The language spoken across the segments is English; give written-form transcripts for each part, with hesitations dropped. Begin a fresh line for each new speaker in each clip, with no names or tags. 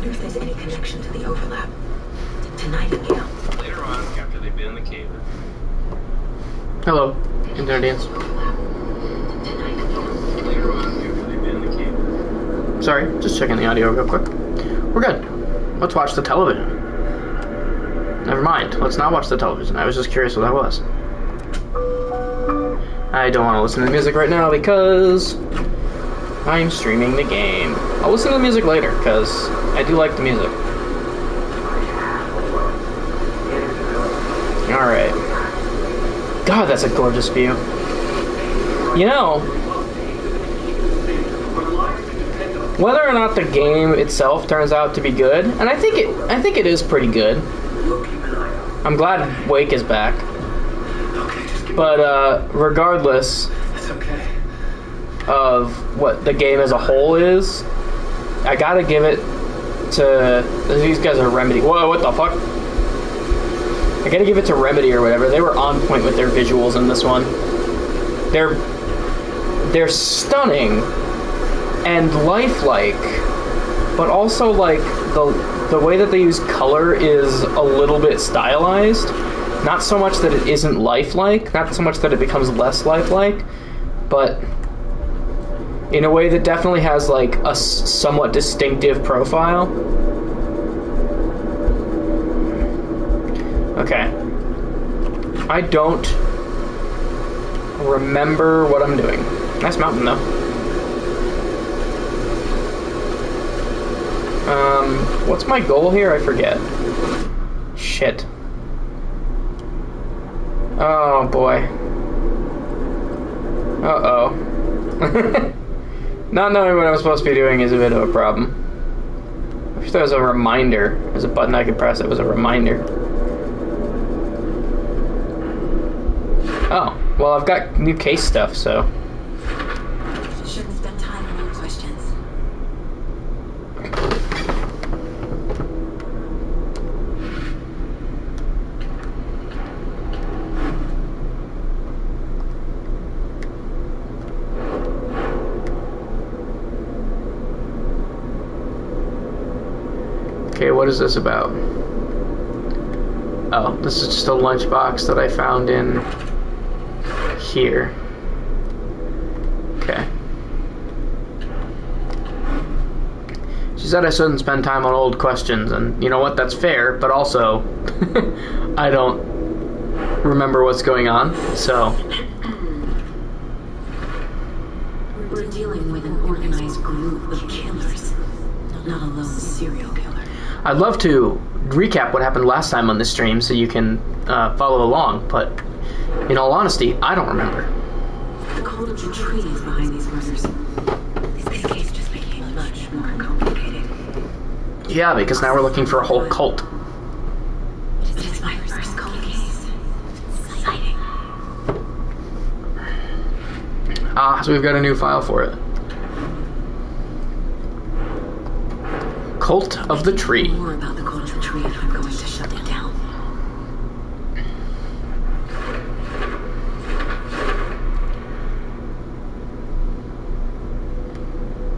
wonder if there's any connection to the overlap. To Nightingale.
Later on, after they've been in the cave.
Hello, internet dance.
Later on, after they've been in the cave.
Sorry, just checking the audio real quick. We're good. Let's watch the television. Never mind, let's not watch the television. I was just curious what that was. I don't want to listen to music right now because I'm streaming the game. I'll listen to the music later because I do like the music. Alright. God, that's a gorgeous view. You know, whether or not the game itself turns out to be good, and I think it is pretty good. I'm glad Wake is back. But regardless of what the game as a whole is, I gotta give it to these guys are Remedy. Whoa, what the fuck? I gotta give it to Remedy or whatever. They were on point with their visuals in this one. They're stunning and lifelike, but also like the way that they use color is a little bit stylized. Not so much that it isn't lifelike, not so much that it becomes less lifelike, but in a way that definitely has like a somewhat distinctive profile. Okay. I don't remember what I'm doing. Nice mountain though. What's my goal here? I forget. Shit. Oh boy. Uh-oh. Not knowing what I'm supposed to be doing is a bit of a problem. I wish there was a reminder. There's a button I could press that was a reminder. Oh, well I've got new case stuff, so.
Shouldn't spend time on your questions.
Okay, what is this about? Oh, this is just a lunchbox that I found in here. Okay. She said I shouldn't spend time on old questions, and you know what, that's fair, but also I don't remember what's going on, so.
We're dealing with an organized group of killers, not a lone serial killer.
I'd love to recap what happened last time on this stream so you can follow along, but in all honesty, I don't remember.
The cult of the tree is behind these murders. This case just became much more complicated.
Yeah, because now we're looking for a whole cult.
It's my first cold case. Exciting.
Ah, so we've got a new file for it. Cult of the Tree.
More about the cult of the tree if I'm going to shut it down.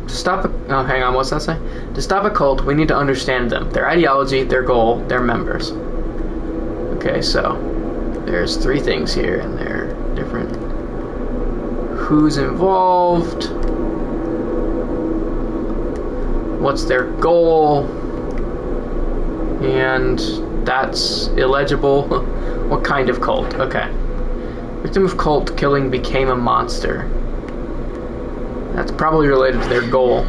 To stop a... Oh, hang on, what's that say? To stop a cult, we need to understand them. Their ideology, their goal, their members. Okay, so there's 3 things here, and they're different. Who's involved? What's their goal? And that's illegible. What kind of cult? Okay. Victim of cult killing became a monster. That's probably related to their goal.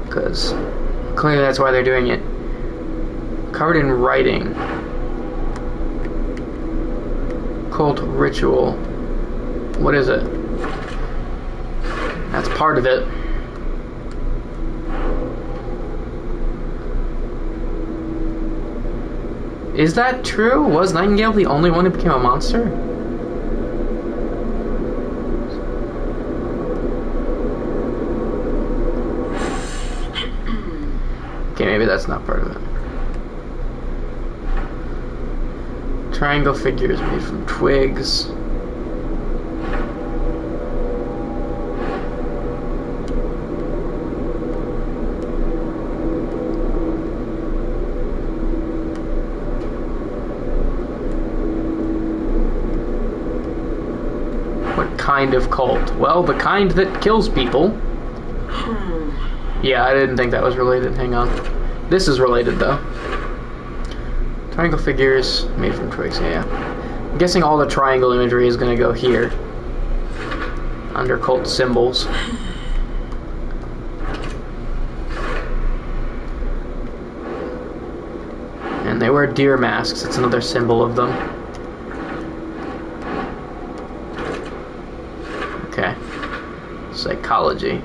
Because clearly that's why they're doing it. Covered in writing. Cult ritual. What is it? That's part of it. Is that true? Was Nightingale the only one who became a monster? Okay, maybe that's not part of it. Triangle figures made from twigs. kind of cult? Well, the kind that kills people. Yeah, I didn't think that was related. Hang on. This is related, though. Triangle figures made from twigs, yeah. I'm guessing all the triangle imagery is going to go here. Under cult symbols. And they wear deer masks. It's another symbol of them. Okay. Psychology.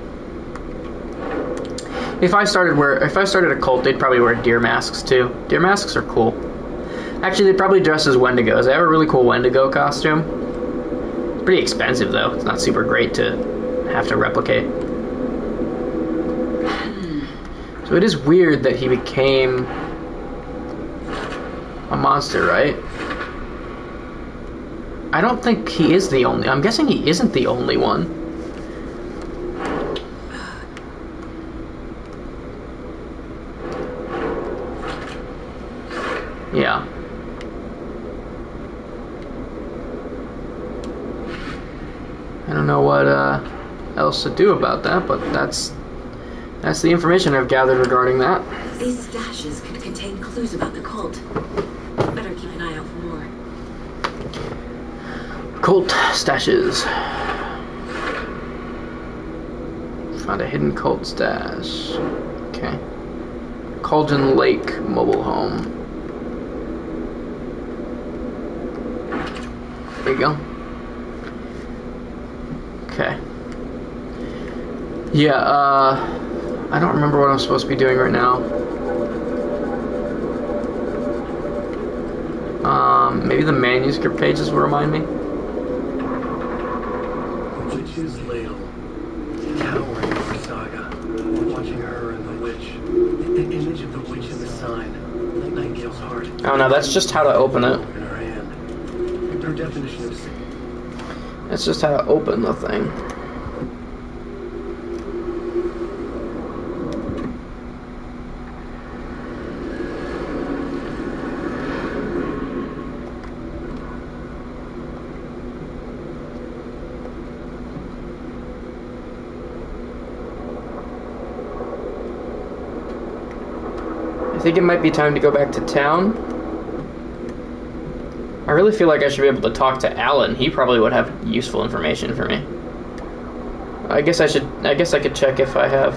If I started a cult, they'd probably wear deer masks too. Deer masks are cool. Actually, they'd probably dress as Wendigos. They have a really cool Wendigo costume. It's pretty expensive though. It's not super great to have to replicate. So it is weird that he became a monster, right? I don't think he is the only. I'm guessing he isn't the only one. Yeah. I don't know what else to do about that, but that's the information I've gathered regarding that.
These stashes could contain clues about the cult. Better keep an eye out for more.
Cult stashes. Found a hidden cult stash. Okay. Cauldron Lake mobile home. There you go. Okay. Yeah, I don't remember what I'm supposed to be doing right now. Maybe the manuscript pages will remind me.
Witch's Ladle. Towering over Saga. Watching her and the witch. The image of the witch in the sign. Nightingale's heart.
Oh no, that's just how to open it.
In her hand. Her definition of sin.
That's just how to open the thing. I think it might be time to go back to town. I really feel like I should be able to talk to Alan. He probably would have useful information for me. I guess I could check if I have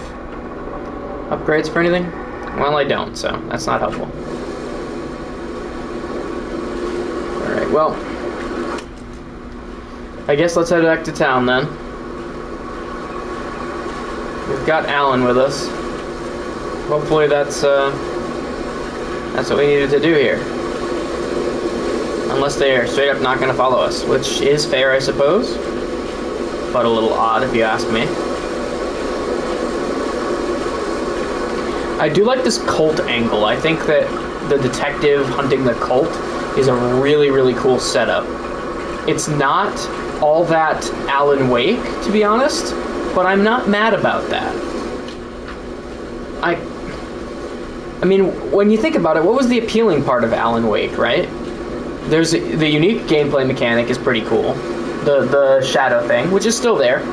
upgrades for anything. Well, I don't, so that's not helpful. Alright, well, I guess let's head back to town then. We've got Alan with us. Hopefully that's what we needed to do here. Unless they are straight up not going to follow us, which is fair, I suppose. But a little odd, if you ask me. I do like this cult angle. I think that the detective hunting the cult is a really, really cool setup. It's not all that Alan Wake, to be honest, but I'm not mad about that. I mean, when you think about it, what was the appealing part of Alan Wake, right? There's the unique gameplay mechanic is pretty cool. The shadow thing, which is still there.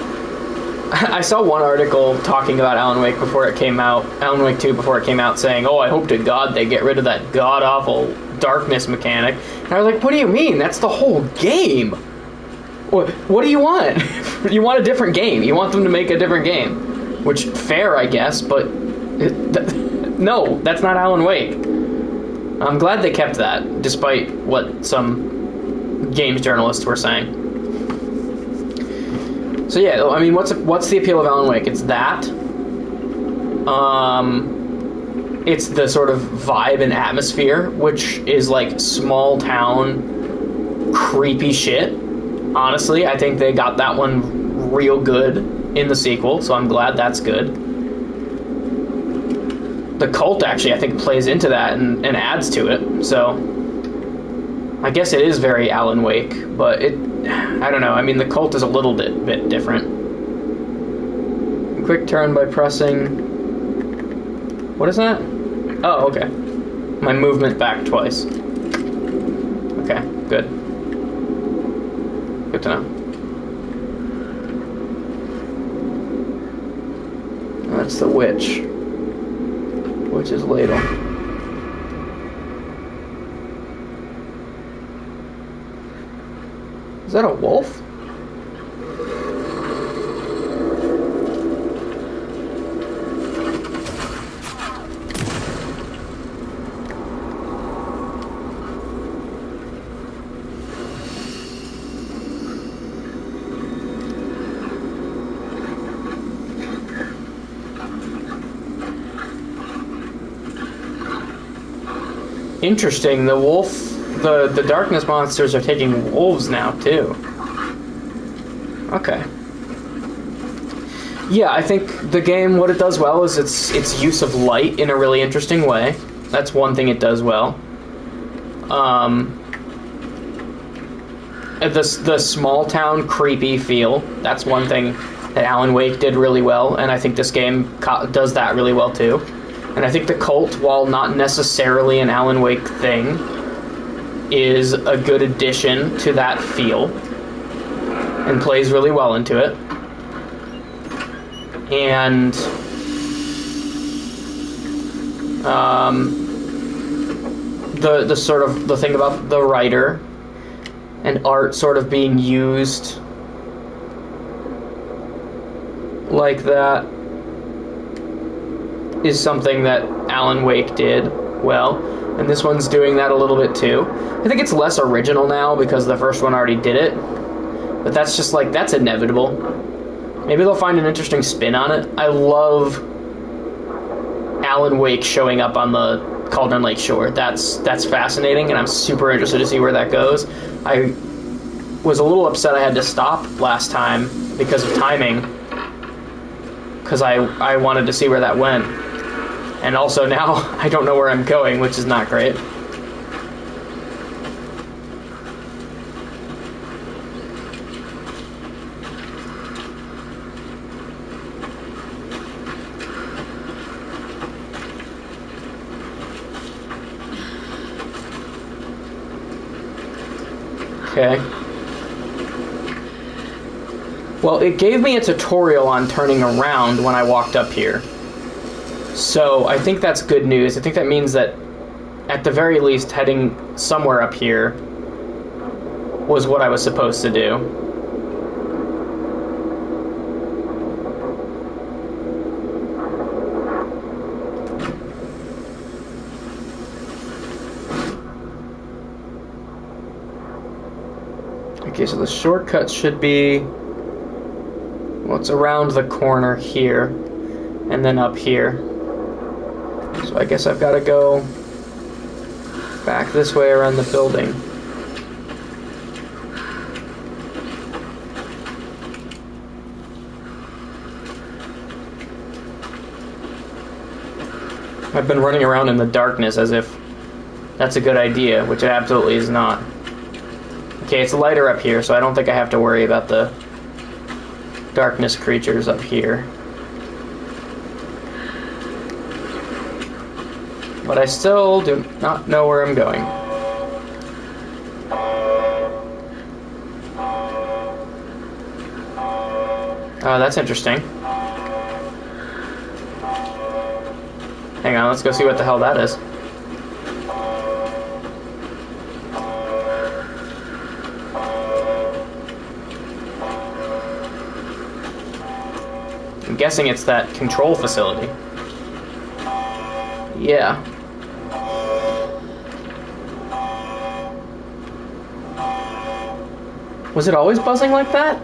I saw one article talking about Alan Wake before it came out, Alan Wake 2 before it came out, saying, "Oh, I hope to God they get rid of that god-awful darkness mechanic." And I was like, what do you mean? That's the whole game. What do you want? You want a different game. You want them to make a different game. Which, fair, I guess, but... no, that's not Alan Wake. I'm glad they kept that, despite what some games journalists were saying. So yeah, I mean, what's the appeal of Alan Wake? It's that. It's the sort of vibe and atmosphere, which is like small town, creepy shit. Honestly, I think they got that one real good in the sequel, so I'm glad that's good. The cult actually, I think, plays into that and adds to it. So I guess it is very Alan Wake, but I don't know. I mean, the cult is a little bit different. Quick turn by pressing... What is that? Oh, okay. My movement back twice. Okay, good. Good to know. That's the witch. Witch's ladle. Is that a wolf? Interesting, the wolf, the darkness monsters are taking wolves now, too. Okay. Yeah, I think the game, what it does well is its use of light in a really interesting way. That's one thing it does well. The small town creepy feel, that's one thing that Alan Wake did really well, and I think this game does that really well, too. And I think the cult, while not necessarily an Alan Wake thing, is a good addition to that feel and plays really well into it. And the sort of the thing about the writer and art sort of being used like that is something that Alan Wake did well, and this one's doing that a little bit too. I think it's less original now because the first one already did it, but that's just like, that's inevitable. Maybe they'll find an interesting spin on it. I love Alan Wake showing up on the Cauldron Lake shore. That's fascinating, and I'm super interested to see where that goes. I was a little upset I had to stop last time because of timing, because I wanted to see where that went. And also now I don't know where I'm going, which is not great. Okay. Well, it gave me a tutorial on turning around when I walked up here. So I think that's good news. I think that means that, at the very least, heading somewhere up here was what I was supposed to do. Okay, so the shortcut should be... well, it's around the corner here, and then up here. So I guess I've got to go back this way around the building. I've been running around in the darkness as if that's a good idea, which it absolutely is not. Okay, it's lighter up here, so I don't think I have to worry about the darkness creatures up here. But I still do not know where I'm going. Oh, that's interesting. Hang on, let's go see what the hell that is. I'm guessing it's that control facility. Yeah. Was it always buzzing like that?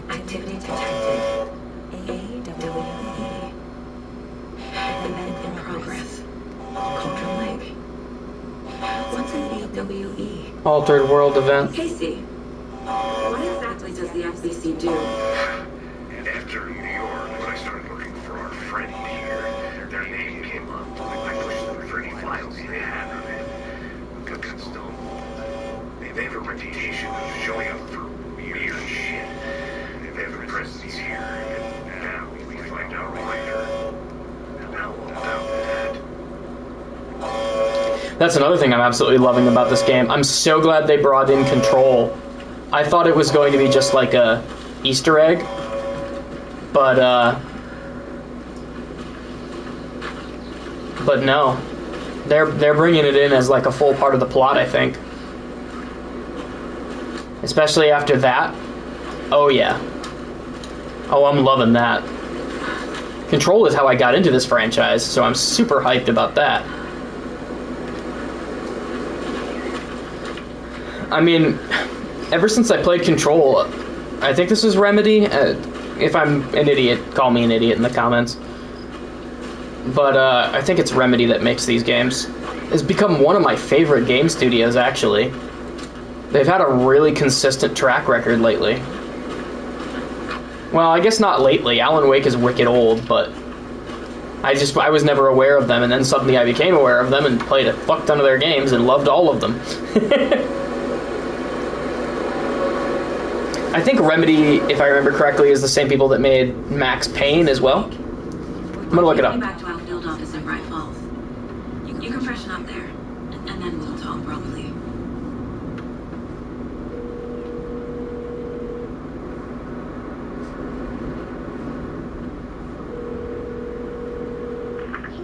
Activity detected. AWE. Event in progress. Cauldron Lake. What's an AWE?
Altered world event.
Casey, what exactly does the FBC do?
And after New York, when I started looking for our friend here, their name came up. I pushed them for any files they had on it. Good stone. They have a reputation of showing up for weird shit. If they have a presence here, and now we find out later. How about that?
That's another thing I'm absolutely loving about this game. I'm so glad they brought in Control. I thought it was going to be just like a Easter egg, but no, they're bringing it in as like a full part of the plot, I think. Especially after that. Oh yeah. Oh, I'm loving that. Control is how I got into this franchise, so I'm super hyped about that. I mean, ever since I played Control, I think this was Remedy. If I'm an idiot, call me an idiot in the comments. But I think it's Remedy that makes these games. It's become one of my favorite game studios, actually. They've had a really consistent track record lately. Well, I guess not lately. Alan Wake is wicked old, but I was never aware of them, and then suddenly I became aware of them and played a fuck ton of their games and loved all of them. I think Remedy, if I remember correctly, is the same people that made Max Payne as well. I'm gonna look it up.
Back to our field office in Bright Falls. You can freshen up there, and then we'll talk properly.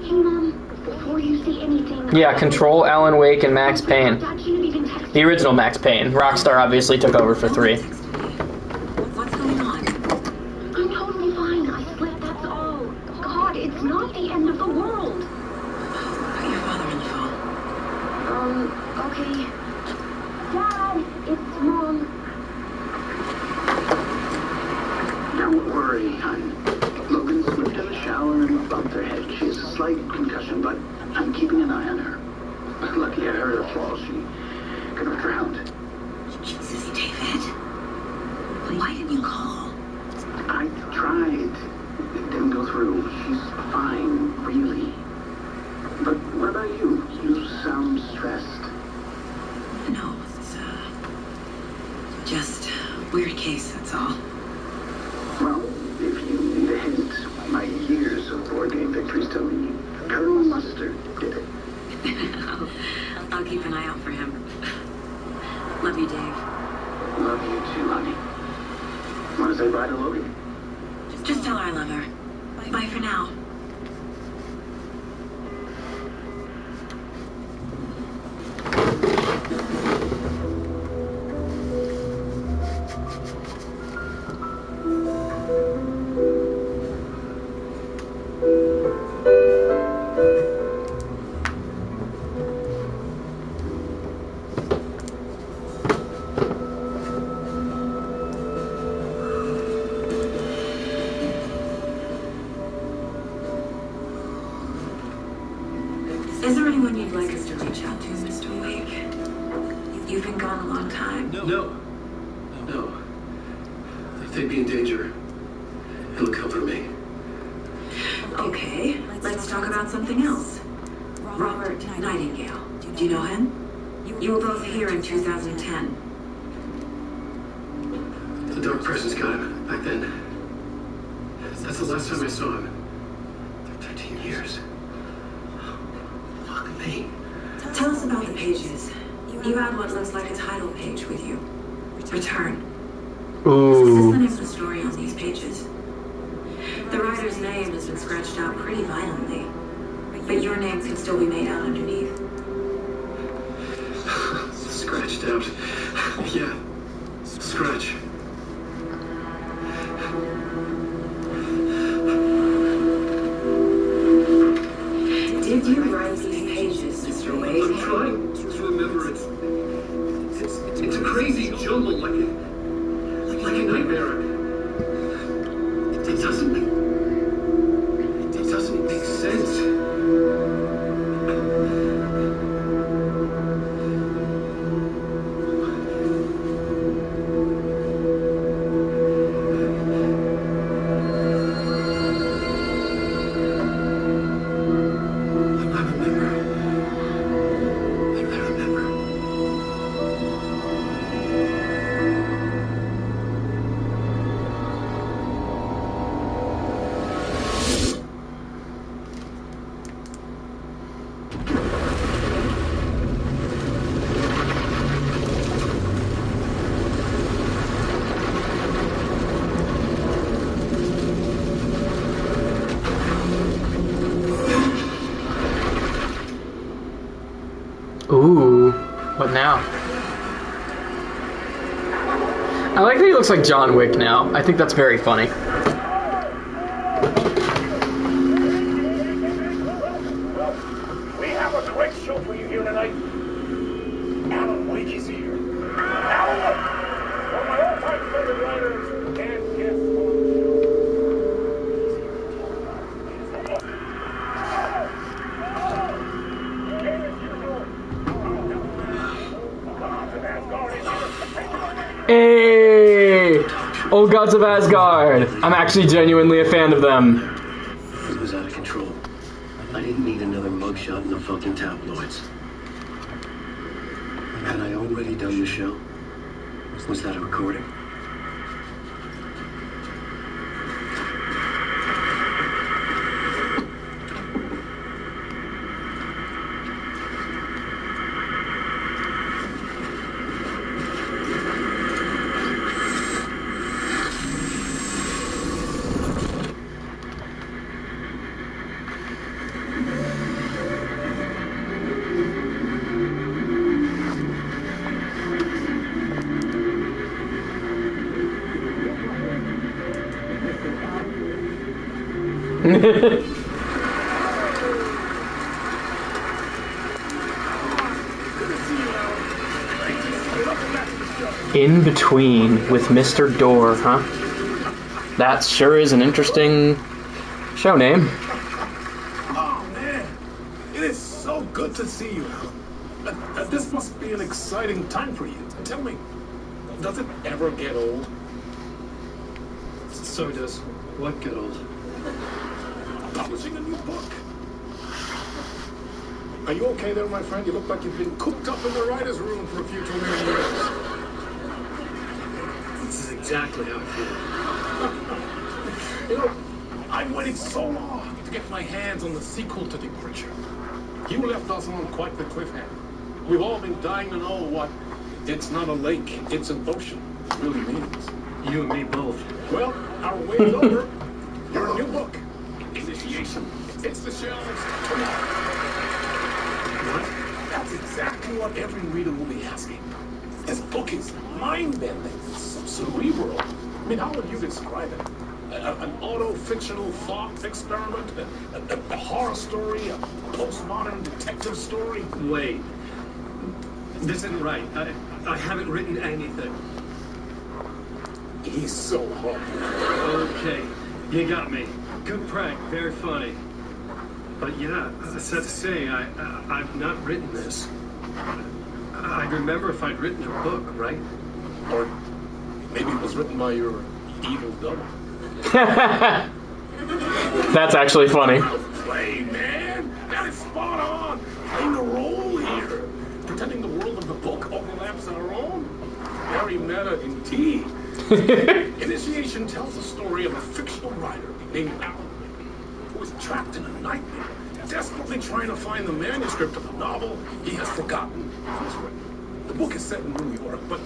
Hey, Mom, before you say anything...
Yeah, Control, Alan Wake, and Max Payne. The original Max Payne. Rockstar obviously took over for 3.
What's going on?
I'm totally fine. I slipped, that's all. God, it's not the end of the world.
Put your father in the phone.
Okay. Dad, it's Mom.
Don't worry, hon. Logan slipped in the shower and bumped her head. She has a slight concussion, but I'm keeping an eye on her. Lucky I heard her fall. She could have drowned.
Jesus, David. Why didn't you call?
I tried. It didn't go through. She's fine, really. But what about you? You sound stressed.
No, it's, just a weird case, that's all.
Well, if you need a hint, my years of board game victories tell me Colonel Mustard did it.
I'll keep an eye out for him. Love you, Dave.
Love you too, honey. Want to say bye to Logan?
Just tell her I love her. Bye for now. Is there anyone you'd like us to reach out to, Mr. Wake? You've been gone a long time.
No. If they'd be in danger, he'll come for me.
Okay, let's talk about something else. Robert Nightingale. Do you know him? You were both here in 2010.
The dark presence got him back then. That's the last time I saw him. 13 years. Fuck me.
Tell us about the pages. You have what looks like a title page with you. Return. This is the name of the story on these pages. The writer's name has been scratched out pretty violently, but your name can still be made out underneath.
Scratched out. Yeah. Scratch.
Did you write these pages, Mr.
I'm
Wade?
trying to remember it. It's a crazy jumble, like a nightmare. It doesn't make sense.
I like that he looks like John Wick now. I think that's very funny.
We have a great show for you here tonight. Alan Wake is here. Alan Wake! One of my all-time favorite writers and guest on
Hey! Old Gods of Asgard! I'm actually genuinely a fan of them.
It was out of control. I didn't need another mugshot in the fucking tabloids. Had I already done the show? Was that a recording?
In Between with Mr. Door, huh? That sure is an interesting show name.
Oh, man. It is so good to see you. This must be an exciting time for you. Tell me, does it ever get old?
So does what get old?
Publishing a new book. Are you okay there, my friend? You look like you've been cooped up in the writer's room for a few too many years.
This is exactly how I feel.
You know, I've waited so long to get my hands on the sequel to Departure. You left us on quite the cliffhanger. We've all been dying to know what "it's not a lake, it's an ocean" really means.
You and me both.
Well, our way's over. Your new book, Initiation. It's the shelves tomorrow.
What?
That's exactly what every reader will be asking. This book is mind-bending, cerebral. I mean, how would you describe it? An auto-fictional thought experiment? A horror story? A postmodern detective story?
Wait. This isn't right. I haven't written anything.
He's so humble.
Okay, you got me. Good prank, very funny. But yeah, sad to say, I've not written this. I'd remember if I'd written a book, right?
Or maybe it was written by your evil double.
That's actually funny.
Play, man! That is spot on! Playing a role here. Pretending the world of the book overlaps our own. Very meta indeed. Initiation tells the story of a fictional writer named Alan Wake, who is trapped in a nightmare, desperately trying to find the manuscript of the novel he has forgotten he's written. The book is set in New York, but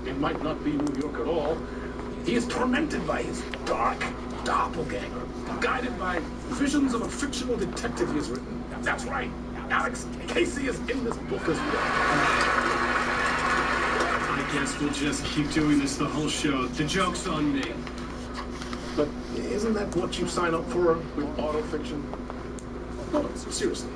it might not be New York at all. He is tormented by his dark doppelganger, guided by visions of a fictional detective he has written. That's right, Alex Casey is in this book as well.
I guess we'll just keep doing this the whole show. The joke's on me.
But isn't that what you sign up for with autofiction? No, seriously.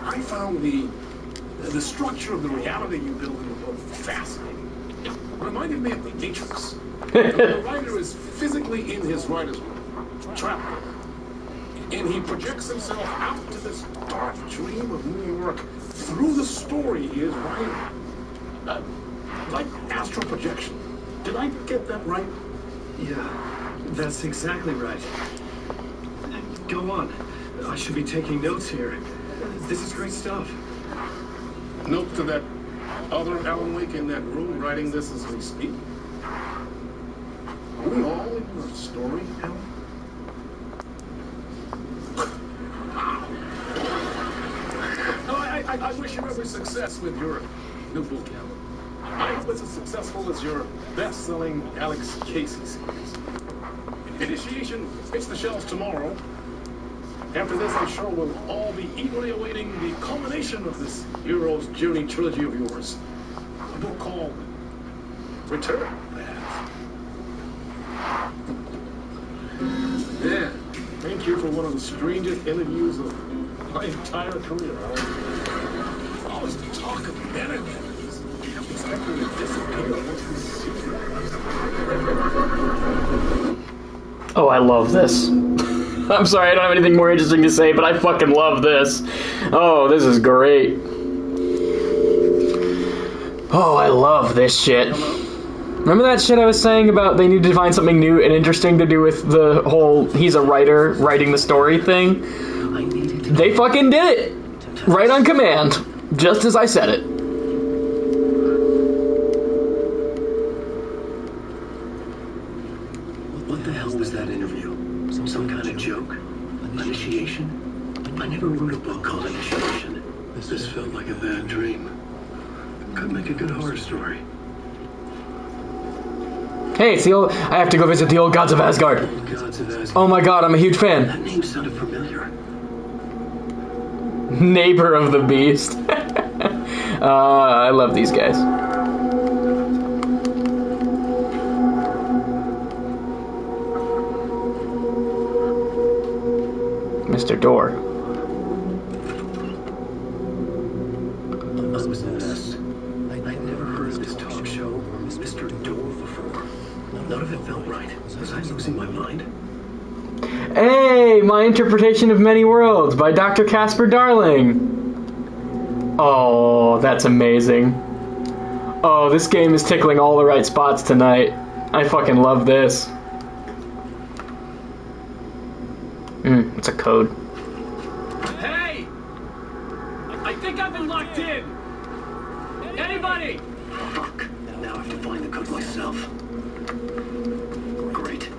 I found the structure of the reality you build in the book fascinating. It reminded me of the Matrix. The writer is physically in his writer's room, trapped there. And he projects himself out to this dark dream of New York through the story he is writing. Like astral projection. Did I get that right?
Yeah, that's exactly right. Go on. I should be taking notes here. This is great stuff.
Note to that other Alan Wake in that room writing this as we speak. Are we all in your story, Alan? I wish you every success with your new book, Alan. I hope it's as successful as your best-selling Alex Casey series. Initiation hits the shelves tomorrow. After this, I'm sure we'll all be eagerly awaiting the culmination of this hero's journey trilogy of yours. A book called Return, perhaps. Dan, thank you for one of the strangest interviews of my entire career. All this talk of benefits. You expect me to disappear once we see you.
Oh, I love this. I'm sorry, I don't have anything more interesting to say, but I fucking love this. Oh, this is great. Oh, I love this shit. Remember that shit I was saying about they need to find something new and interesting to do with the whole he's a writer writing the story thing? They fucking did it! Right on command. Just as I said it.
What the hell was that interview? Some kind of joke? Initiation? I never wrote a book called Initiation. This felt like a bad dream. Could make a good horror story.
Hey, it's the old... I have to go visit the old gods of Asgard.
Gods of Asgard.
Oh my god, I'm a huge fan.
That name sounded familiar.
Neighbor of the Beast. I love these guys. Mr. Door.
I was a mess. I'd never heard of this talk show or Mr. Door before. None of it felt right. Was I losing my mind?
Hey, my interpretation of Many Worlds by Dr. Casper Darling. Oh, that's amazing. Oh, this game is tickling all the right spots tonight. I fucking love this. It's a code.
Hey! I think I've been locked in! Anybody?
Fuck. Now I have to find the code myself. Great.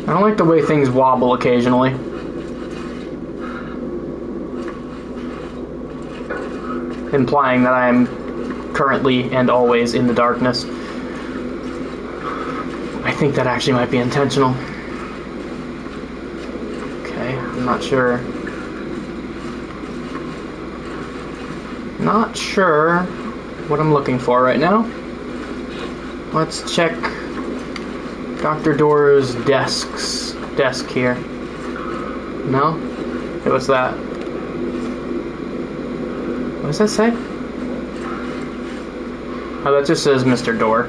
I don't like the way things wobble occasionally. Implying that I am currently and always in the darkness. I think that actually might be intentional. Okay, I'm not sure. Not sure what I'm looking for right now. Let's check Dr. Door's desk here. No? Hey, what's that? What does that say? Oh, that just says Mr. Door.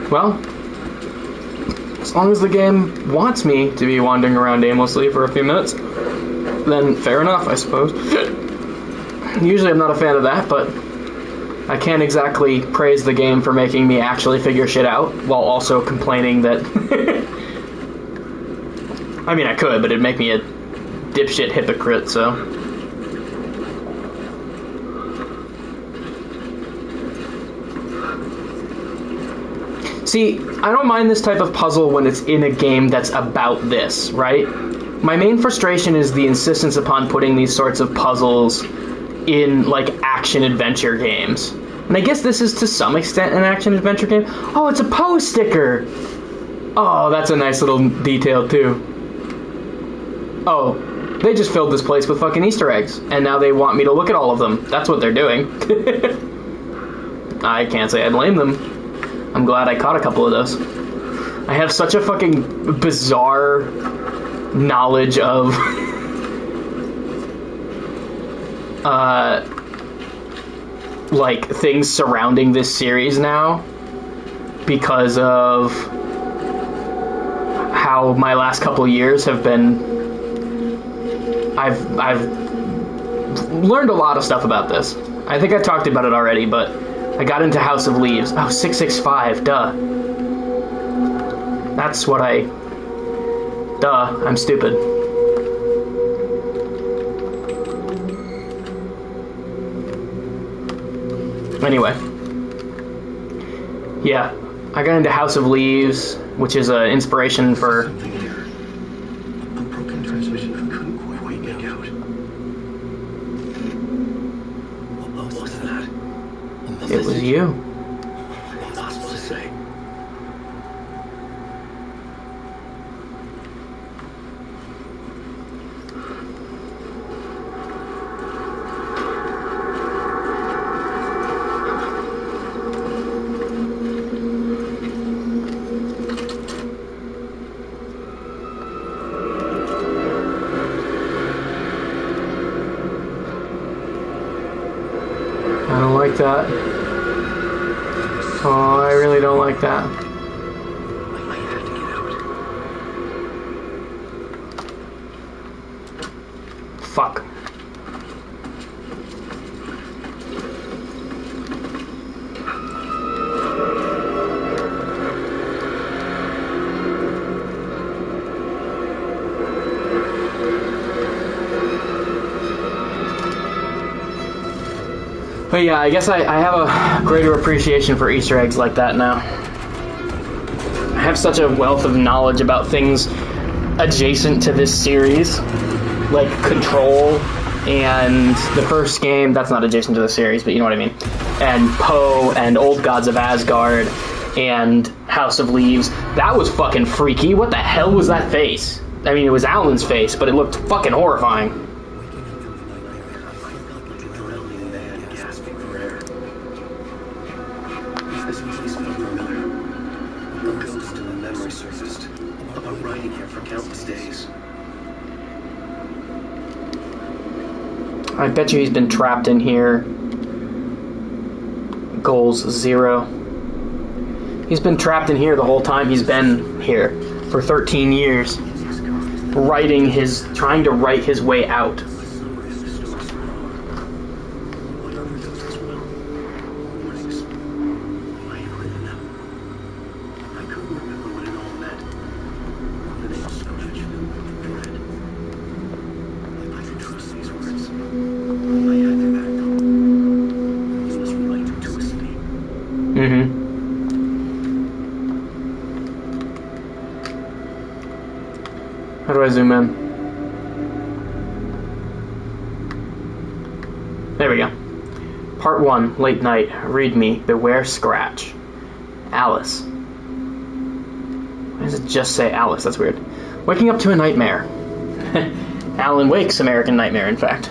Well, as long as the game wants me to be wandering around aimlessly for a few minutes, then fair enough, I suppose. Usually I'm not a fan of that, but I can't exactly praise the game for making me actually figure shit out, while also complaining that... I mean, I could, but it'd make me a dipshit hypocrite, so... See, I don't mind this type of puzzle when it's in a game that's about this, right? My main frustration is the insistence upon putting these sorts of puzzles in, like, action-adventure games. And I guess this is to some extent an action-adventure game. Oh, it's a Poe sticker! Oh, that's a nice little detail, too. Oh, they just filled this place with fucking Easter eggs, and now they want me to look at all of them. That's what they're doing. I can't say I blame them. I'm glad I caught a couple of those. I have such a fucking bizarre knowledge of like things surrounding this series now because of how my last couple of years have been. I've learned a lot of stuff about this. I think I talked about it already, but I got into House of Leaves. Oh, 665, duh. That's what I Duh, I'm stupid. Anyway. Yeah, I got into House of Leaves, which is an inspiration for...
Something here. A broken transmission I couldn't quite make out. What was that?
It was you.
Impossible to say.
I don't like that. Oh, I really don't like that.
I have to get out.
Fuck. But yeah, I guess I have a greater appreciation for Easter eggs like that now. I have such a wealth of knowledge about things adjacent to this series, like Control and the first game. That's not adjacent to the series, but you know what I mean. And Poe and Old Gods of Asgard and House of Leaves. That was fucking freaky. What the hell was that face? I mean, it was Alan's face, but it looked fucking horrifying. I bet you he's been trapped in here. Goals 0. He's been trapped in here the whole time he's been here for 13 years. Trying to write his way out. How do I zoom in? There we go. Part 1, late night. Read me. Beware Scratch. Alice. Why does it just say Alice? That's weird. Waking up to a nightmare. Alan Wake's American Nightmare, in fact.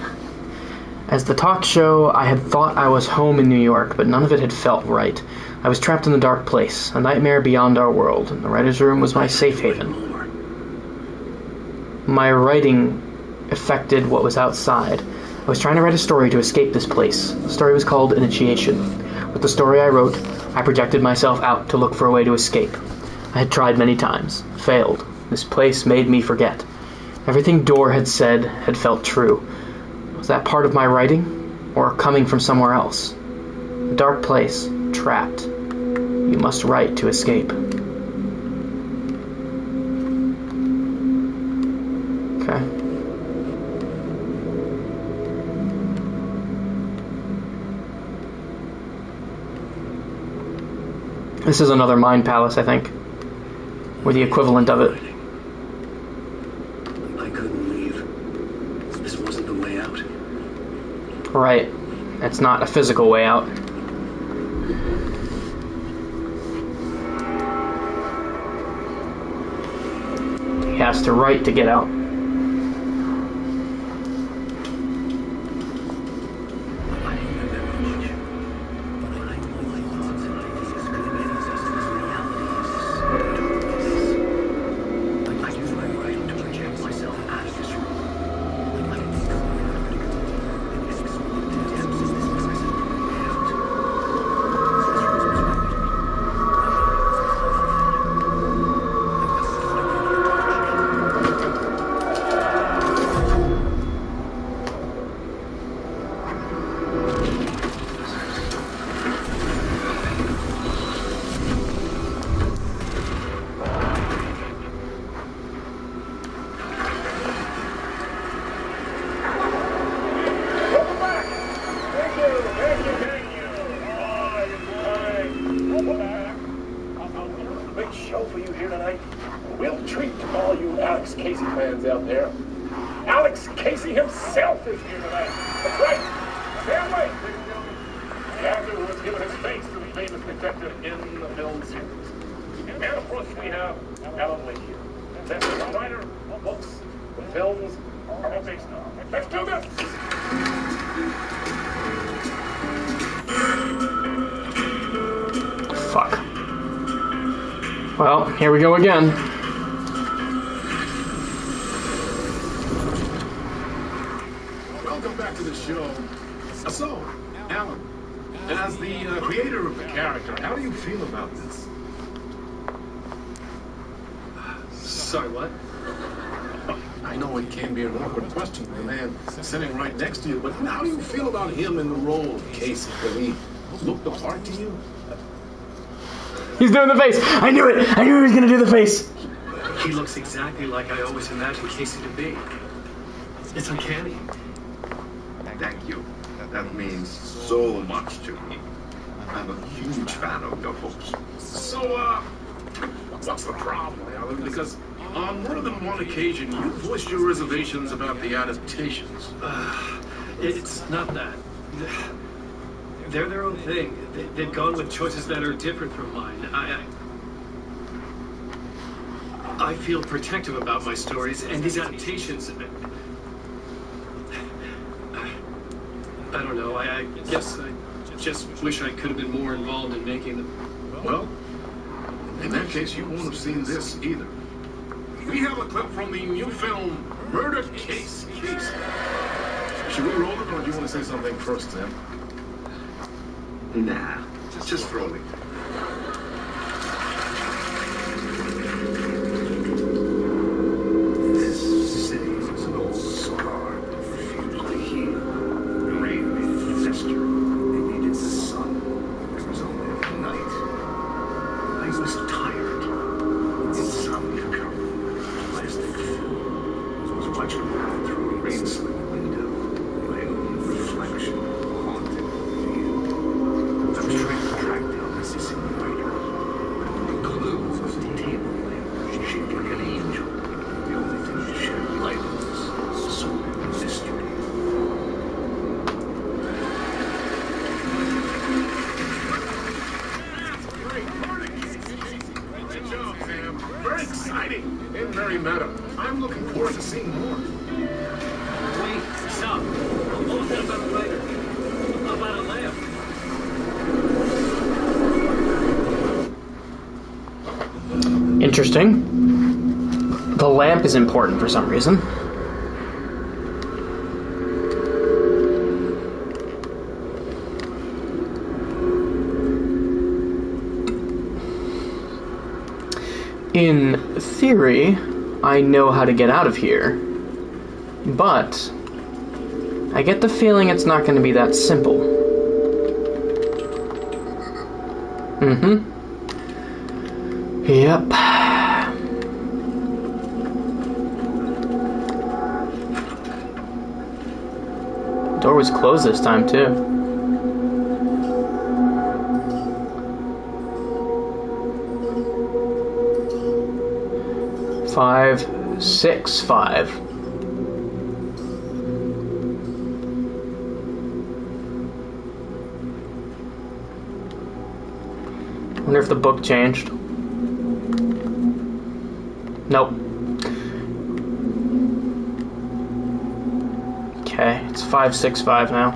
As the talk show, I had thought I was home in New York, but none of it had felt right. I was trapped in a dark place, a nightmare beyond our world, and the writer's room was my safe haven. My writing affected what was outside. I was trying to write a story to escape this place. The story was called Initiation. With the story I wrote, I projected myself out to look for a way to escape. I had tried many times, failed. This place made me forget. Everything Dor had said had felt true. Was that part of my writing, or coming from somewhere else? A dark place, trapped. You must write to escape. Okay. This is another Mind Palace, I think. Or the equivalent of it.
I couldn't leave. This wasn't the way out.
Right. It's not a physical way out. He has to write to get out.
great show for you here tonight. We'll treat all you Alex Casey fans out there. Alex Casey himself is here tonight. That's right. Stand wait, ladies and gentlemen. The actor who has given his face to the famous detective in the film series. And of course, we have Alan Wake here. That's the writer of books, the films, all based on. Let's do this!
Fuck. Well, here we go again.
Welcome back to the show. So, Alan, as the creator of the character, how do you feel about this?
Sorry, what?
I know it can be an awkward question for the man sitting right next to you, but how do you feel about him in the role of Casey? Did he look the part to you?
He's doing the face. I knew it. I knew he was gonna do the face.
He looks exactly like I always imagined Casey to be. It's uncanny.
Thank you. That means so much to me. I'm a huge fan of your books.
So, what's the problem, Alan? Because on more than one occasion, you voiced your reservations about the adaptations.
It's not that. They're their own thing. They've gone with choices that are different from mine. I feel protective about my stories, and these adaptations... I don't know. I guess I just wish I could have been more involved in making them.
Well, in that case, you won't have seen this either. We have a clip from the new film, Murder Case. Should we roll it, or do you want to say something first, Sam?
Nah, just roll it. This city is an old scar that refused to heal. The rain made it fester. They needed the sun. There was only night. I was tired. Insomnia. Plastic film. I was watching around through a rain-slick window. My own reflection haunted the view. I was trying to track down the missing writer. The clue was a table lamp shaped like an angel. The only thing that shed light on this sordid mystery.
Good job, Sam. Very exciting and very meta. I'm looking forward to seeing more.
Wait, stop. What was that about the writer? About a lamp?
Interesting. The lamp is important for some reason. In theory, I know how to get out of here. But I get the feeling it's not going to be that simple. Yep. Door was closed this time, too. Five, 6, 5. Wonder if the book changed. Nope. Okay, it's 5, 6, 5 now.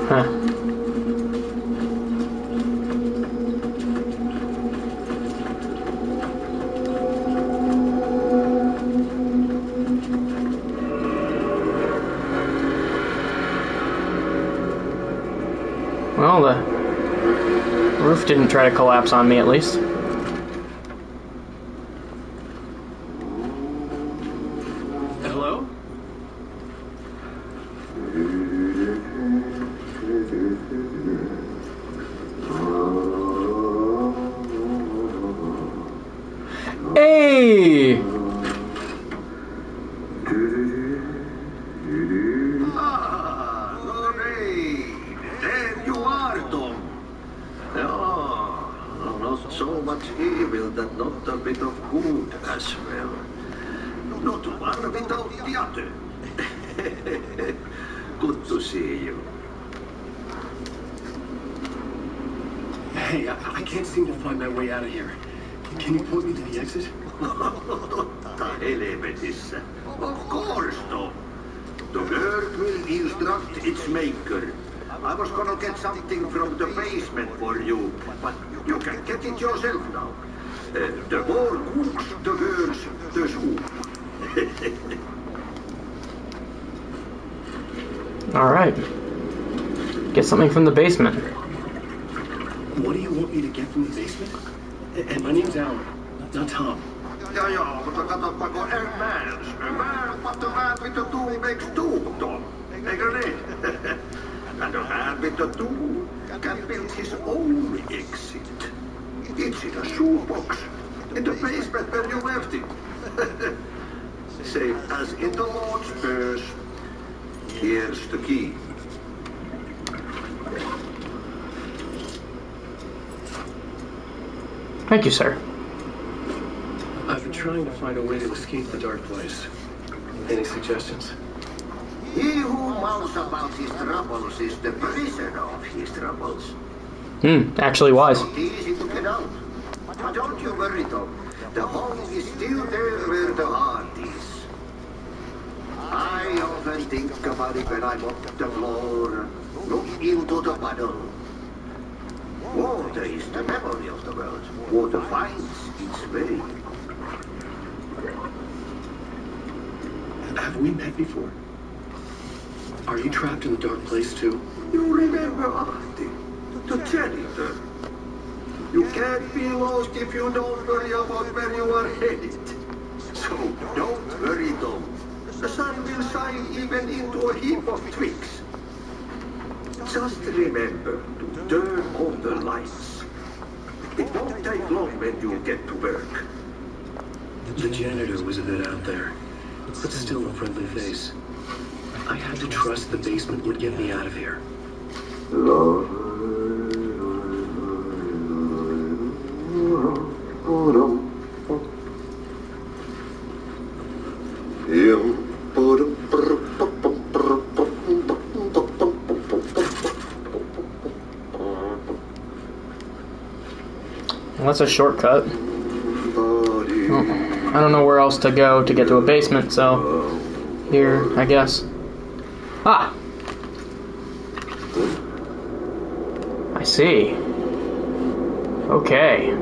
Huh. Well, the roof didn't try to collapse on me, at least.
Hello?
Hey!
Ah, Lorraine! There you are, Tom. Oh, not so much evil, that not a bit of good as well. Not one without the other. Good to see you.
Hey, I can't seem to find my way out of here. Can you point me to the exit?
Helvetissä. Of course, Tom. The bird will instruct its maker. I was gonna get something from the basement for you, but you can get it yourself now. The more cooks, the worse the soup.
Alright. Get something from the basement.
What do you want me to get from the basement? And my name's Alan, not Tom.
Ja, mutta katsoppa kun a man, but the man with the tool makes two, Tom. Eikö niin? And a man with the tool can build his own exit. It's in a shoebox, in the basement where you left it. Safe as in the Lord's purse. Here's the key.
Thank you, sir.
I've been trying to find a way to escape the dark place. Any suggestions?
He who mouths about his troubles is the prisoner of his troubles.
Actually wise.
It's not easy to get out. But don't you worry, Tom. The hole is still there where the heart is. I often think about it when I'm on the floor, look into the puddle. Water is the memory of the world. Water finds its way.
Have we met before? Are you trapped in the dark place too?
You remember Ahti, the janitor. You can't be lost if you don't worry about where you are headed. So don't worry, Tom. The sun will shine even into a heap of twigs. Just remember to turn on the lights. It won't take long when you get to work.
The janitor was a bit out there, but still a friendly face. I had to trust the basement would get me out of here.
Well, that's a shortcut. Oh, I don't know where else to go to get to a basement, so here, I guess. Ah! I see. Okay.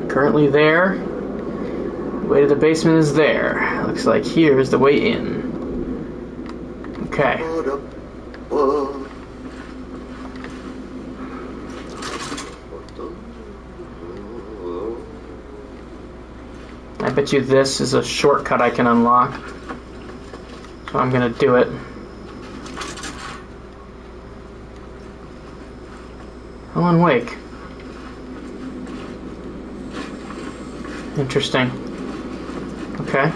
Currently there. The way to the basement is there. Looks like here's the way in. Okay. I bet you this is a shortcut I can unlock. So I'm gonna do it. Alan Wake. Interesting. Okay.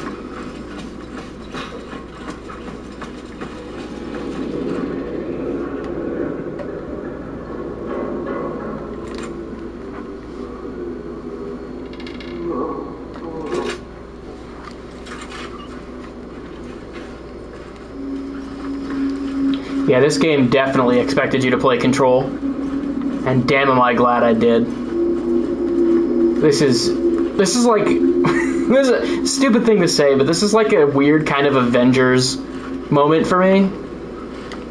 Yeah, this game definitely expected you to play Control. And damn am I glad I did. This is like this is a stupid thing to say, but this is like a weird kind of Avengers moment for me.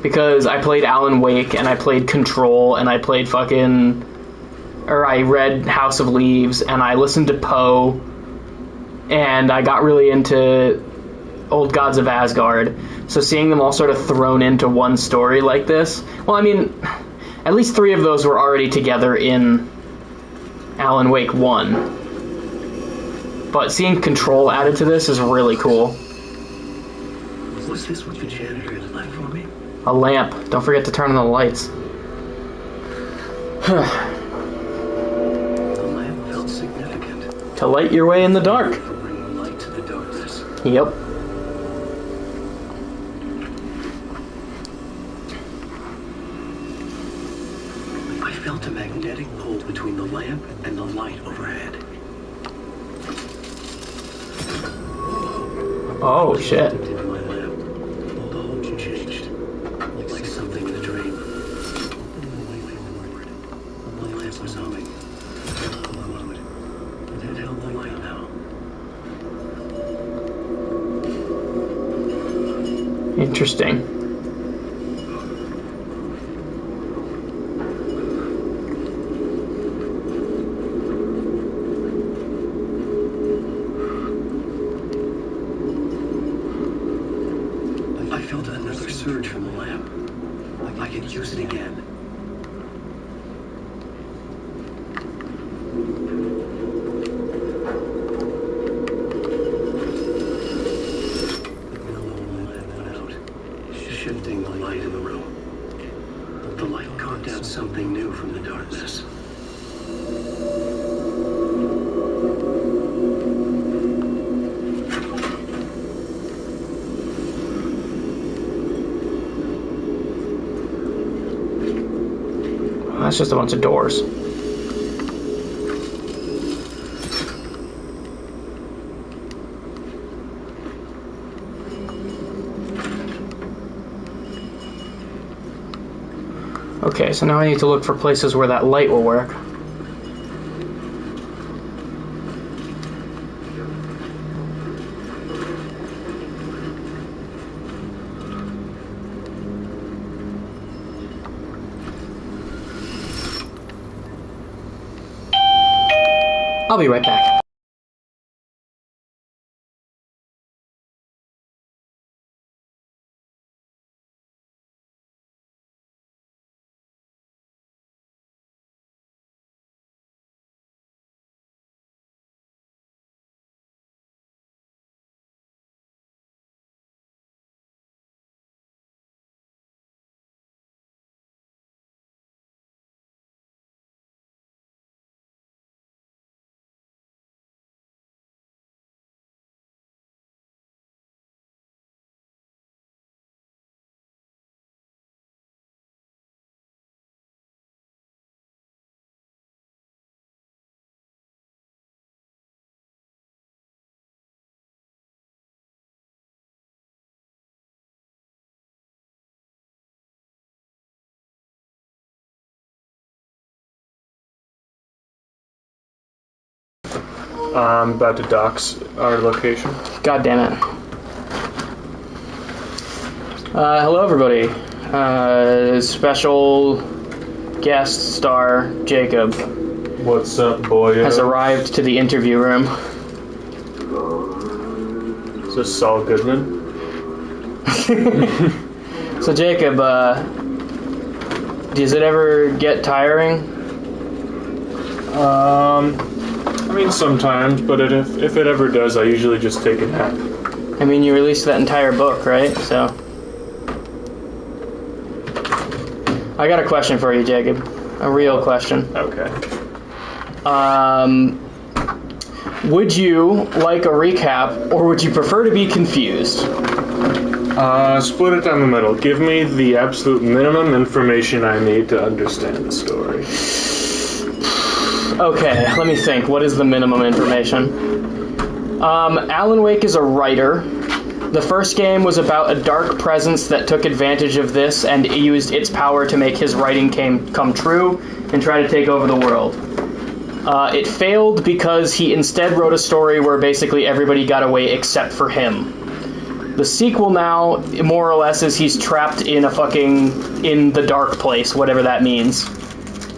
Because I played Alan Wake and I played Control and I played I read House of Leaves and I listened to Poe and I got really into Old Gods of Asgard. So seeing them all sort of thrown into one story like this, well, I mean, at least 3 of those were already together in Alan Wake 1. But seeing Control added to this is really cool.
Was this what the janitor had left for me?
A lamp. Don't forget to turn on the lights.
The lamp
To light your way in the dark.
For bringing light to the darkness.
Yep.
I felt a magnetic pull between the lamp and the light overhead.
Oh, shit.
In my lamp, the whole changed. Like something in a dream. The lamp was humming. It held the light now.
Interesting.
I felt another surge from the lamp. I could use it again. Shifting the light in the room. The light carved out something new from the darkness.
That's just a bunch of doors. Okay, so now I need to look for places where that light will work. I'll be right back.
I'm about to dox our location.
God damn it. Hello, everybody. Special guest star Jacob
What's up, boy?
has arrived to the interview room.
Is this Saul Goodman?
So, Jacob, does it ever get tiring?
I mean, sometimes, but if it ever does, I usually just take a nap.
I mean, you released that entire book, right? So, I got a question for you, Jacob. A real question.
Okay.
Would you like a recap, or would you prefer to be confused?
Split it down the middle. Give me the absolute minimum information I need to understand the story.
Okay, let me think. What is the minimum information? Alan Wake is a writer. The first game was about a dark presence that took advantage of this and used its power to make his writing come true and try to take over the world. It failed because he instead wrote a story where basically everybody got away except for him. The sequel now, more or less, is he's trapped in in the dark place, whatever that means.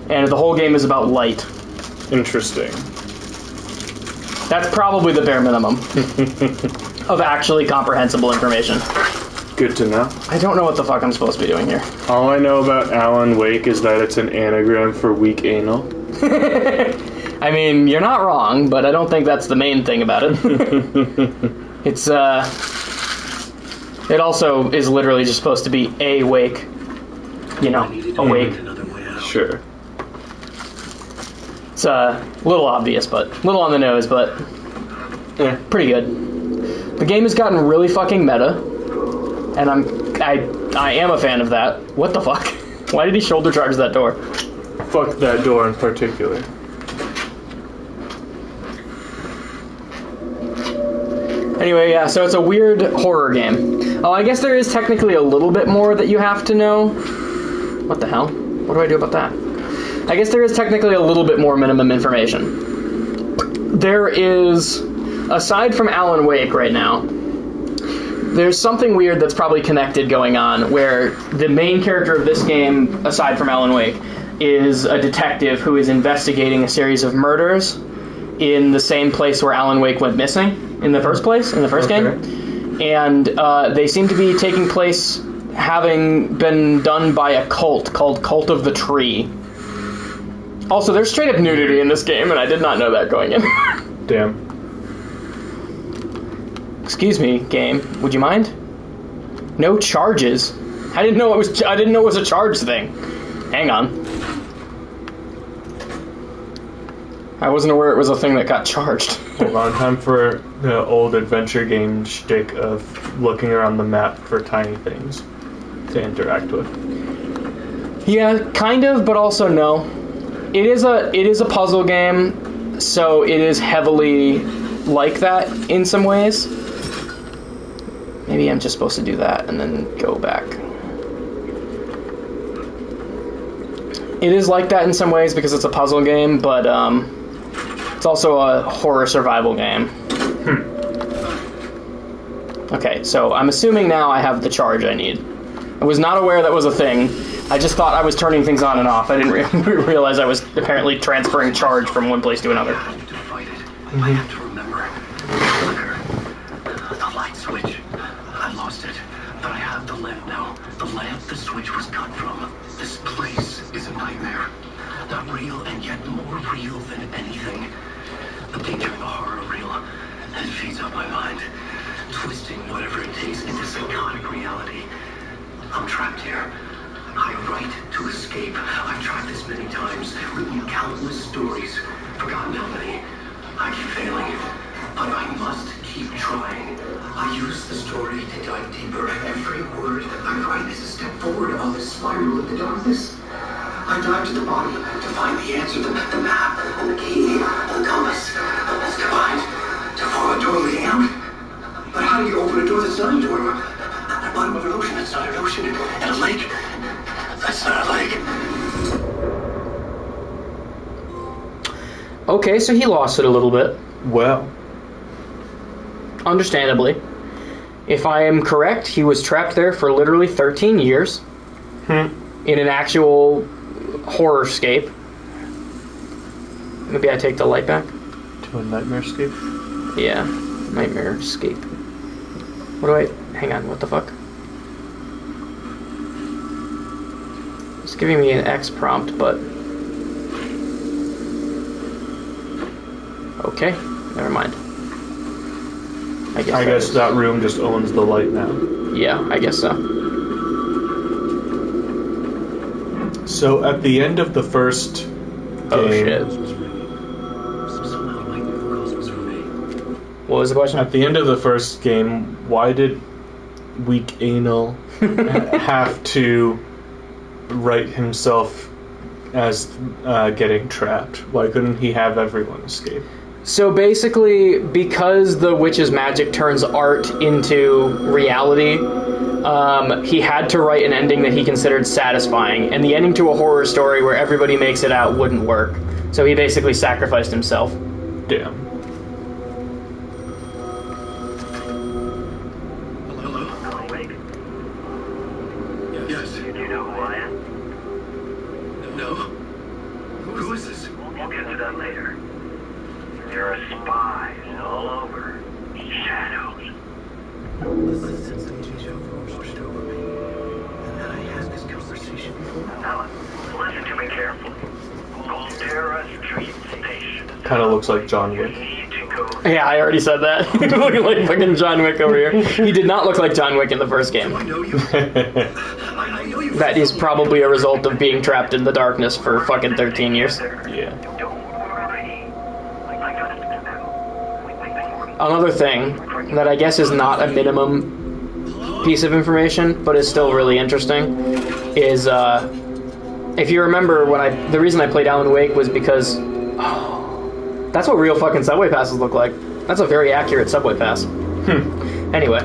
And the whole game is about light.
Interesting.
That's probably the bare minimum of actually comprehensible information.
Good to know.
I don't know what the fuck I'm supposed to be doing here.
All I know about Alan Wake is that it's an anagram for weak anal.
I mean, you're not wrong, but I don't think that's the main thing about it. It's, it also is literally just supposed to be a wake. You know, awake.
Sure.
It's a little obvious, but a little on the nose, but yeah, pretty good. The game has gotten really fucking meta, and I am a fan of that. What the fuck? Why did he shoulder charge that door?
Fuck that door in particular.
Anyway, yeah, so it's a weird horror game. Oh, I guess there is technically a little bit more that you have to know. What the hell? What do I do about that? I guess there is technically a little bit more minimum information. There is, aside from Alan Wake right now, there's something weird that's probably connected going on, where the main character of this game, aside from Alan Wake, is a detective who is investigating a series of murders in the same place where Alan Wake went missing in the first game. And they seem to be taking place having been done by a cult called Cult of the Tree. Also, there's straight up nudity in this game, and I did not know that going in.
Damn.
Excuse me, game. Would you mind? No charges. I didn't know it was a charge thing. Hang on. I wasn't aware it was a thing that got charged.
Hold on, time for the old adventure game shtick of looking around the map for tiny things to interact with.
Yeah, kind of, but also no. It is a puzzle game, so it is heavily like that in some ways. Maybe I'm just supposed to do that and then go back. It is like that in some ways because it's a puzzle game, but it's also a horror survival game. Okay, so I'm assuming now I have the charge I need. I was not aware that was a thing. I just thought I was turning things on and off. I didn't realize I was apparently transferring charge from one place to another.
I have to fight it. I have to remember. The light switch. I lost it, but I have the lamp now. The lamp the switch was cut from. This place is a nightmare. Not real, and yet more real than anything. I'm picturing a horror reel that feeds up my mind, twisting whatever it takes into psychotic reality. I'm trapped here. I write to escape. I've tried this many times, written countless stories, forgotten how many. I keep failing, but I must keep trying. I use the story to dive deeper. Every word I write is a step forward on the spiral of the darkness. I dive to the bottom to find the answer, the map, and the key, the compass. That's combined to form a door leading out. But how do you open a door that's not a door? At the bottom of an ocean, that's not an ocean. And a lake, that's not a lake.
Okay, so he lost it a little bit.
Well.
Understandably. If I am correct, he was trapped there for literally 13 years. In an actual horror-scape. Maybe I take the light back?
To a nightmare-scape?
Yeah, nightmare-scape. What do I... Hang on, what the fuck? It's giving me an X prompt, but... Okay, never mind. I guess
that room just owns the light now.
Yeah, I guess so.
So at the end of the first game...
Oh, shit. What was the question?
At the end of the first game, why did weak anal have to write himself as getting trapped? Why couldn't he have everyone escape?
So basically, because the witch's magic turns art into reality, he had to write an ending that he considered satisfying, and the ending to a horror story where everybody makes it out wouldn't work. So he basically sacrificed himself.
Damn.
Hello? Yes.
Do you know who I am?
No? Who is this?
We'll get to that later. There are spies all over. Shadows. Now, listen to me carefully. Terra Street Station.
Kind of looks like John Wick.
Yeah, I already said that. He's looking like fucking John Wick over here. He did not look like John Wick in the first game.
I know you. I know you.
That is probably a result of being trapped in the darkness for fucking 13 years.
Yeah.
Don't worry.
another thing that I guess is not a minimum piece of information, but is still really interesting, is if you remember the reason I played Alan Wake was because that's what real fucking subway passes look like. That's a very accurate subway pass. Anyway,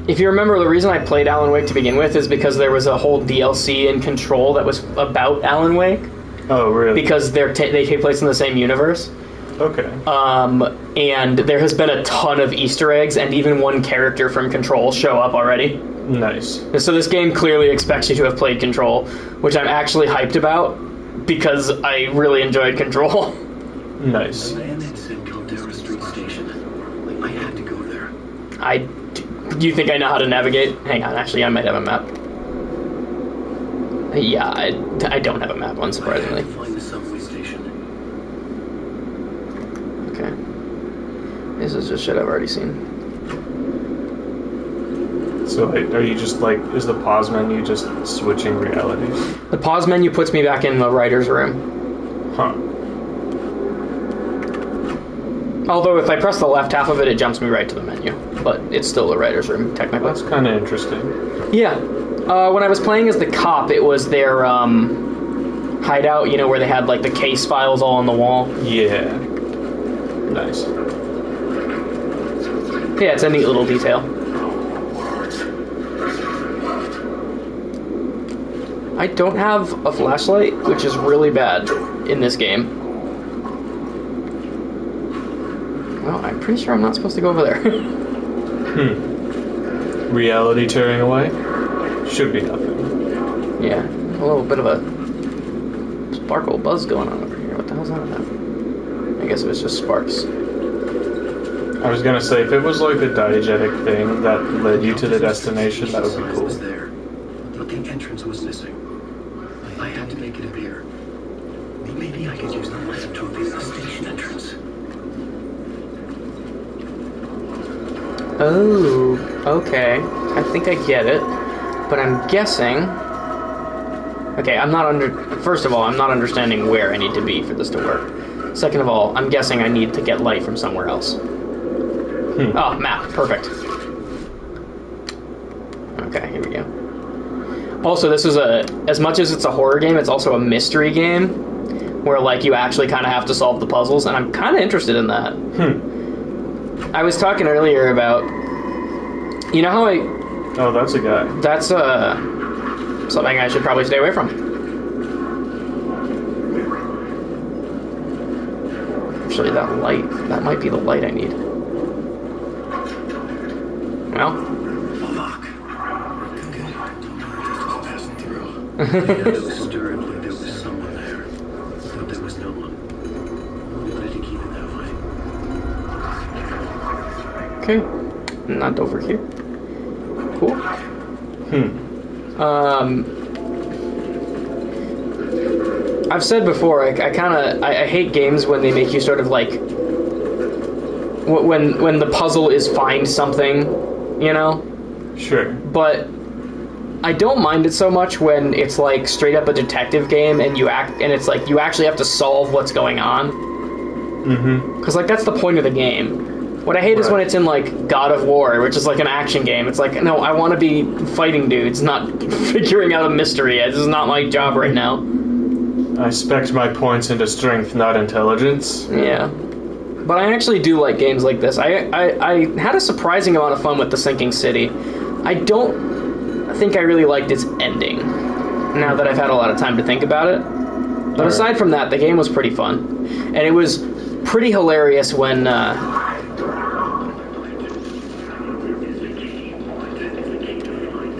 if you remember, the reason I played Alan Wake to begin with is because there was a whole DLC in Control that was about Alan Wake.
Oh, really?
Because they take place in the same universe.
Okay.
And there has been a ton of Easter eggs, and even one character from Control show up already.
Nice.
And so this game clearly expects you to have played Control, which I'm actually hyped about, because I really enjoyed Control.
Nice.
The man had said Caldera Street Station. I had to go there.
Do you think I know how to navigate? Hang on, actually, I might have a map. Yeah, I don't have a map, unsurprisingly.
I had to find the subway station.
Okay. This is just shit I've already seen.
So are you just like, is the pause menu just switching realities?
The pause menu puts me back in the writer's room.
Huh.
Although if I press the left half of it, it jumps me right to the menu. But it's still the writer's room, technically.
That's kind of interesting.
Yeah. When I was playing as the cop, it was their hideout, you know, where they had like the case files all on the wall.
Yeah. Nice.
Yeah, it's a neat little detail. I don't have a flashlight, which is really bad in this game. Well, I'm pretty sure I'm not supposed to go over there.
Reality tearing away? Should be nothing.
Yeah, a little bit of a sparkle buzz going on over here. What the hell's that about? I guess it was just sparks.
I was gonna say, if it was like a diegetic thing that led you to the destination, that would be cool.
Was there, but the entrance was missing. I had to make it appear. Maybe I could use the light to reveal the station entrance.
Oh, okay. I think I get it. But I'm guessing... Okay, First of all, I'm not understanding where I need to be for this to work. Second of all, I'm guessing I need to get light from somewhere else. Oh, map. Perfect. Okay, here we go. Also, this is as much as it's a horror game, it's also a mystery game, where, like, you actually kind of have to solve the puzzles, and I'm kind of interested in that. I was talking earlier about... You know how I...
Oh, that's a guy.
That's, something I should probably stay away from. Actually, that light... That might be the light I need. Well...
Fuck. Passing through. It was stirred like there was someone there. But there was no one. We wanted to keep it that way.
Okay. Not over here. Cool. I've said before, I hate games when they make you sort of like... When the puzzle is find something, you know?
Sure.
But I don't mind it so much when it's like straight up a detective game and it's like you actually have to solve what's going on. Because like that's the point of the game. What I hate is when it's in like God of War, which is like an action game. It's like, no, I want to be fighting dudes, not figuring out a mystery. This is not my job right now.
I spec my points into strength, not intelligence.
Yeah. But I actually do like games like this. I had a surprising amount of fun with The Sinking City. I don't think I really liked its ending, now that I've had a lot of time to think about it. But aside from that, the game was pretty fun. And it was pretty hilarious when...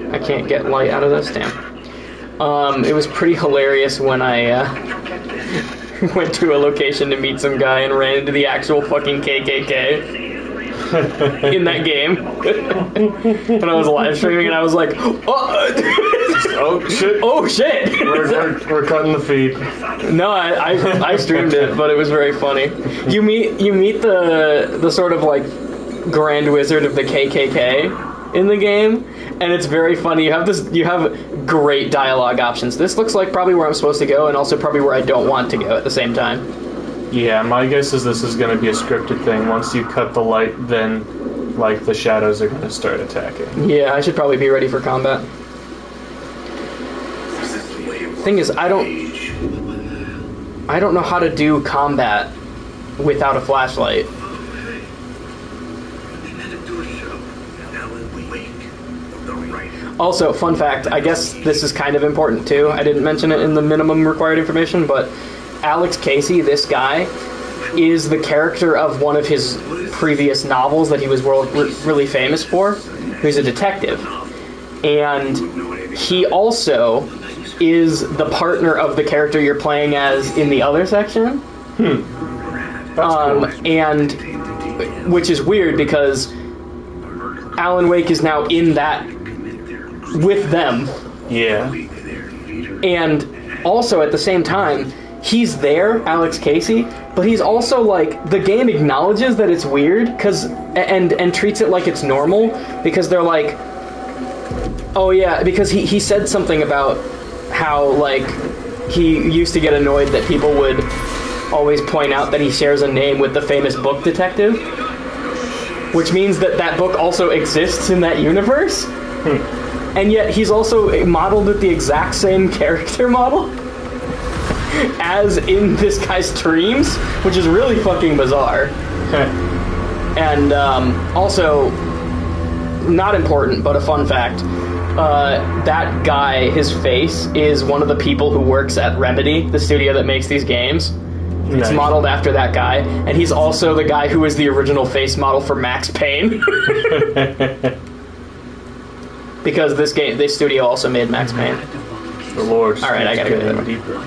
I can't get light out of this, damn. It was pretty hilarious when I went to a location to meet some guy and ran into the actual fucking KKK in that game. And I was live streaming and I was like,
oh shit.
Oh shit.
We're cutting the feed.
No, I streamed it, but it was very funny. You meet the sort of like Grand Wizard of the KKK in the game, and it's very funny. You have great dialogue options. This looks like probably where I'm supposed to go, and also probably where I don't want to go at the same time.
Yeah, my guess is this is going to be a scripted thing. Once you cut the light, then, like, the shadows are going to start attacking.
Yeah, I should probably be ready for combat. Thing is, I don't know how to do combat without a flashlight. Also, fun fact, I guess this is kind of important too. I didn't mention it in the minimum required information, but Alex Casey, this guy, is the character of one of his previous novels that he was really famous for. He's a detective. And he also is the partner of the character you're playing as in the other section.
That's cool.
And which is weird because Alan Wake is now in that with them.
Yeah.
And also at the same time, he's there, Alex Casey, but he's also like, the game acknowledges that it's weird and treats it like it's normal, because they're like, oh yeah, because he said something about how, like, he used to get annoyed that people would always point out that he shares a name with the famous book detective, which means that that book also exists in that universe. And yet he's also modeled with the exact same character model as in this guy's dreams, which is really fucking bizarre. And also, not important, but a fun fact, that guy, his face, is one of the people who works at Remedy, the studio that makes these games. Nice. It's modeled after that guy, and he's also the guy who was the original face model for Max Payne. Because this studio also made Max Payne.
The Lord.
All right, I gotta go
deeper.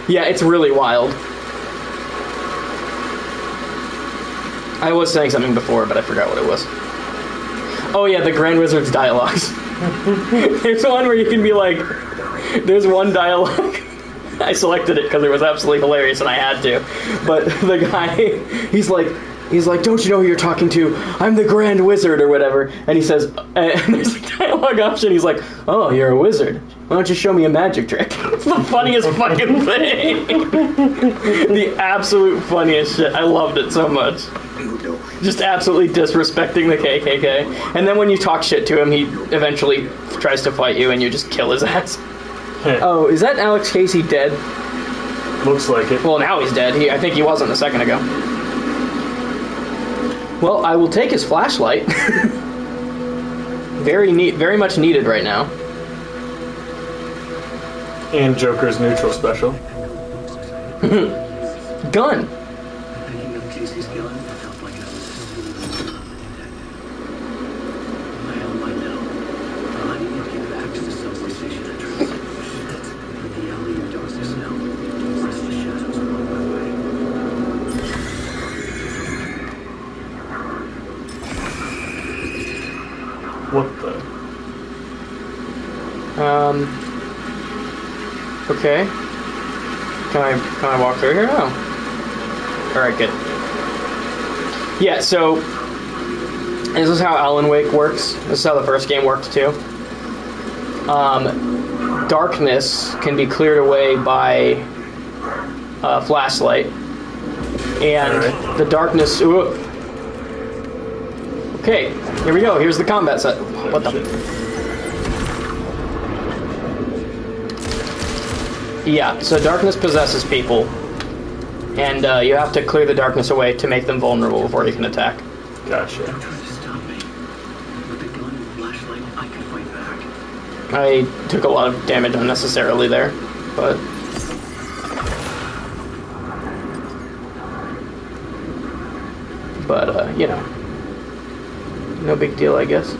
Yeah, it's really wild. I was saying something before, but I forgot what it was. Oh yeah, the Grand Wizard's dialogues. There's one where you can be like, there's one dialogue. I selected it because it was absolutely hilarious and I had to. But the guy, he's like, don't you know who you're talking to? I'm the Grand Wizard or whatever. And he says, and there's a dialogue option. He's like, oh, you're a wizard. Why don't you show me a magic trick? It's the funniest fucking thing. The absolute funniest shit. I loved it so much. Just absolutely disrespecting the KKK. And then when you talk shit to him, he eventually tries to fight you and you just kill his ass. Oh, is that Alex Casey dead?
Looks like it.
Well, now he's dead. I think he wasn't a second ago. Well, I will take his flashlight. Very much needed right now.
And Joker's neutral special.
Gun.
What the?
Okay. Can I walk through here? No. Alright, good. Yeah, so this is how Alan Wake works. This is how the first game worked too. Darkness can be cleared away by a flashlight. And the darkness... Ooh. Okay, here we go. Here's the combat set. What the... Yeah, so darkness possesses people. And you have to clear the darkness away to make them vulnerable before you can attack.
Gotcha.
I took a lot of damage unnecessarily there, but... you know. No big deal, I guess.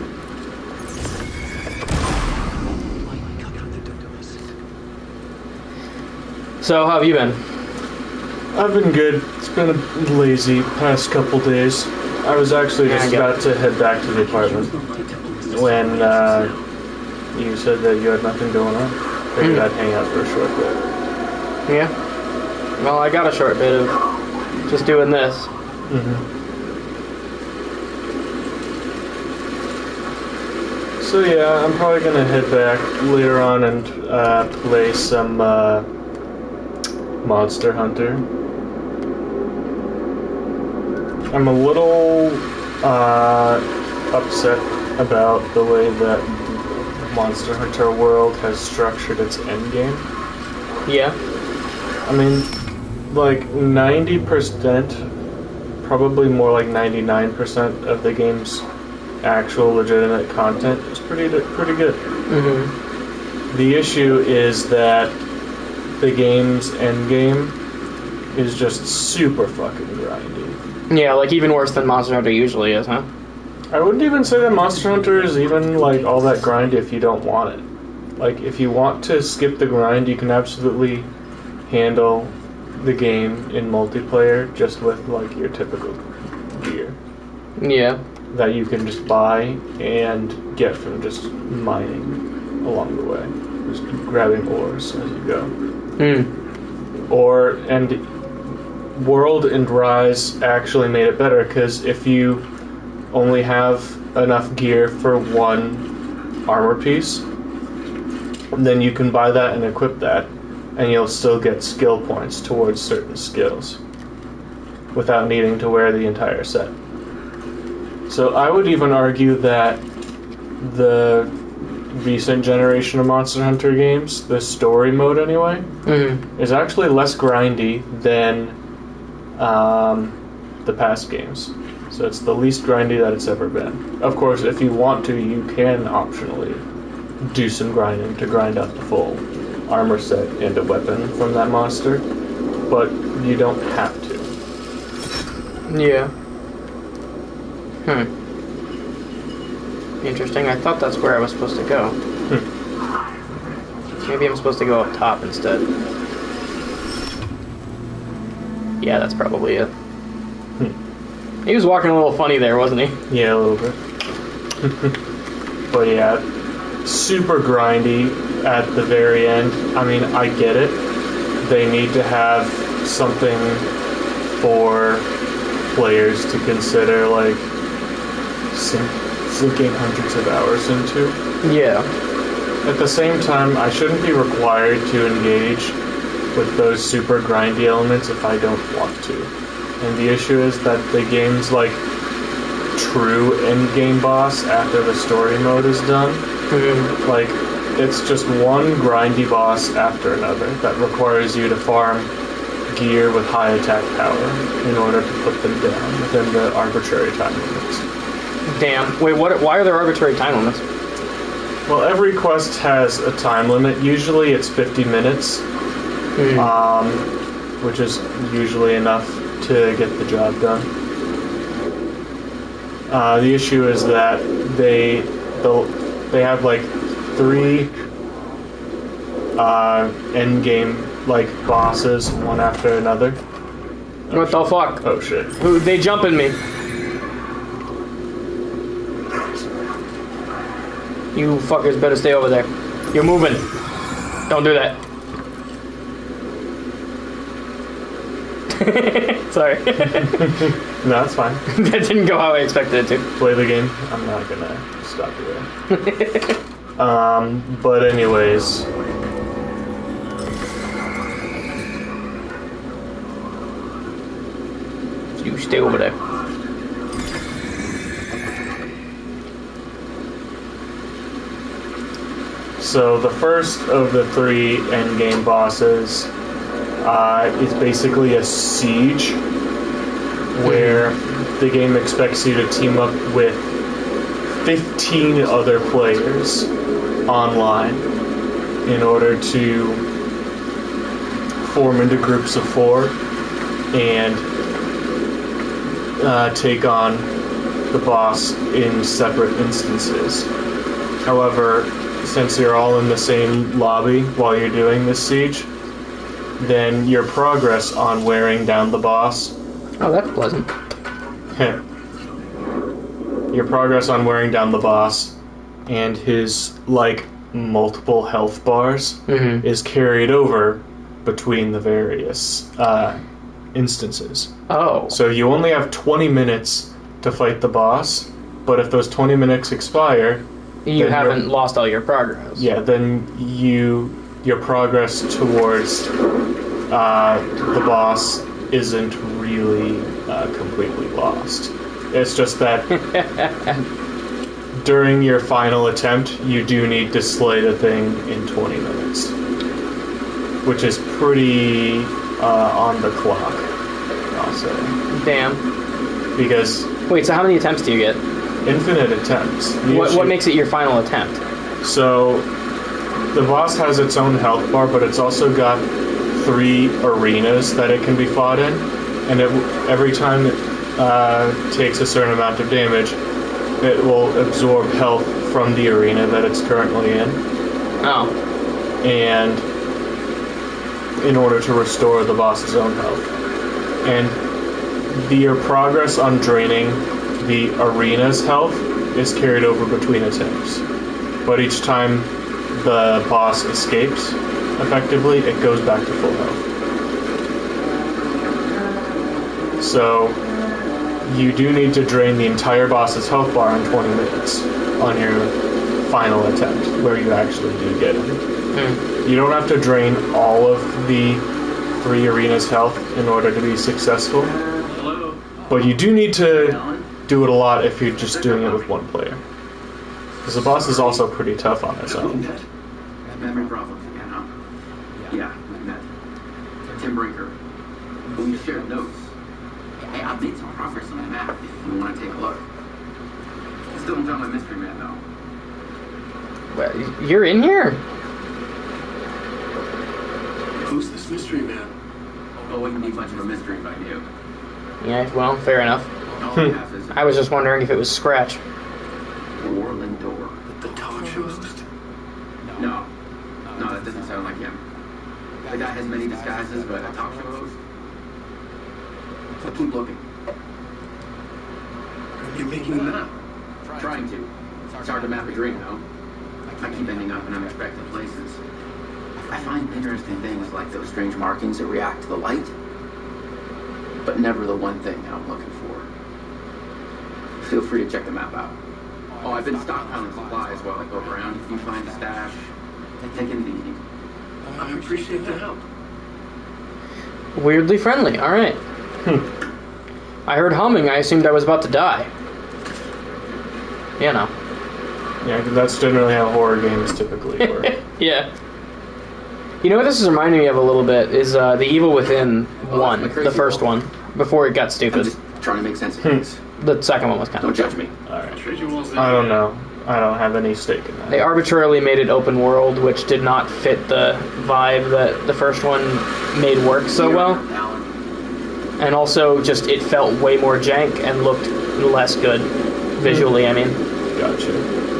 So, how have you been?
I've been good. It's been a lazy past couple days. I was actually just about to head back to the apartment when you said that you had nothing going on. Figured I'd hang out for a short bit.
Yeah? Well, I got a short bit of just doing this.
Mm-hmm. So yeah, I'm probably gonna head back later on and play some Monster Hunter. I'm a little upset about the way that Monster Hunter World has structured its endgame.
Yeah.
I mean, like 90%, probably more like 99% of the game's actual legitimate content is pretty good.
Mm-hmm.
The issue is that the game's endgame is just super fucking grindy.
Yeah, like even worse than Monster Hunter usually is, huh?
I wouldn't even say that Monster Hunter is even like all that grindy if you don't want it. Like if you want to skip the grind, you can absolutely handle the game in multiplayer just with like your typical gear.
Yeah.
That you can just buy and get from just mining along the way. Just grabbing ores as you go. And World and Rise actually made it better because if you only have enough gear for one armor piece, then you can buy that and equip that, and you'll still get skill points towards certain skills without needing to wear the entire set. So I would even argue that the recent generation of Monster Hunter games, the story mode anyway, is actually less grindy than the past games. So it's the least grindy that it's ever been. Of course, if you want to, you can optionally do some grinding to grind up the full armor set and a weapon from that monster, but you don't have to.
Yeah. Interesting. I thought that's where I was supposed to go. Maybe I'm supposed to go up top instead. Yeah, that's probably it. He was walking a little funny there, wasn't he?
Yeah, a little bit. But yeah, super grindy at the very end. I mean, I get it. They need to have something for players to consider, like, sinking hundreds of hours into.
Yeah.
At the same time, I shouldn't be required to engage with those super grindy elements if I don't want to. And the issue is that the game's, like, true endgame boss after the story mode is done, like, it's just one grindy boss after another that requires you to farm gear with high attack power in order to put them down within the arbitrary time limits.
Damn. Wait, what? Why are there arbitrary time limits?
Well, every quest has a time limit. Usually it's 50 minutes, which is usually enough to get the job done. The issue is that they have like 3 end game like bosses one after another.
What the fuck?
Oh shit!
They jumping me. You fuckers better stay over there. You're moving. Don't do that. Sorry.
No, that's fine.
That didn't go how I expected it to.
Play the game. I'm not gonna stop you there. But anyways.
You stay over there.
So the first of the 3 endgame bosses is basically a siege where the game expects you to team up with 15 other players online in order to form into groups of 4 and take on the boss in separate instances. However, since you're all in the same lobby while you're doing this siege, then your progress on wearing down the boss...
Oh, that's pleasant.
Your progress on wearing down the boss and his, like, multiple health bars is carried over between the various instances.
Oh.
So you only have 20 minutes to fight the boss, but if those 20 minutes expire...
You haven't lost all your progress.
Yeah, then your progress towards the boss isn't really completely lost. It's just that during your final attempt, you do need to slay the thing in 20 minutes, which is pretty on the clock, I'll say.
Damn.
Because
wait, so how many attempts do you get?
Infinite attempts.
What makes it your final attempt?
So the boss has its own health bar, but it's also got 3 arenas that it can be fought in, and every time it takes a certain amount of damage, it will absorb health from the arena that it's currently in.
Oh.
And in order to restore the boss's own health. And your progress on draining the arena's health is carried over between attempts. But each time the boss escapes, effectively, it goes back to full health. So you do need to drain the entire boss's health bar in 20 minutes on your final attempt, where you actually do get him. You don't have to drain all of the 3 arenas' health in order to be successful, but you do need to do it a lot if you're just doing it with one player. Because the boss is also pretty tough on his own.
Memory problems again, huh? Yeah, we met. Tim Brinker. We shared notes. Hey, I've made some progress on the map if you want to take a look. Still don't found my mystery man, though.
Well, you're in here?
Who's this mystery man?
Oh, it wouldn't be much of a mystery if I knew.
Yeah, well, fair enough.
All I have is
I was just wondering if it was Scratch.
Warland Door.
The talk show host?
No, that doesn't sound like him. The guy has many disguises, but a talk show host? So keep looking.
You're making a map.
Trying to. It's hard to map a dream, though. I keep ending up in unexpected places. I find interesting things like those strange markings that react to the light, but never the one thing that I'm looking for. Feel free to check the map out. Oh, I've been stockpiling supplies while I go around. If you find a stash, take it easy.
I appreciate the help.
Weirdly friendly, alright. I heard humming, I assumed I was about to die. You know.
Yeah, that's generally how horror games typically work.
Yeah. You know what this is reminding me of a little bit is The Evil Within 1, the first one, before it got
I'm
stupid.
just trying to make sense of things.
The second one was kind
Don't
of...
judge me.
Alright. I don't know. I don't have any stake in that.
They arbitrarily made it open world, which did not fit the vibe that the first one made work so well. And also, just, it felt way more jank and looked less good visually, I mean.
Gotcha.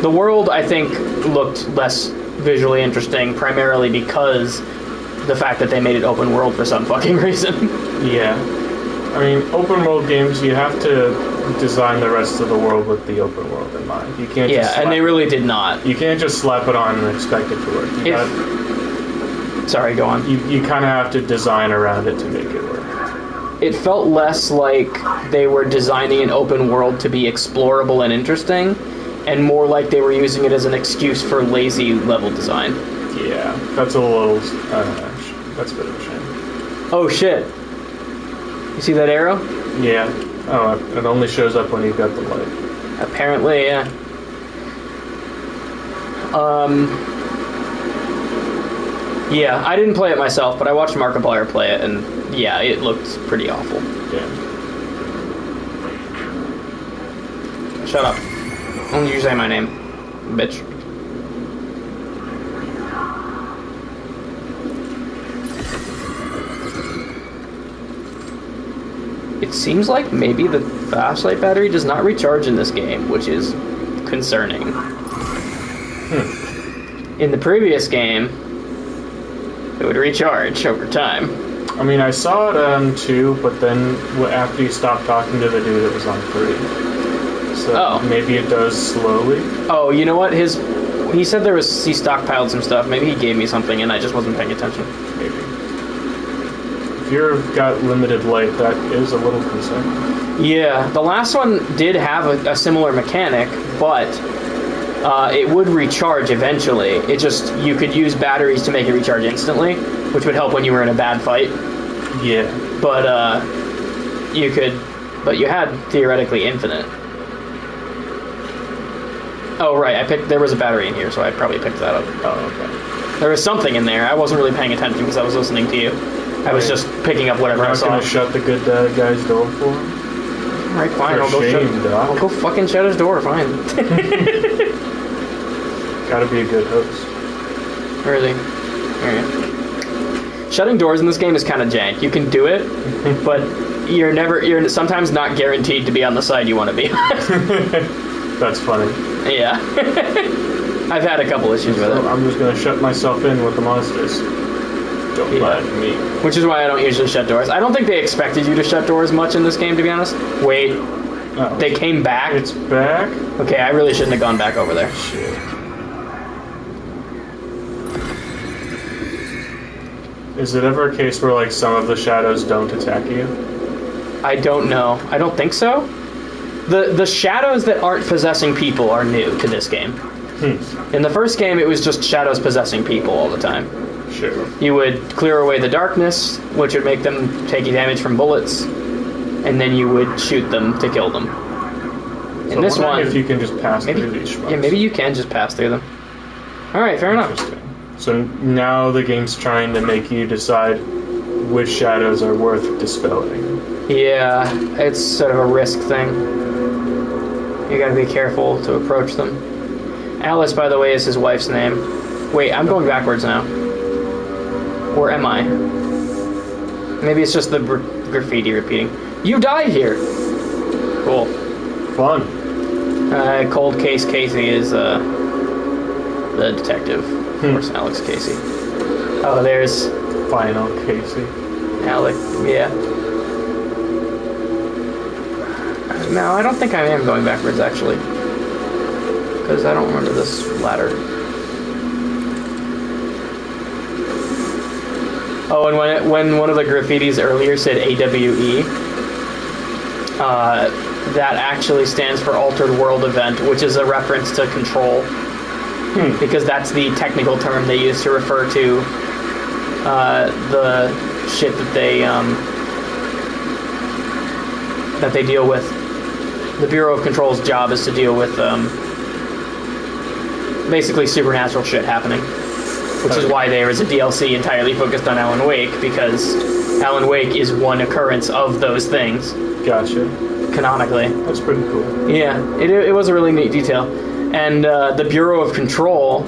The world, I think, looked less visually interesting, primarily because the fact that they made it open world for some fucking reason.
Yeah. I mean, open world games, you have to design the rest of the world with the open world in mind. You can't just
and they really did not.
You can't just slap it on and expect it to work.
Sorry, go on.
You kind of have to design around it to make it work.
It felt less like they were designing an open world to be explorable and interesting, and more like they were using it as an excuse for lazy level design.
Yeah, that's a little... that's a bit of a shame.
Oh shit. You see that arrow?
Yeah. Oh, it only shows up when you've got the light.
Apparently, yeah. Yeah, I didn't play it myself, but I watched Markiplier play it, and yeah, it looked pretty awful.
Yeah.
Shut up. Don't you say my name, bitch. It seems like maybe the flashlight battery does not recharge in this game, which is concerning. In the previous game, it would recharge over time.
I mean, I saw it on 2, but then after you stopped talking to the dude, it was on 3. So maybe it does slowly.
Oh, you know what? He said he stockpiled some stuff. Maybe he gave me something and I just wasn't paying attention.
Maybe. If you've got limited light, that is a little concerning.
Yeah, the last one did have a similar mechanic, but it would recharge eventually. You could use batteries to make it recharge instantly, which would help when you were in a bad fight.
Yeah.
But you had theoretically infinite. Oh right, there was a battery in here, so I probably picked that up.
Oh, okay.
There was something in there. I wasn't really paying attention because I was listening to you. I was just picking up whatever I saw.
You're not gonna shut the good guy's door for him?
Alright, fine.
For shame, Doc.
I'll go fucking shut his door. Fine.
Gotta be a good host.
Really? Alright. Shutting doors in this game is kind of jank. You can do it, but you're sometimes not guaranteed to be on the side you want to be on.
That's funny.
Yeah. I've had a couple issues with it.
I'm just gonna shut myself in with the monsters. Don't let me.
Which is why I don't usually shut doors. I don't think they expected you to shut doors much in this game, to be honest. Wait.
Oh.
They came back?
It's back?
Okay, I really shouldn't have gone back over there.
Shit. Is it ever a case where, like, some of the shadows don't attack you?
I don't know. I don't think so. The shadows that aren't possessing people are new to this game. In the first game, it was just shadows possessing people all the time.
Sure.
You would clear away the darkness, which would make them take damage from bullets, and then you would shoot them to kill them.
So
In this one,
if you can just pass through these schmucks.
Yeah, maybe you can just pass through them. All right, fair enough.
So now the game's trying to make you decide which shadows are worth dispelling. Yeah,
it's sort of a risk thing. You gotta be careful to approach them. Alice, by the way, is his wife's name. Wait, I'm going backwards now. Or am I? Maybe it's just the graffiti repeating. You died here! Cool.
Fun.
Cold Case Casey is the detective. Of course, Alex Casey. Oh, there's...
Final Casey.
Alec, yeah. No, I don't think I am going backwards, actually. Because I don't remember this ladder. Oh, and when one of the graffitis earlier said AWE, that actually stands for Altered World Event, which is a reference to Control. Because that's the technical term they use to refer to the shit that they deal with. The Bureau of Control's job is to deal with basically supernatural shit happening. Which is why there is a DLC entirely focused on Alan Wake, because Alan Wake is one occurrence of those things.
Gotcha.
Canonically.
That's pretty cool.
Yeah, it was a really neat detail. And the Bureau of Control,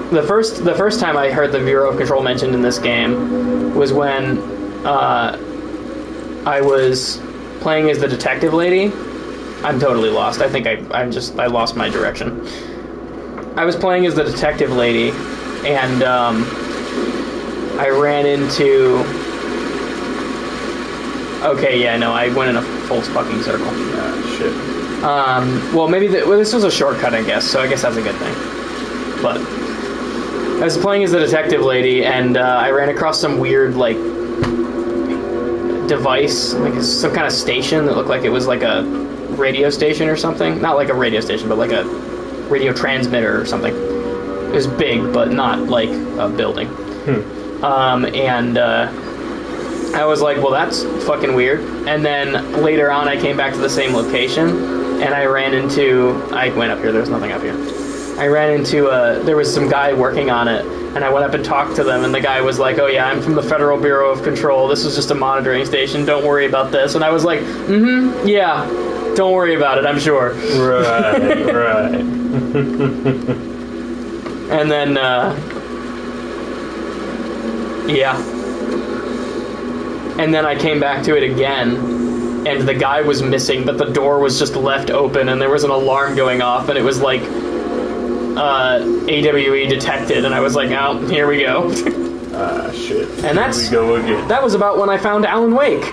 the first time I heard the Bureau of Control mentioned in this game was when I was playing as the detective lady. I'm totally lost. I think I lost my direction. I was playing as the detective lady, and I ran into... Okay, yeah, no, I went in a full fucking circle.
Shit.
Well, maybe this was a shortcut, I guess, so I guess that's a good thing. But I was playing as the detective lady, and I ran across some weird, like, device, like some kind of station that looked like it was like a radio station or something. Not like a radio station, but like a radio transmitter or something. It was big, but not like a building. And I was like, well, that's fucking weird. And then later on, I came back to the same location, and I went up here, there's nothing up here. I ran into, there was some guy working on it, and I went up and talked to them, and the guy was like, oh yeah, I'm from the Federal Bureau of Control, this is just a monitoring station, don't worry about this. And I was like, yeah, don't worry about it, I'm sure.
Right.
And then, yeah. And then I came back to it again, and the guy was missing, but the door was just left open, and there was an alarm going off, and it was like, AWE detected, and I was like, oh, here we go.
Shit.
And
here we go again.
That was about when I found Alan Wake.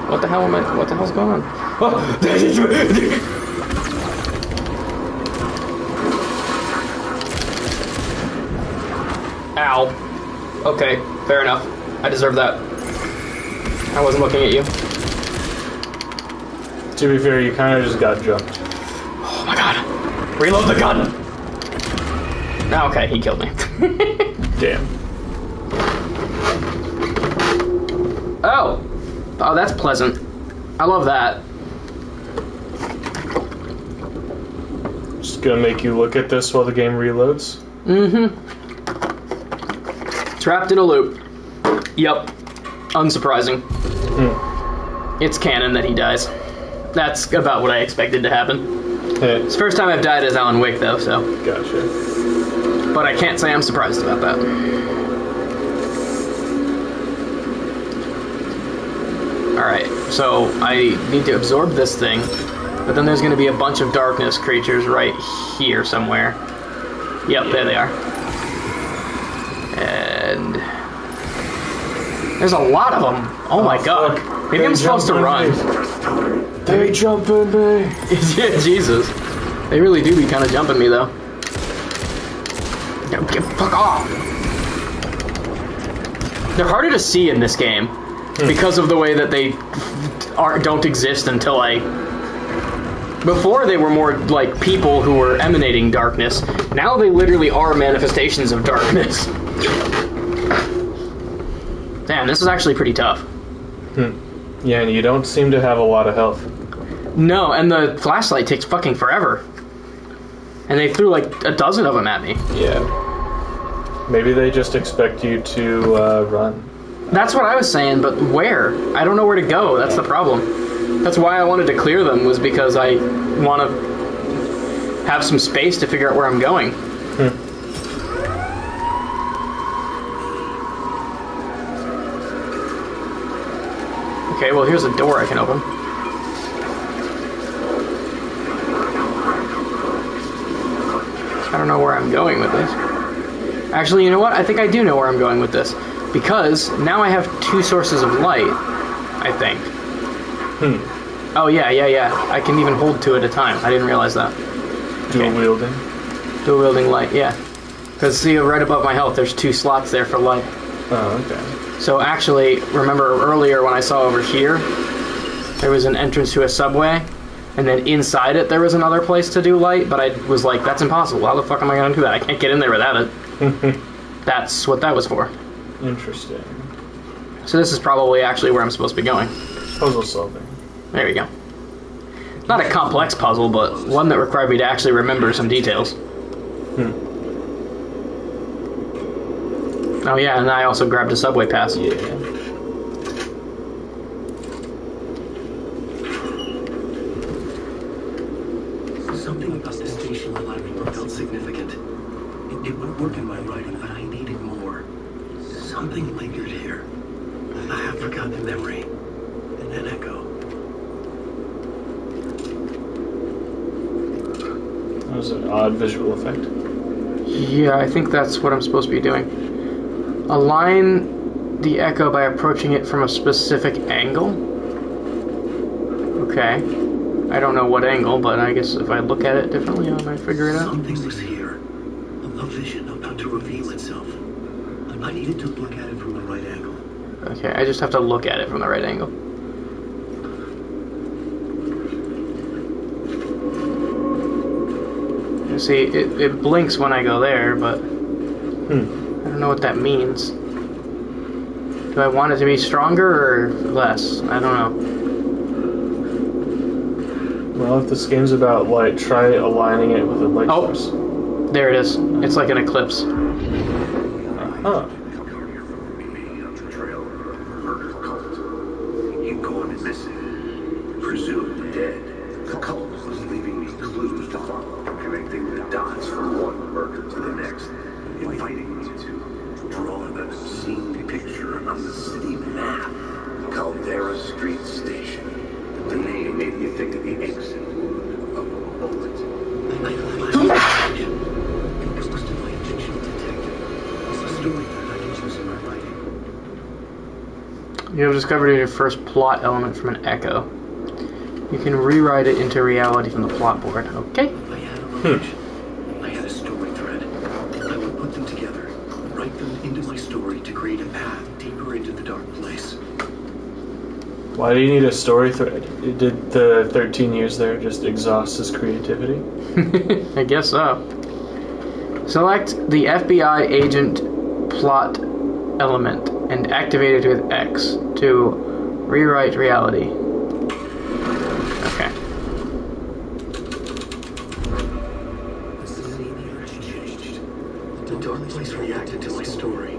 What the hell's going on? Oh. Ow. Okay, fair enough. I deserve that. I wasn't looking at you.
To be fair, you kind of just got jumped.
Oh my god. Reload the gun! Okay, he killed me.
Damn.
Oh, that's pleasant. I love that.
Just gonna make you look at this while the game reloads.
Mm-hmm. Trapped in a loop. Yep. Unsurprising. It's canon that he dies. That's about what I expected to happen.
Hey.
It's the first time I've died as Alan Wake, though, so...
Gotcha.
But I can't say I'm surprised about that. Alright, so I need to absorb this thing, but then there's going to be a bunch of darkness creatures right here somewhere. Yep, there they are. And... there's a lot of them! Oh my god.
Fuck.
Maybe I'm supposed to run.
They jumping me!
Yeah, Jesus. They really do be kind of jumping me, though. Fuck off! They're harder to see in this game because of the way that they don't exist until I... Before, they were more like people who were emanating darkness. Now they literally are manifestations of darkness. Damn, this is actually pretty tough.
Yeah, and you don't seem to have a lot of health.
No, and the flashlight takes fucking forever. And they threw like a dozen of them at me.
Yeah. Maybe they just expect you to run.
That's what I was saying, but where? I don't know where to go. That's the problem. That's why I wanted to clear them, was because I want to have some space to figure out where I'm going. Okay, well, here's a door I can open. I don't know where I'm going with this. Actually, you know what? I think I do know where I'm going with this. Because now I have two sources of light, I think. Oh, yeah. I can even hold two at a time. I didn't realize that.
Dual wielding.
Dual wielding light, yeah. Because, see, right above my health, there's two slots there for light.
Oh, okay.
So actually, remember earlier when I saw over here, there was an entrance to a subway, and then inside it there was another place to do light, but I was like, that's impossible. How the fuck am I going to do that? I can't get in there without it. That's what that was for.
Interesting.
So this is probably actually where I'm supposed to be going.
Puzzle solving.
There we go. Not a complex puzzle, but one that required me to actually remember some details. Oh yeah, and I also grabbed a subway pass.
Yeah.
Something about the station alignment felt significant. It would work in my writing, but I needed more. Something lingered here. I have forgotten a memory. And an echo.
That was an odd visual effect.
Yeah, I think that's what I'm supposed to be doing. Align the echo by approaching it from a specific angle. Okay. I don't know what angle, but I guess if I look at it differently, I might figure it out.
Something was here. A vision about to reveal itself. I needed to look at it from the right angle.
Okay, I just have to look at it from the right angle. You see, it blinks when I go there, but I don't know what that means. Do I want it to be stronger or less? I don't know.
Well, if this game's about light, try aligning it with a light source.
There it is. It's like an eclipse.
Huh.
You've gone missing. Presumed dead. The cult was leaving me clues to follow, connecting the dots from one murder to the next, inviting me to draw an obscene picture on the city map. Caldera Street Station. The name made me think of the exit of a bullet.
It was just my intentional detective. It's a story that I can use in my writing.
You have discovered your first plot element from an echo. You can rewrite it into reality from the plot board. Okay.
I had a location. I had a story thread. I would put them together, write them into my story to create a path deeper into the dark place.
Why do you need a story thread? Did the 13 years there just exhaust his creativity?
I guess so. Select the FBI agent plot element and activate it with X to Rewrite reality. Okay.
The dark place reacted to my story.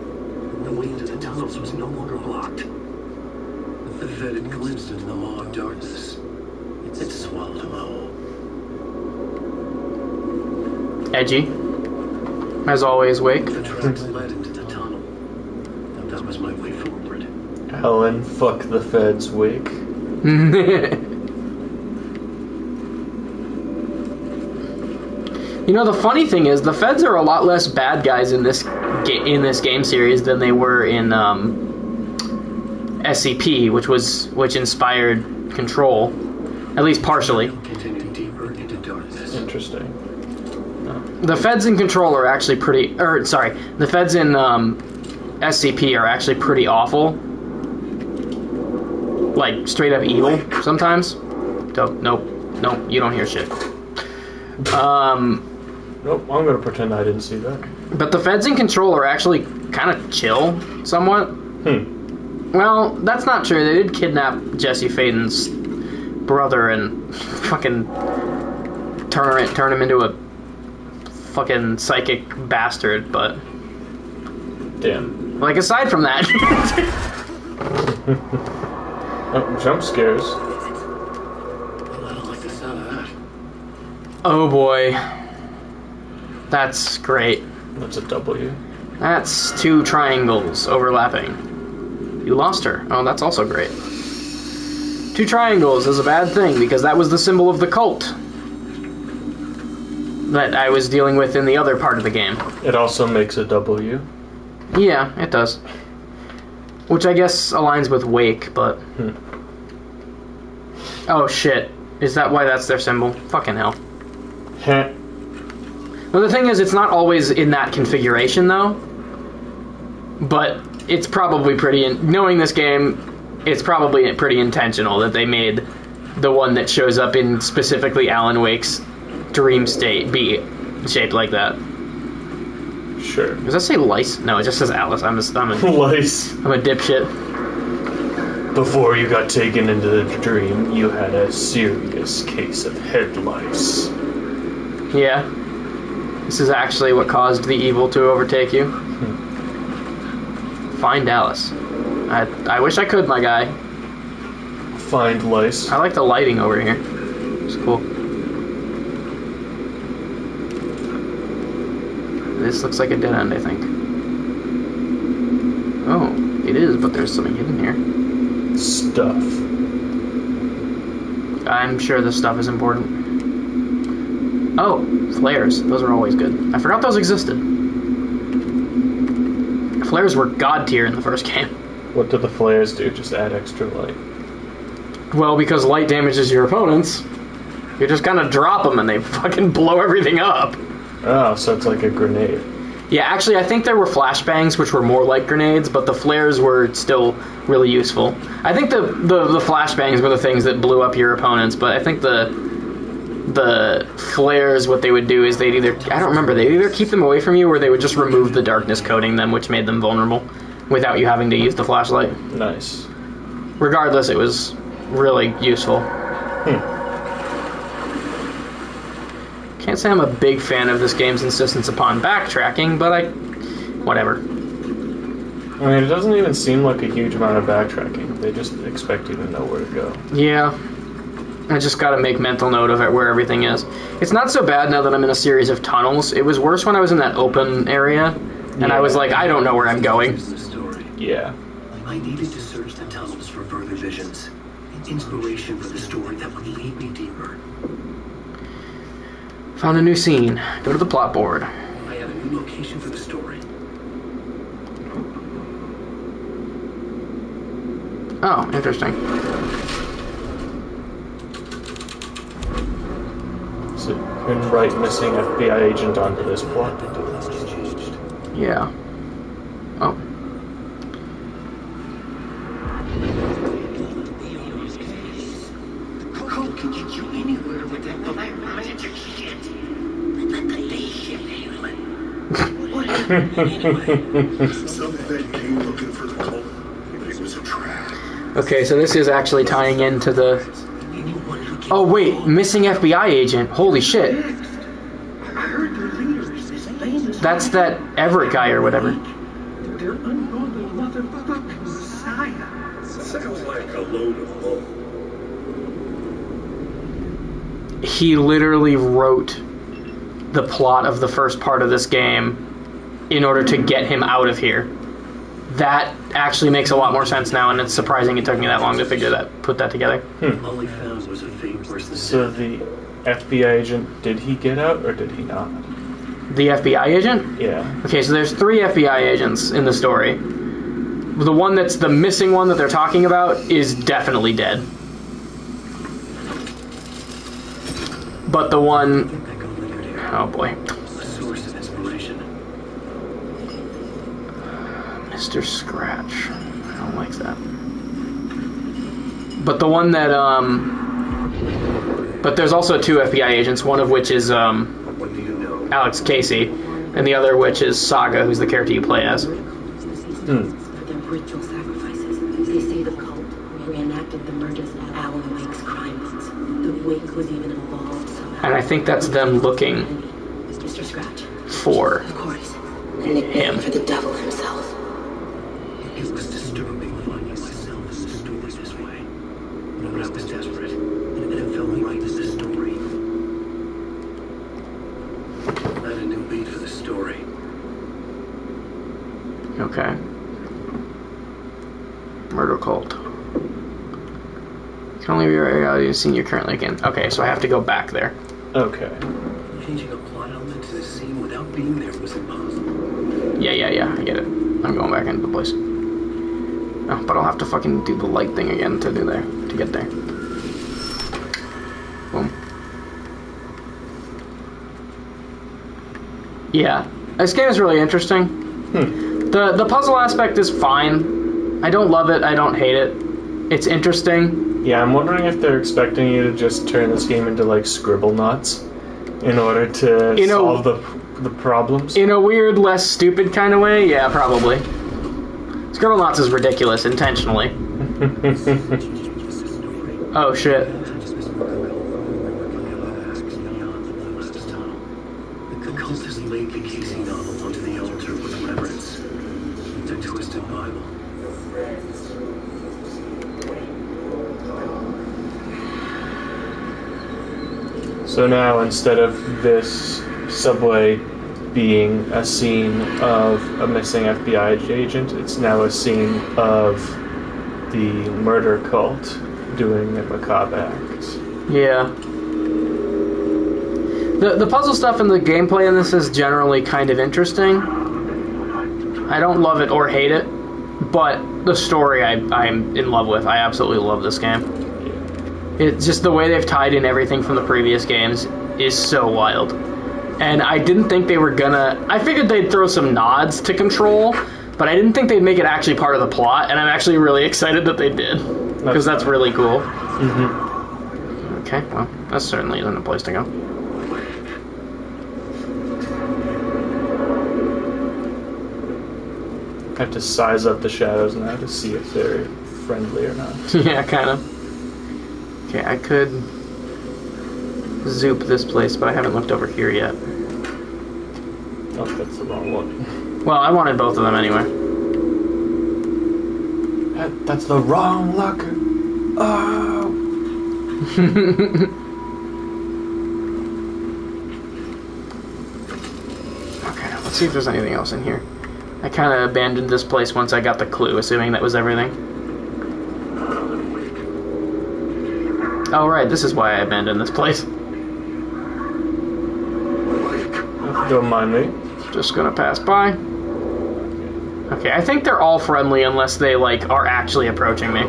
The way into the tunnels was no longer blocked. The Fed had glimpsed into the maw of darkness. It swallowed them all.
Edgy. As always, Wake.
The tracks led into the tunnel. That was my way forward.
Helen, fuck the feds, Wake.
You know, the funny thing is, the feds are a lot less bad guys in this game series than they were in SCP, which inspired Control, at least partially.
Continued deeper into darkness.
Interesting.
The feds in Control are actually the feds in SCP are actually pretty awful. Like, straight up evil, sometimes. Nope, you don't hear shit.
Nope, I'm gonna pretend I didn't see that.
But the feds in Control are actually kind of chill, somewhat. Well, that's not true. They did kidnap Jesse Faden's brother and fucking turn him into a fucking psychic bastard, but...
Damn.
Like, aside from that...
Oh, jump scares.
I don't like the sound of that.
Oh boy. That's great.
That's a W.
That's 2 triangles overlapping. You lost her. Oh, that's also great. 2 triangles is a bad thing, because that was the symbol of the cult that I was dealing with in the other part of the game.
It also makes a W.
Yeah, it does. Which I guess aligns with Wake, but... Oh, shit. Is that why that's their symbol? Fucking hell.
Heh.
Well, the thing is, it's not always in that configuration, though. But it's probably pretty... knowing this game, it's probably pretty intentional that they made the one that shows up in specifically Alan Wake's dream state be shaped like that.
Sure.
Does that say lice? No, it just says Alice. I'm a
Lice.
I'm a dipshit.
Before you got taken into the dream, you had a serious case of head lice.
Yeah. This is actually what caused the evil to overtake you. Find Alice. I wish I could, my guy.
Find lice.
I like the lighting over here. It's cool. This looks like a dead end, I think. Oh, it is, but there's something hidden here.
Stuff.
I'm sure this stuff is important. Oh, flares. Those are always good. I forgot those existed. Flares were god tier in the first game.
What do the flares do? Just add extra light.
Well, because light damages your opponents, you just kind of drop them and they fucking blow everything up.
Oh, so it's like a grenade.
Yeah, actually, I think there were flashbangs, which were more like grenades, but the flares were still really useful. I think the flashbangs were the things that blew up your opponents, but I think the flares, what they would do is they'd either keep them away from you, or they would just remove the darkness coating them, which made them vulnerable, without you having to use the flashlight.
Nice.
Regardless, it was really useful. Can't say I'm a big fan of this game's insistence upon backtracking, but whatever.
I mean, it doesn't even seem like a huge amount of backtracking. They just expect you to know where to go.
Yeah. I just gotta make mental note of it, where everything is. It's not so bad now that I'm in a series of tunnels. It was worse when I was in that open area, and I was like, I don't know where I'm going.
Yeah.
I needed to search the tunnels for further visions. Inspiration for the story that would lead me deeper.
Found a new scene. Go to the plot board.
I have a new location for the story.
Oh, interesting.
So you can write missing FBI agent onto this plot.
Yeah. Oh.
Cole can get you anywhere with that black magic shit. Let the day shit handle it. What happened anyway?
Some Fed came looking for the cult, but it was a trap.
Okay, so this is actually tying into the... Oh, wait, missing FBI agent. Holy shit. That's that Everett guy or whatever.
They're unknowable motherfucking Saga. Sounds like a load of bull.
He literally wrote the plot of the first part of this game in order to get him out of here. That actually makes a lot more sense now, and it's surprising it took me that long to put that together.
All he found was a fake worse than
So the FBI agent, did he get out or did he not?
The FBI agent?
Yeah.
Okay, so there's 3 FBI agents in the story. The one that's the missing one that they're talking about is definitely dead. But the one... Oh boy.
a source of inspiration.
Mr. Scratch. I don't like that. But the one that, But there's also 2 FBI agents, one of which is,
What do you know?
Alex Casey, and the other which is Saga, who's the character you play as.
Their ritual sacrifices. They say the cult reenacted the murders of Alan Wake's crimes. The Wake was even involved somehow.
And I think that's them looking
Mr. Scratch.
for
Of course. A nickname for the devil himself.
It was disturbing finding myself in the story this way. But I was desperate, and it felt right in the story. Not a new beat for the story.
Okay. Murder cult. Can only be reality seen you currently again. Okay, so I have to go back there.
Okay.
Changing a plot element to the scene without being there was impossible.
Yeah, I get it. I'm going back into the place. Oh, but I'll have to fucking do the light thing again to get there. Boom. Yeah. This game is really interesting. The puzzle aspect is fine. I don't love it, I don't hate it. It's interesting.
Yeah, I'm wondering if they're expecting you to just turn this game into like Scribble Knots in order to solve the problems. In
a weird, less stupid kind of way, yeah, probably. Scribble Knots is ridiculous intentionally. Oh shit.
The cultists laid the Casey novel onto the altar with reverence. It's a twisted Bible.
So now, instead of this subway being a scene of a missing FBI agent, it's now a scene of the murder cult doing a macabre act.
Yeah. The puzzle stuff and the gameplay in this is generally kind of interesting. I don't love it or hate it, but the story I'm in love with. I absolutely love this game. It's just the way they've tied in everything from the previous games is so wild. And I didn't think they were gonna... I figured they'd throw some nods to Control, but I didn't think they'd make it actually part of the plot, and I'm actually really excited that they did. Because that's really cool.
Mm-hmm.
Okay, well, that certainly isn't a place to go.
I have to size up the shadows now to see if they're friendly or not.
Yeah, kind of. Okay, I could zoop this place, but I haven't looked over here yet.
Oh, that's the wrong one.
Well, I wanted both of them anyway.
That's the wrong locker. Oh. Okay, let's see if there's anything else in here. I kind of abandoned this place once I got the clue, assuming that was everything. Oh, right, this is why I abandoned this place. Don't mind me.
Just gonna pass by. Okay, I think they're all friendly unless they, like, are actually approaching me.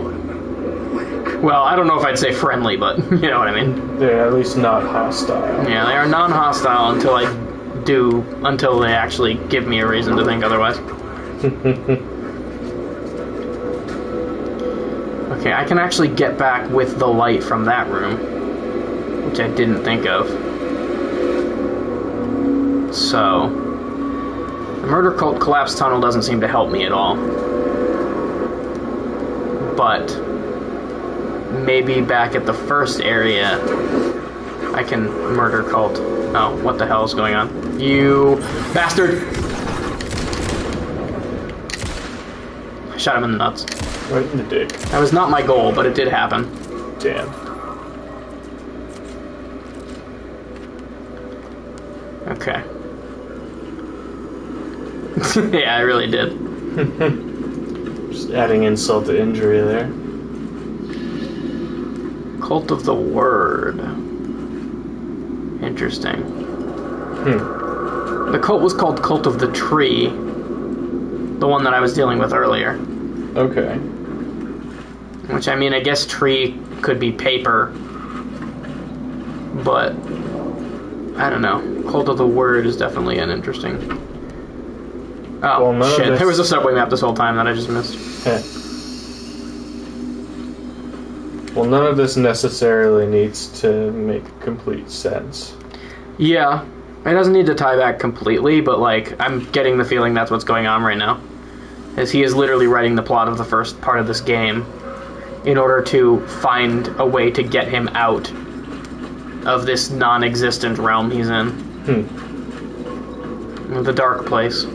Well, I don't know if I'd say friendly, but you know what I mean.
They're at least not hostile.
Yeah, they are non-hostile until they actually give me a reason to think otherwise. Okay, I can actually get back with the light from that room, which I didn't think of. So, the murder cult collapse tunnel doesn't seem to help me at all. But maybe back at the first area, I can murder Cult. Oh, what the hell is going on? You bastard! I shot him in the nuts.
Right in the dick.
That was not my goal, but it did happen.
Damn.
Okay. Yeah, I really did.
Just adding insult to injury there.
Cult of the Word. Interesting. The cult was called Cult of the Tree. The one that I was dealing with earlier.
Okay.
Which, I mean, I guess tree could be paper. But, I don't know. Cult of the Word is definitely an interesting... Oh,
well,
shit. There was a subway map this whole time that I just missed.
Well, none of this necessarily needs to make complete sense.
Yeah. It doesn't need to tie back completely, but, like, I'm getting the feeling that's what's going on right now. As he is literally writing the plot of the first part of this game in order to find a way to get him out of this non-existent realm he's in. The dark place.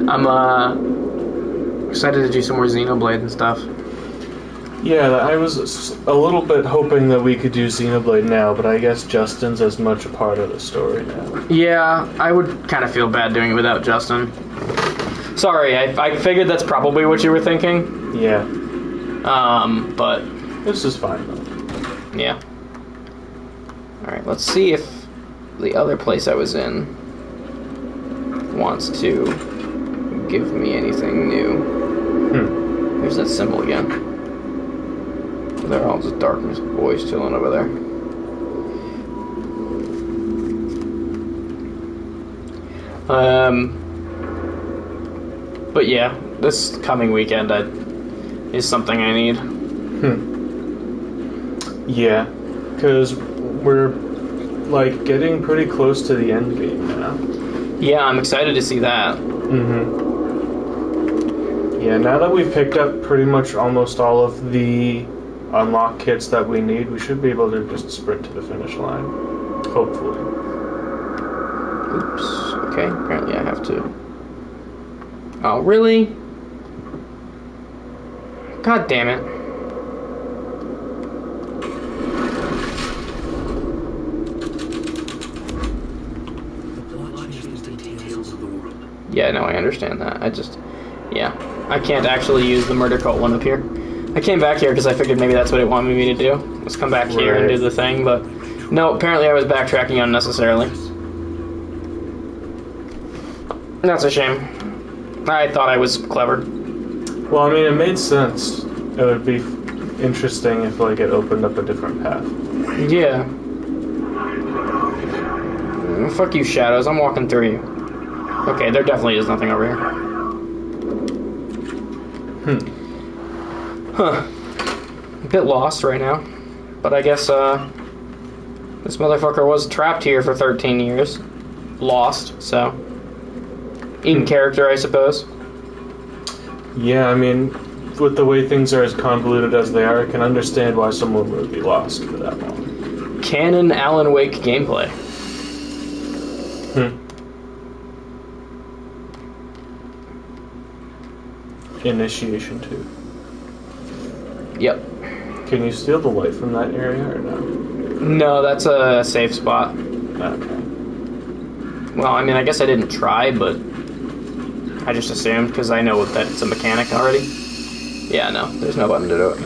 I'm excited to do some more Xenoblade and stuff.
Yeah, I was a little bit hoping that we could do Xenoblade now, but I guess Justin's as much a part of the story now.
Yeah, I would kind of feel bad doing it without Justin. Sorry, I figured that's probably what you were thinking.
Yeah.
But...
This is fine, though.
Yeah. Alright, let's see if the other place I was in wants to give me anything new. There's that symbol again. They're all just darkness boys chilling over there. But yeah, this coming weekend is something I need.
Yeah, because we're like getting pretty close to the end game now.
Yeah, I'm excited to see that.
Yeah, now that we've picked up pretty much almost all of the unlock kits that we need, we should be able to just sprint to the finish line. Hopefully.
Oops. Okay, apparently I have to. Oh, really? God damn it. Yeah, no, I understand that. Yeah. I can't actually use the murder cult one up here. I came back here because I figured maybe that's what it wanted me to do. Let's come back here and do the thing, but... No, apparently I was backtracking unnecessarily. That's a shame. I thought I was clever.
Well, I mean, it made sense. It would be interesting if, like, it opened up a different path.
Yeah. Fuck you, shadows. I'm walking through you. Okay, there definitely is nothing over here. Huh. A bit lost right now. But I guess, this motherfucker was trapped here for 13 years. Lost, so... In character, I suppose.
Yeah, I mean, with the way things are as convoluted as they are, I can understand why someone would be lost for that long.
Canon Alan Wake gameplay.
Initiation 2.
Yep.
Can you steal the light from that area or no?
No, that's a safe spot.
Okay.
Well, I mean, I guess I didn't try, but I just assumed because I know that it's a mechanic already. Yeah, no, there's no button to do it.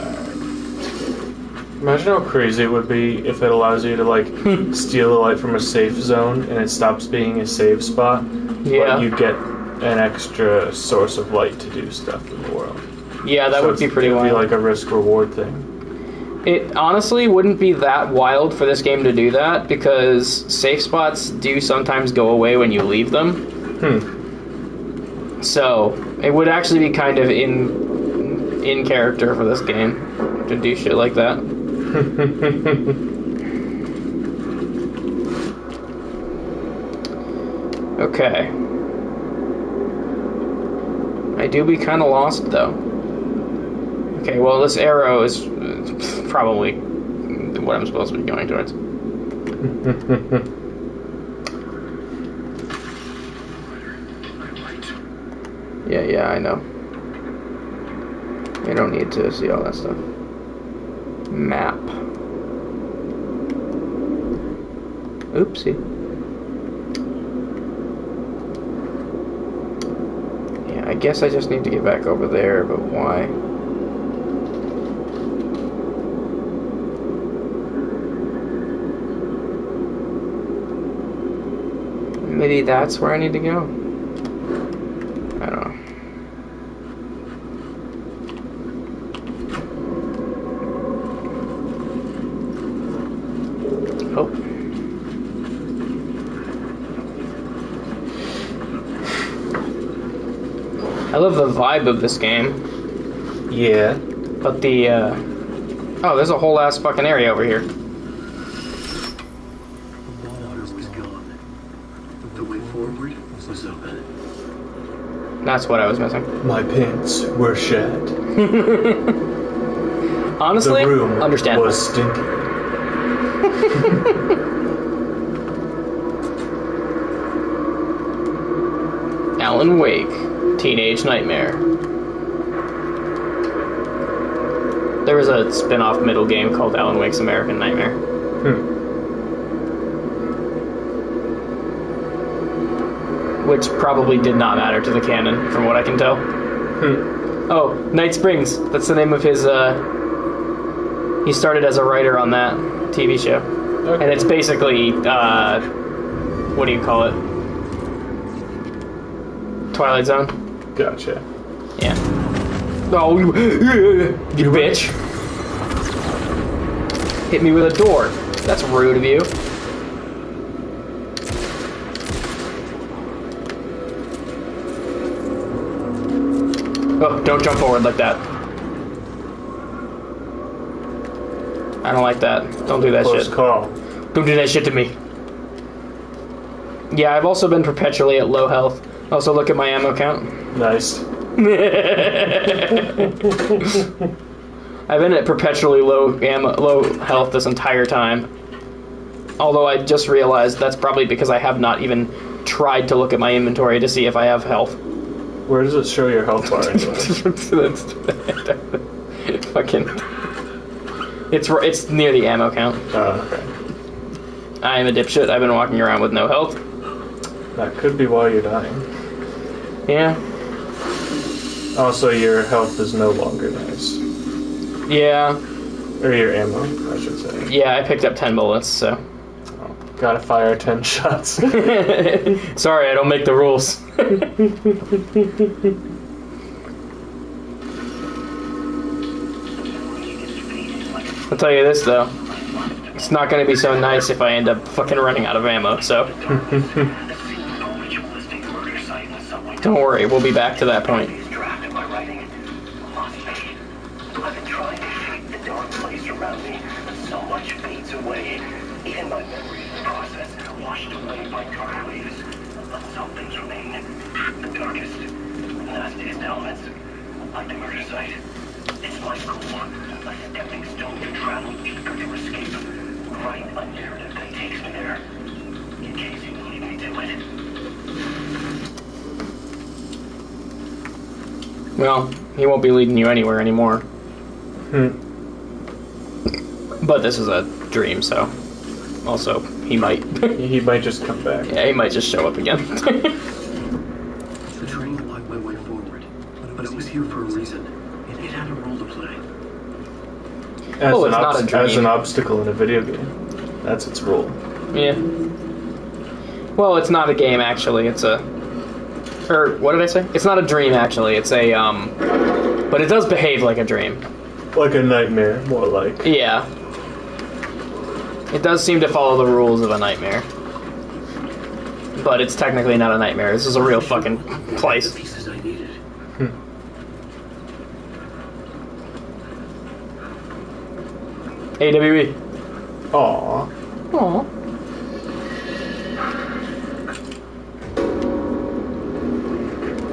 Imagine how crazy it would be if it allows you to, like, steal the light from a safe zone and it stops being a save spot.
Yeah.
But you get an extra source of light to do stuff in the world.
Yeah, that would be pretty wild.
It would be like a risk-reward thing.
It honestly wouldn't be that wild for this game to do that, because safe spots do sometimes go away when you leave them. So, it would actually be kind of in character for this game to do shit like that. Okay. I do be kind of lost, though. Okay, well, this arrow is probably what I'm supposed to be going towards. Yeah, I know. I don't need to see all that stuff. Map. Oopsie. Yeah, I guess I just need to get back over there, but why? Maybe that's where I need to go? I don't know. Oh. I love the vibe of this game.
Yeah.
But the, oh, there's a whole ass fucking area over here.
The water was gone. The way forward was open.
That's what I was missing.
My pants were shed.
Honestly,
the room
understand.
was stinky.
Alan Wake, Teenage Nightmare. There was a spin-off middle game called Alan Wake's American Nightmare. Which probably did not matter to the canon, from what I can tell. Oh, Night Springs. That's the name of his, he started as a writer on that TV show.
Okay.
And it's basically, what do you call it? Twilight Zone?
Gotcha.
Yeah. Oh, you bitch. Hit me with a door. That's rude of you. Oh, don't jump forward like that. I don't like that. Don't do that
Close
shit.
call.
Don't do that shit to me. Yeah, I've also been perpetually at low health. Also, look at my ammo count.
Nice.
I've been at perpetually low health this entire time. Although I just realized that's probably because I have not even tried to look at my inventory to see if I have health.
Where does it show your health bar anyway?
Fucking. It's near the ammo count.
Oh, okay.
I am a dipshit. I've been walking around with no health.
That could be why you're dying.
Yeah.
Also, your health is no longer nice.
Yeah.
Or your ammo, I should say.
Yeah, I picked up 10 bullets, so.
Oh, gotta fire 10 shots.
Sorry, I don't make the rules. I'll tell you this, though. It's not going to be so nice if I end up fucking running out of ammo, so. Don't worry, we'll be back to that point.
It's my goal, a stepping stone to travel deeper to escape. Write a narrative that takes me there, in case you need me to it.
Well, he won't be leading you anywhere anymore. But this is a dream, so. Also, he might.
He might just come back.
Yeah, he might just show up again.
The train blocked my way forward, but it was here for a reason. It had a role to play.
As an obstacle in a video game. That's its role.
Yeah. Well, it's not a game, actually. It's a... Or, what did I say? It's not a dream, actually. It's a, but it does behave like a dream.
Like a nightmare, more like.
Yeah. It does seem to follow the rules of a nightmare. But it's technically not a nightmare. This is a real fucking place.
The pieces I needed.
AWE.
Aww.
Aww.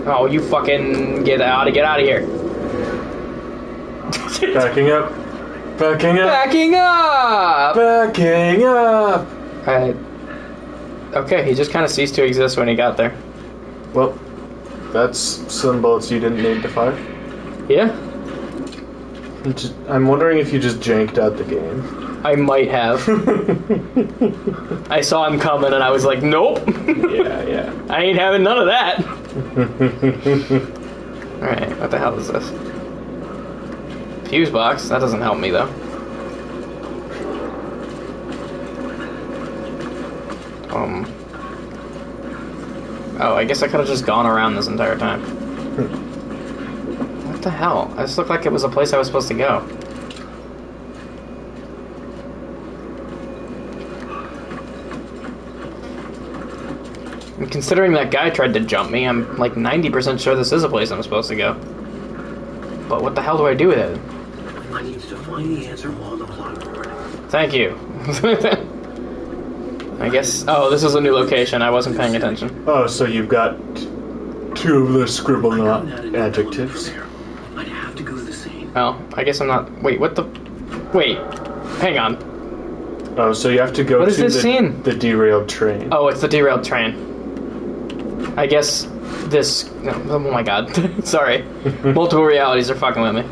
Oh, you fucking get out of here.
Backing up. Backing up.
Backing up!
Backing up!
Okay, he just kind of ceased to exist when he got there.
Well, that's some bullets you didn't need to fire.
Yeah?
I'm wondering if you just janked out the game.
I might have. I saw him coming and I was like, nope.
Yeah.
I ain't having none of that. Alright, what the hell is this? Fuse box? That doesn't help me though. Oh, I guess I could have just gone around this entire time. What the hell? This looked like it was a place I was supposed to go. And considering that guy tried to jump me, I'm like 90% sure this is a place I'm supposed to go. But what the hell do I do with it?
I need to find the answer on the plot board.
Thank you. I guess... Oh, this is a new location. I wasn't paying attention.
Oh, so you've got two of the scribbled adjectives.
I'd have to go to the scene.
Oh, I guess I'm not... Wait, what the... Wait. Hang on.
Oh, so you have to go
What is
to
this scene?
the derailed train.
Oh, it's the derailed train. I guess this... Oh my god. Sorry. Multiple realities are fucking with me.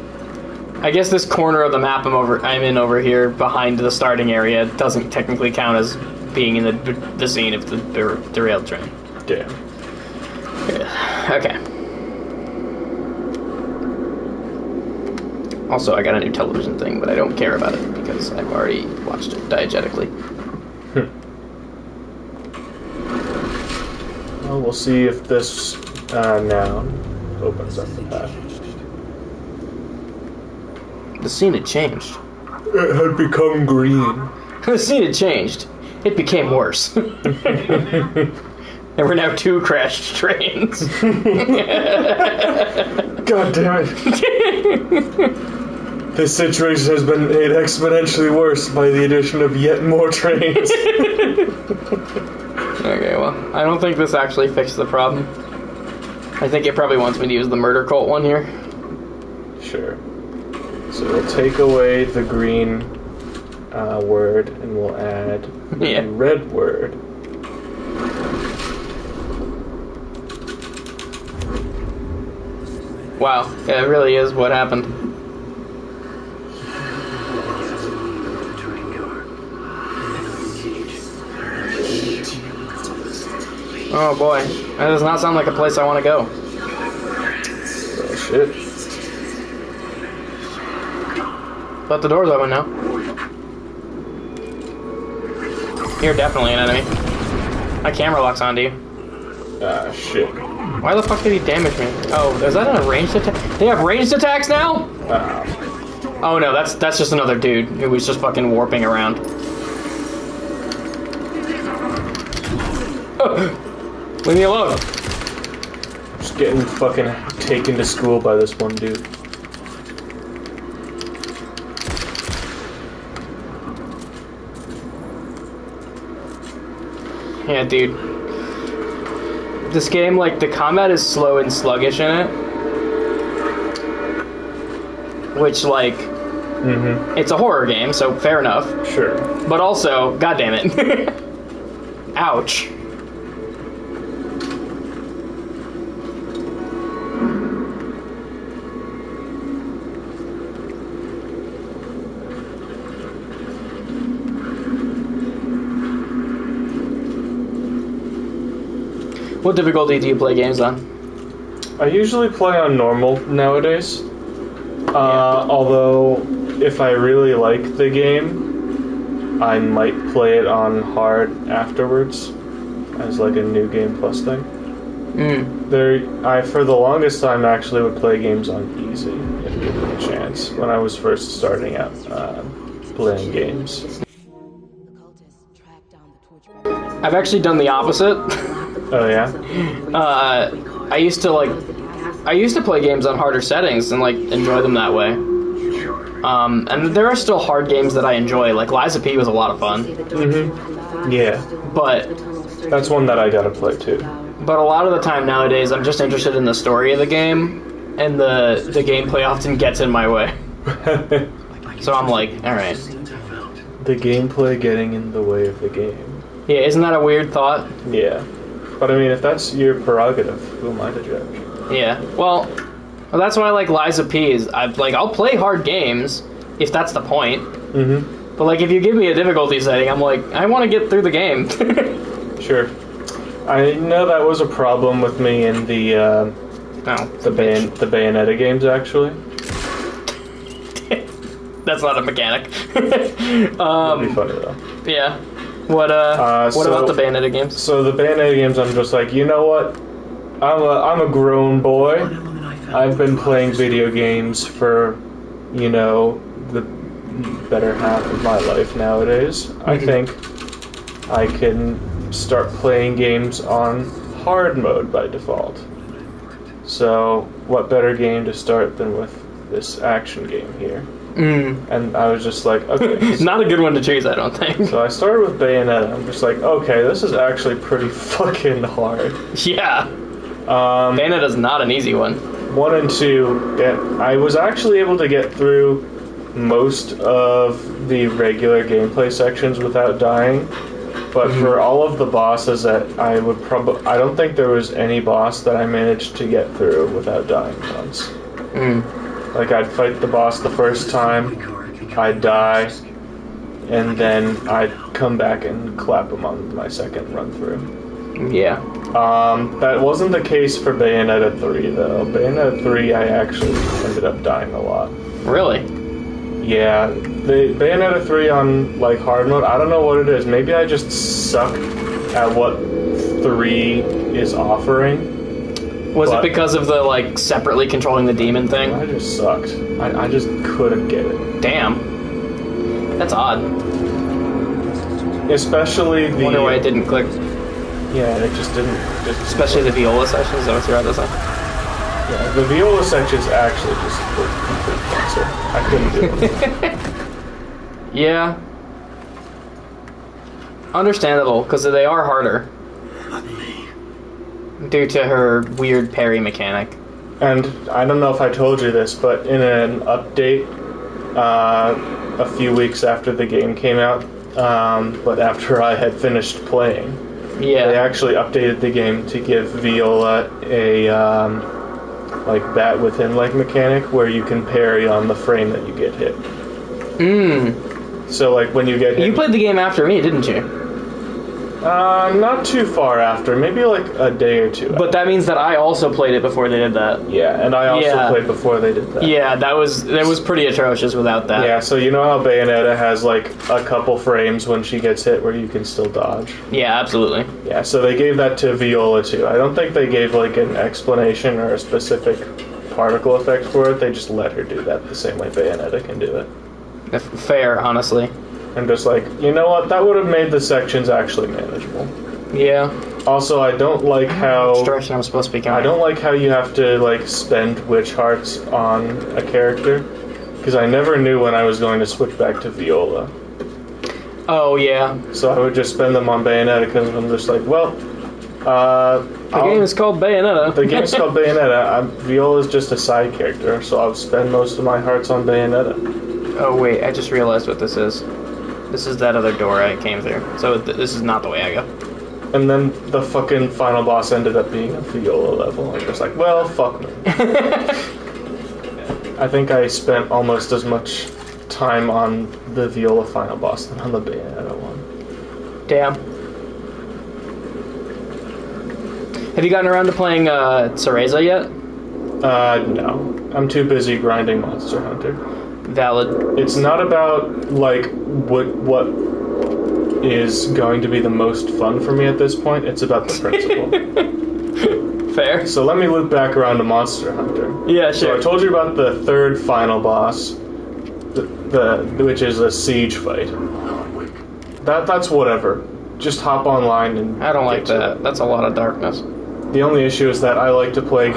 I guess this corner of the map I'm in over here behind the starting area doesn't technically count as being in the scene of the derailed train.
Damn.
Okay. Also, I got a new television thing, but I don't care about it because I've already watched it diegetically.
Well, we'll see if this noun opens up the path.
The scene had changed.
It had become green.
The scene had changed. It became worse. There were now 2 crashed trains.
God damn it. This situation has been made exponentially worse by the addition of yet more trains.
Okay, well, I don't think this actually fixed the problem. I think it probably wants me to use the murder cult one here.
Sure. So we'll take away the green word and we'll add the red word.
Wow, yeah, it really is what happened. Oh boy, that does not sound like a place I want to go.
Oh shit.
But the door's open now. You're definitely an enemy. My camera locks onto you.
Ah, shit.
Why the fuck did he damage me? Oh, is that a ranged attack? They have ranged attacks now? Oh no, that's just another dude who was just fucking warping around. Oh, leave me alone.
Just getting fucking taken to school by this one dude.
Yeah, dude. This game, like, the combat is slow and sluggish in it. Which, like, it's a horror game, so fair enough.
Sure.
But also, goddamn it. Ouch. What difficulty do you play games on?
I usually play on normal nowadays. Although, if I really like the game, I might play it on hard afterwards as like a new game plus thing. I for the longest time actually would play games on easy if given a chance when I was first starting out playing games.
I've actually done the opposite.
Oh yeah?
I used to play games on harder settings and like enjoy them that way. And there are still hard games that I enjoy, like Lies of P was a lot of fun.
Yeah.
But
that's one that I gotta play too.
But a lot of the time nowadays, I'm just interested in the story of the game, and the gameplay often gets in my way. So I'm like, alright.
The gameplay getting in the way of the game.
Yeah, isn't that a weird thought?
Yeah. But I mean, if that's your prerogative, who am I to judge?
Yeah. Well, that's why I like Liza P. is I'll play hard games if that's the point.
Mm-hmm.
But like, if you give me a difficulty setting, I'm like, I want to get through the game.
Sure. I know that was a problem with me in the the Bayonetta games, actually.
That's not a mechanic.
That'd be funny though.
Yeah. What about the Bayonetta games?
So the Bayonetta games, I'm just like, you know what? I'm a grown boy. I've been playing video games for, you know, the better half of my life nowadays. Mm-hmm. I think I can start playing games on hard mode by default. So what better game to start than with this action game here? And I was just like, okay.
Not a good one to choose, I don't think.
So I started with Bayonetta. I'm just like, okay, this is actually pretty fucking hard.
Yeah. Bayonetta's not an easy one.
1 and 2, I was actually able to get through most of the regular gameplay sections without dying. But for all of the bosses that I don't think there was any boss that I managed to get through without dying once. Like, I'd fight the boss the first time, I'd die, and then I'd come back and clap him on my second run through.
Yeah.
That wasn't the case for Bayonetta 3, though. Bayonetta 3, I actually ended up dying a lot.
Really?
Yeah. The Bayonetta 3 on, like, hard mode, I don't know what it is. Maybe I just suck at what 3 is offering.
Was it because of the, like, separately controlling the demon thing?
I just sucked. I just couldn't get it.
Damn. That's odd.
Especially the...
I wonder why it didn't click.
Yeah, it just didn't...
Especially the viola sections, is that what you're at this time?
Yeah, the viola sections actually just were complete cancer. I couldn't do it.
Yeah. Understandable, because they are harder. Due to her weird parry mechanic.
And I don't know if I told you this, but in an update a few weeks after the game came out, but after I had finished playing, they actually updated the game to give Viola a like bat within like mechanic where you can parry on the frame that you get hit. So like when you get hit...
You played the game after me, didn't you?
Not too far after, maybe like a day or two.
But that means that I also played it before they did that.
Yeah, and I also played before they did that.
Yeah, that was pretty atrocious without that.
Yeah, so you know how Bayonetta has like a couple frames when she gets hit where you can still dodge?
Yeah, absolutely.
Yeah, so they gave that to Viola too. I don't think they gave like an explanation or a specific particle effect for it. They just let her do that the same way Bayonetta can do it.
Fair, honestly.
I'm just like, you know what? That would have made the sections actually manageable.
Yeah.
Also, I don't like how...
Which direction I'm supposed to be going?
I don't like how you have to, like, spend witch hearts on a character. Because I never knew when I was going to switch back to Viola.
Oh, yeah.
So I would just spend them on Bayonetta because I'm just like, well...
the game is called Bayonetta.
The game's called Bayonetta. Viola's just a side character, so I'll spend most of my hearts on Bayonetta.
Oh, wait, I just realized what this is. This is that other door I came through. So this is not the way I go.
And then the fucking final boss ended up being a Viola level. I'm just like, well, fuck me. I think I spent almost as much time on the Viola final boss than on the Bayonetta one.
Damn. Have you gotten around to playing Cereza yet?
No. I'm too busy grinding Monster Hunter.
Valid.
It's not about, like, what is going to be the most fun for me at this point. It's about the principle.
Fair.
So let me loop back around to Monster Hunter.
Yeah, sure.
So I told you about the third final boss, which is a siege fight. That's whatever. Just hop online and...
I don't like that. That's a lot of darkness.
The only issue is that I like to play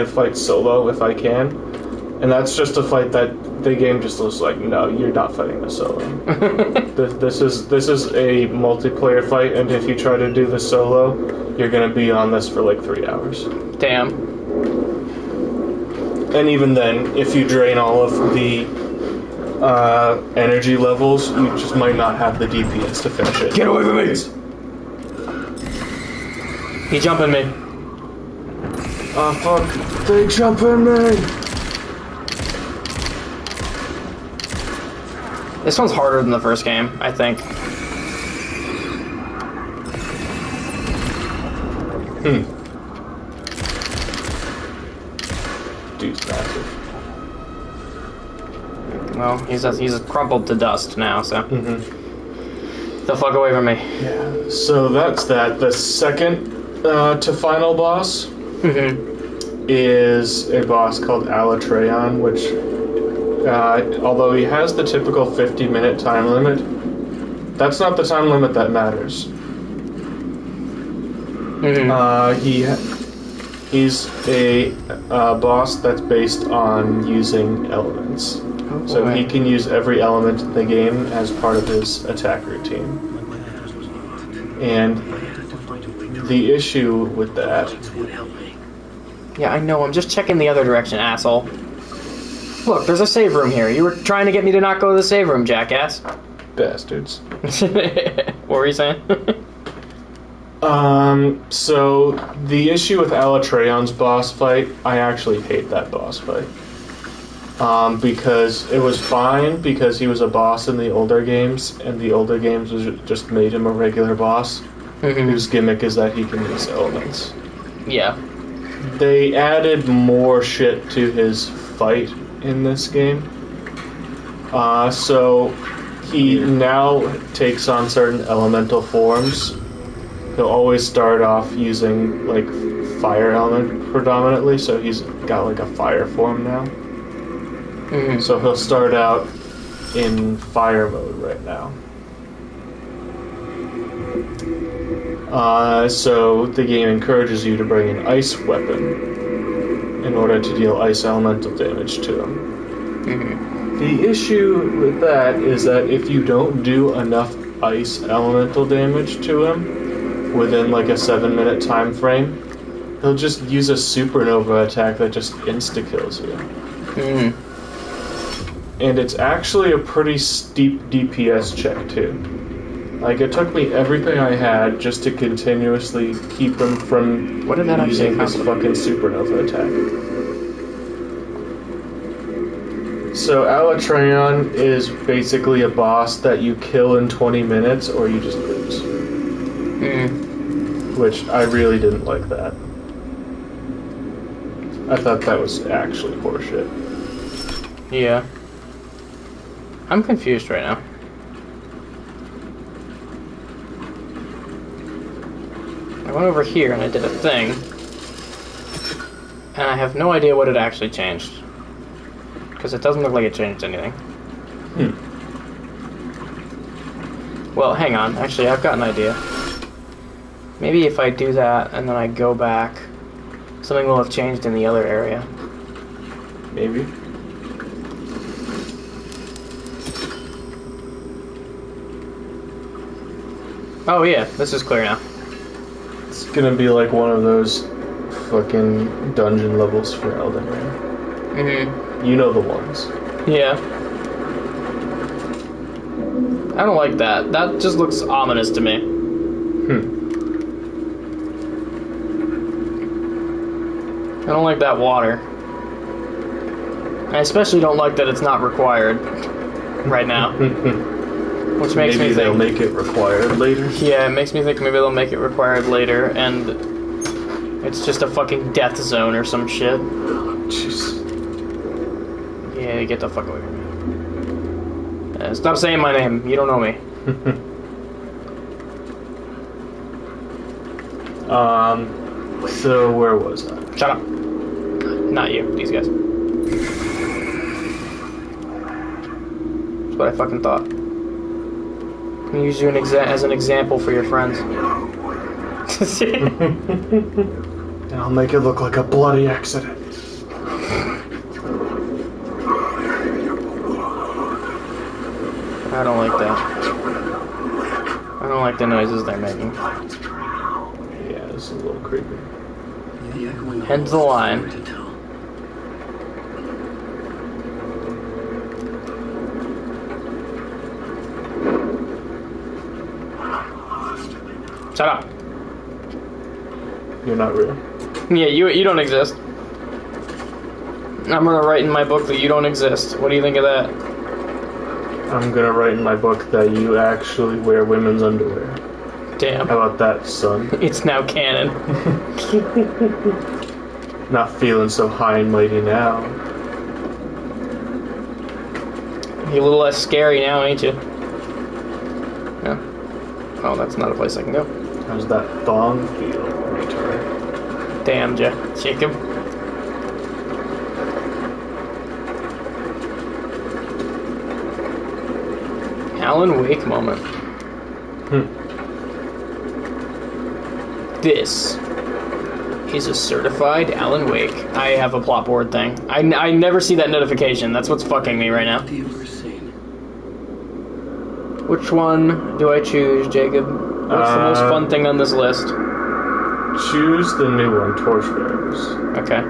fights solo if I can. And that's just a fight that the game just looks like, no, you're not fighting this solo. This is a multiplayer fight, and if you try to do this solo, you're gonna be on this for like 3 hours.
Damn.
And even then, if you drain all of the energy levels, you just might not have the DPS to finish it.
Get away from me! He jumping me.
Oh fuck, they jumping me!
This one's harder than the first game, I think.
Dude's massive.
Well, he's crumpled to dust now, so. The fuck away from me.
Yeah. So that's that. The second to final boss is a boss called Alatreon, which, although he has the typical 50-minute time limit, that's not the time limit that matters. He's a boss that's based on using elements. So he can use every element in the game as part of his attack routine. And the issue with that...
Yeah, I know, I'm just checking the other direction, asshole. Look, there's a save room here. You were trying to get me to not go to the save room, jackass.
Bastards.
What were you saying?
So the issue with Alatreon's boss fight, I actually hate that boss fight. Because it was fine because he was a boss in the older games, and the older games was just made him a regular boss, whose gimmick is that he can use elements.
Yeah.
They added more shit to his fight in this game. So he now takes on certain elemental forms. He'll always start off using like fire element predominantly, so he's got like a fire form now. So he'll start out in fire mode right now. So the game encourages you to bring an ice weapon in order to deal ice elemental damage to him. The issue with that is that if you don't do enough ice elemental damage to him within like a 7-minute time frame, he'll just use a supernova attack that just insta-kills you. And it's actually a pretty steep DPS check too. Like, it took me everything I had just to continuously keep him from using his fucking supernova attack. So Alatreon is basically a boss that you kill in 20 minutes or you just lose. Which I really didn't like that. I thought that was actually horseshit.
Yeah. I'm confused right now. I went over here and I did a thing. And I have no idea what it actually changed. Because it doesn't look like it changed anything. Well, hang on. Actually, I've got an idea. Maybe if I do that and then I go back, something will have changed in the other area.
Maybe.
Oh yeah, this is clear now.
It's gonna be like one of those fucking dungeon levels for Elden Ring. You know the ones.
Yeah. I don't like that. That just looks ominous to me. I don't like that water. I especially don't like that it's not required right now. Which makes me think...
Maybe they'll make it required later?
Yeah, it makes me think maybe they'll make it required later, and it's just a fucking death zone or some shit.
Jeez.
Yeah, get the fuck away from me. Stop saying my name. You don't know me.
So where was I?
Shut up. Not you. These guys. That's what I fucking thought. I'm gonna use you as an example for your friends.
I'll make it look like a bloody accident.
I don't like that. I don't like the noises they're making.
Yeah, this is a little creepy.
Heads the line. Shut up.
You're not real.
Yeah, you don't exist. I'm gonna write in my book that you don't exist. What do you think of that?
I'm gonna write in my book that you actually wear women's underwear.
Damn.
How about that, son?
It's now canon.
Not feeling so high and mighty now.
You're a little less scary now, ain't you? Yeah. Oh, that's not a place I can go.
How's that thong feel, retard?
Damn, Jacob. Alan Wake moment. This is a certified Alan Wake. I have a plot board thing. I never see that notification. That's what's fucking me right now. Which one do I choose, Jacob? What's the most fun thing on this list?
Choose the new one, Torchbearers.
Okay.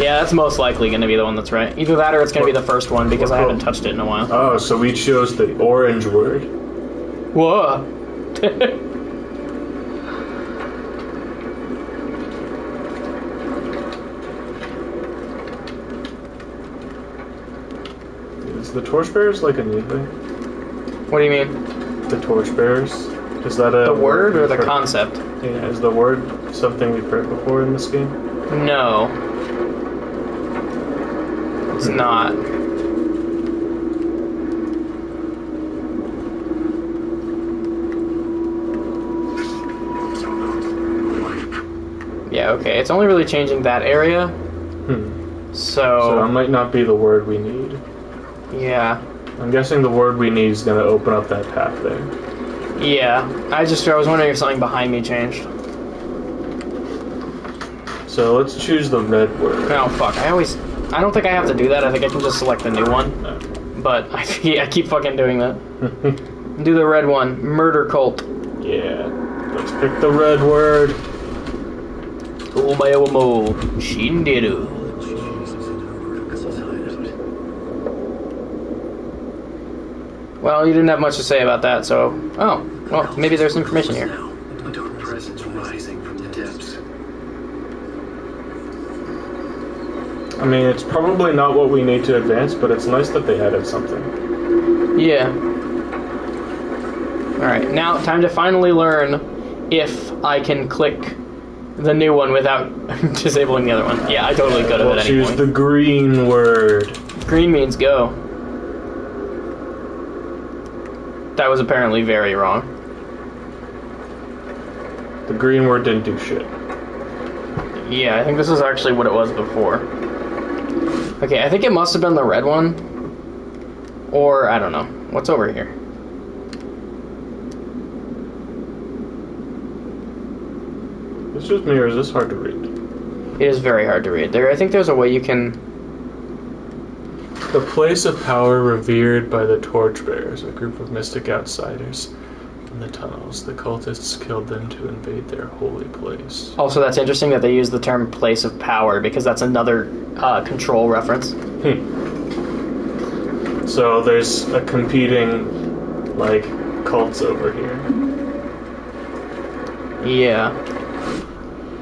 Yeah, that's most likely going to be the one that's right. Either that or it's going to be the first one because I haven't touched it in a while.
Oh, so we chose the orange word.
Whoa.
Is the Torchbearers like a new thing?
What do you mean?
The Torchbearers? Is that a...
The word or the
heard?
concept?
Yeah, is the word something we've heard before in this game?
No. It's not. Yeah, okay. It's only really changing that area. So
that might not be the word we need.
Yeah.
I'm guessing the word we need is going to open up that path there.
Yeah. I was wondering if something behind me changed.
So let's choose the red word.
Oh, fuck. I don't think I have to do that. I think I can just select the new one. But I keep fucking doing that. Do the red one. Murder cult.
Yeah. Let's pick the red word.
Omayomo. Shinderu. Well, you didn't have much to say about that, so... Oh, well, maybe there's information here.
A dark presence rising from the depths.
I mean, it's probably not what we need to advance, but it's nice that they added something.
Yeah. Alright, now time to finally learn if I can click the new one without disabling the other one. Yeah, I totally could have at any point.
Choose the green word.
Green means go. That was apparently very wrong.
The green word didn't do shit.
Yeah, I think this is actually what it was before. Okay, I think it must have been the red one. Or, I don't know. What's over here?
It's just me, or is this hard to read?
It is very hard to read. I think there's a way you can...
The place of power revered by the Torchbearers, a group of mystic outsiders. In the tunnels, the cultists killed them to invade their holy place.
Also, that's interesting that they use the term place of power, because that's another control reference.
So there's a competing, like, cults over here.
Yeah.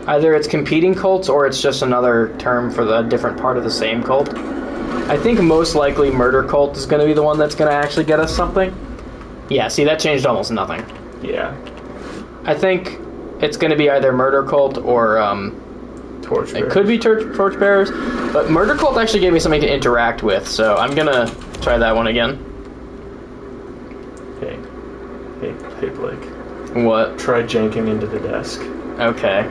Either it's competing cults, or it's just another term for a different part of the same cult. I think most likely Murder Cult is going to be the one that's going to actually get us something. Yeah, see, that changed almost nothing.
Yeah.
I think it's going to be either Murder Cult or...
Torchbearers.
It could be Torchbearers, but Murder Cult actually gave me something to interact with, so I'm going to try that one again.
Hey, Blake.
What?
Try janking into the desk.
Okay.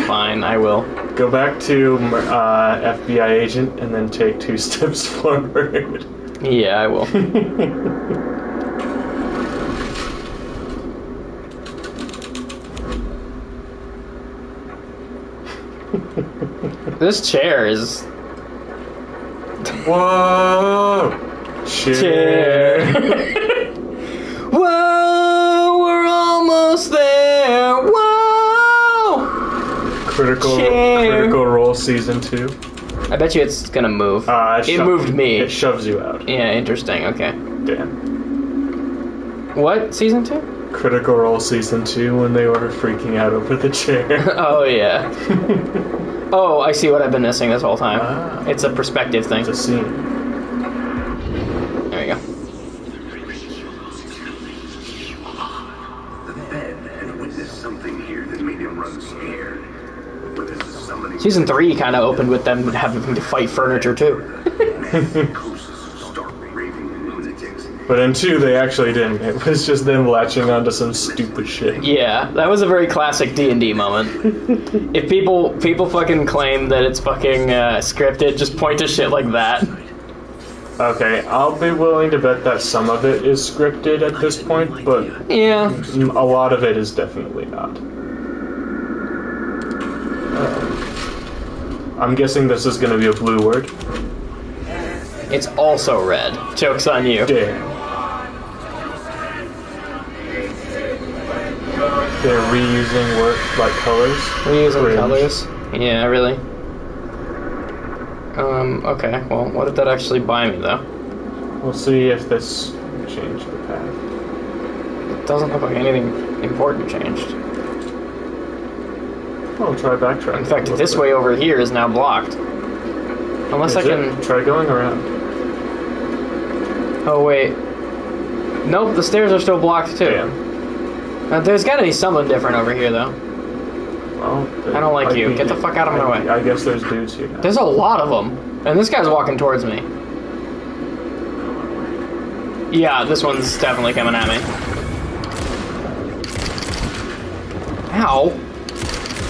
Fine, I will.
Go back to FBI agent and then take 2 steps forward.
Yeah, I will. This chair is...
Whoa! Chair.
Whoa, we're almost there. Whoa.
Critical Role Season 2.
I bet you it's gonna move. It moved me.
It shoves you out.
Yeah, interesting. Okay.
Damn.
What? Season 2?
Critical Role Season 2 when they were freaking out over the chair.
Oh, yeah. Oh, I see what I've been missing this whole time.
Ah.
It's a perspective thing.
It's a scene.
There you go.
The bed had witnessed something here that made him run scared. But this is somebody.
Season 3 kind of opened with them having to fight furniture, too.
But in 2, they actually didn't. It was just them latching onto some stupid shit.
Yeah, that was a very classic D&D moment. If people fucking claim that it's fucking scripted, just point to shit like that.
Okay, I'll be willing to bet that some of it is scripted at this point, but
yeah,
a lot of it is definitely not. I'm guessing this is going to be a blue word.
It's also red. Joke's on you.
Damn. They're reusing colors.
Reusing colors? Yeah, really? Okay. Well, what did that actually buy me, though?
We'll see if this changed the path.
It doesn't look like anything important changed.
I'll try backtracking.
In fact, this way over here is now blocked. Unless I can...
Try going around.
Oh, wait. Nope, the stairs are still blocked, too.
Damn.
There's gotta be something different over here, though.
Well,
I don't like you. Get the fuck out of my way.
I guess there's dudes here now.
There's a lot of them. And this guy's walking towards me. Yeah, this one's definitely coming at me. Ow.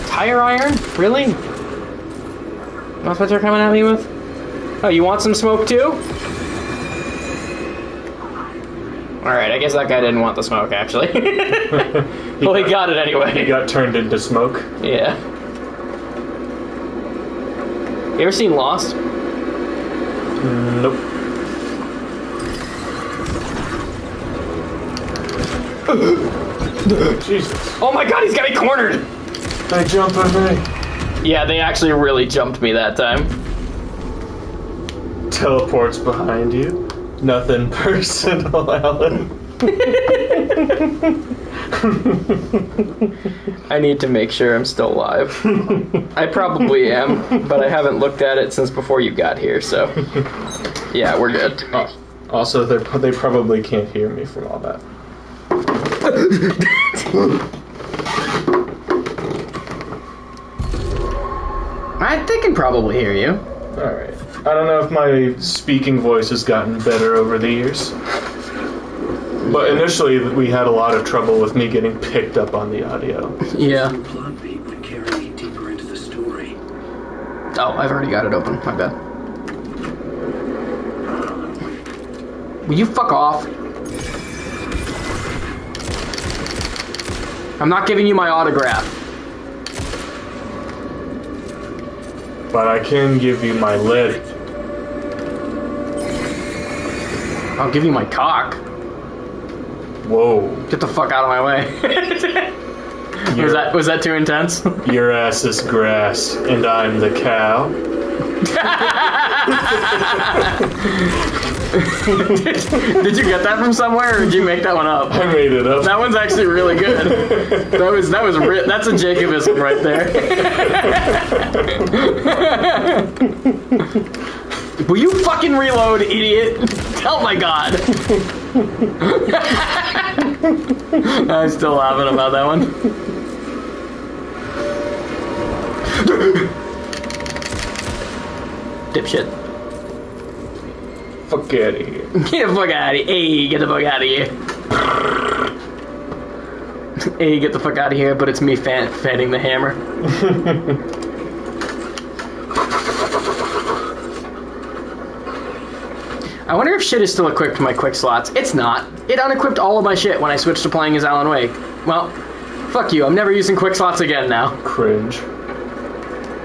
Tire iron? Really? That's what you're coming at me with? Oh, you want some smoke too? Alright, I guess that guy didn't want the smoke, actually. Well, he got it anyway.
He got turned into smoke.
Yeah. You ever seen Lost?
Nope. Jesus.
Oh my god, he's got me cornered!
They jumped on me.
Yeah, they actually really jumped me that time.
Teleports behind you. Nothing personal, Alan.
I need to make sure I'm still alive. I probably am, but I haven't looked at it since before you got here, so... Yeah, we're good.
Also, they probably can't hear me from all that.
They can probably hear you.
Alright. I don't know if my speaking voice has gotten better over the years. But initially, we had a lot of trouble with me getting picked up on the audio.
Yeah.
Plot beat would carry me deeper into the story.
Oh, I've already got it open. My bad. Will you fuck off? I'm not giving you my autograph.
But I can give you my lead.
I'll give you my cock.
Whoa.
Get the fuck out of my way. Was that too intense?
Your ass is grass, and I'm the cow.
Did you get that from somewhere, or did you make that one up?
I made it up.
That one's actually really good. That's a Jacobism right there. Will you fucking reload, idiot? Oh my god. I'm still laughing about that one. Dipshit.
Fuck out of here.
Get the fuck out of here. Hey, get the fuck out of here. Hey, get the fuck out of here, but it's me fanning the hammer. I wonder if shit is still equipped to my quick slots. It's not. It unequipped all of my shit when I switched to playing as Alan Wake. Well, fuck you. I'm never using quick slots again now.
Cringe.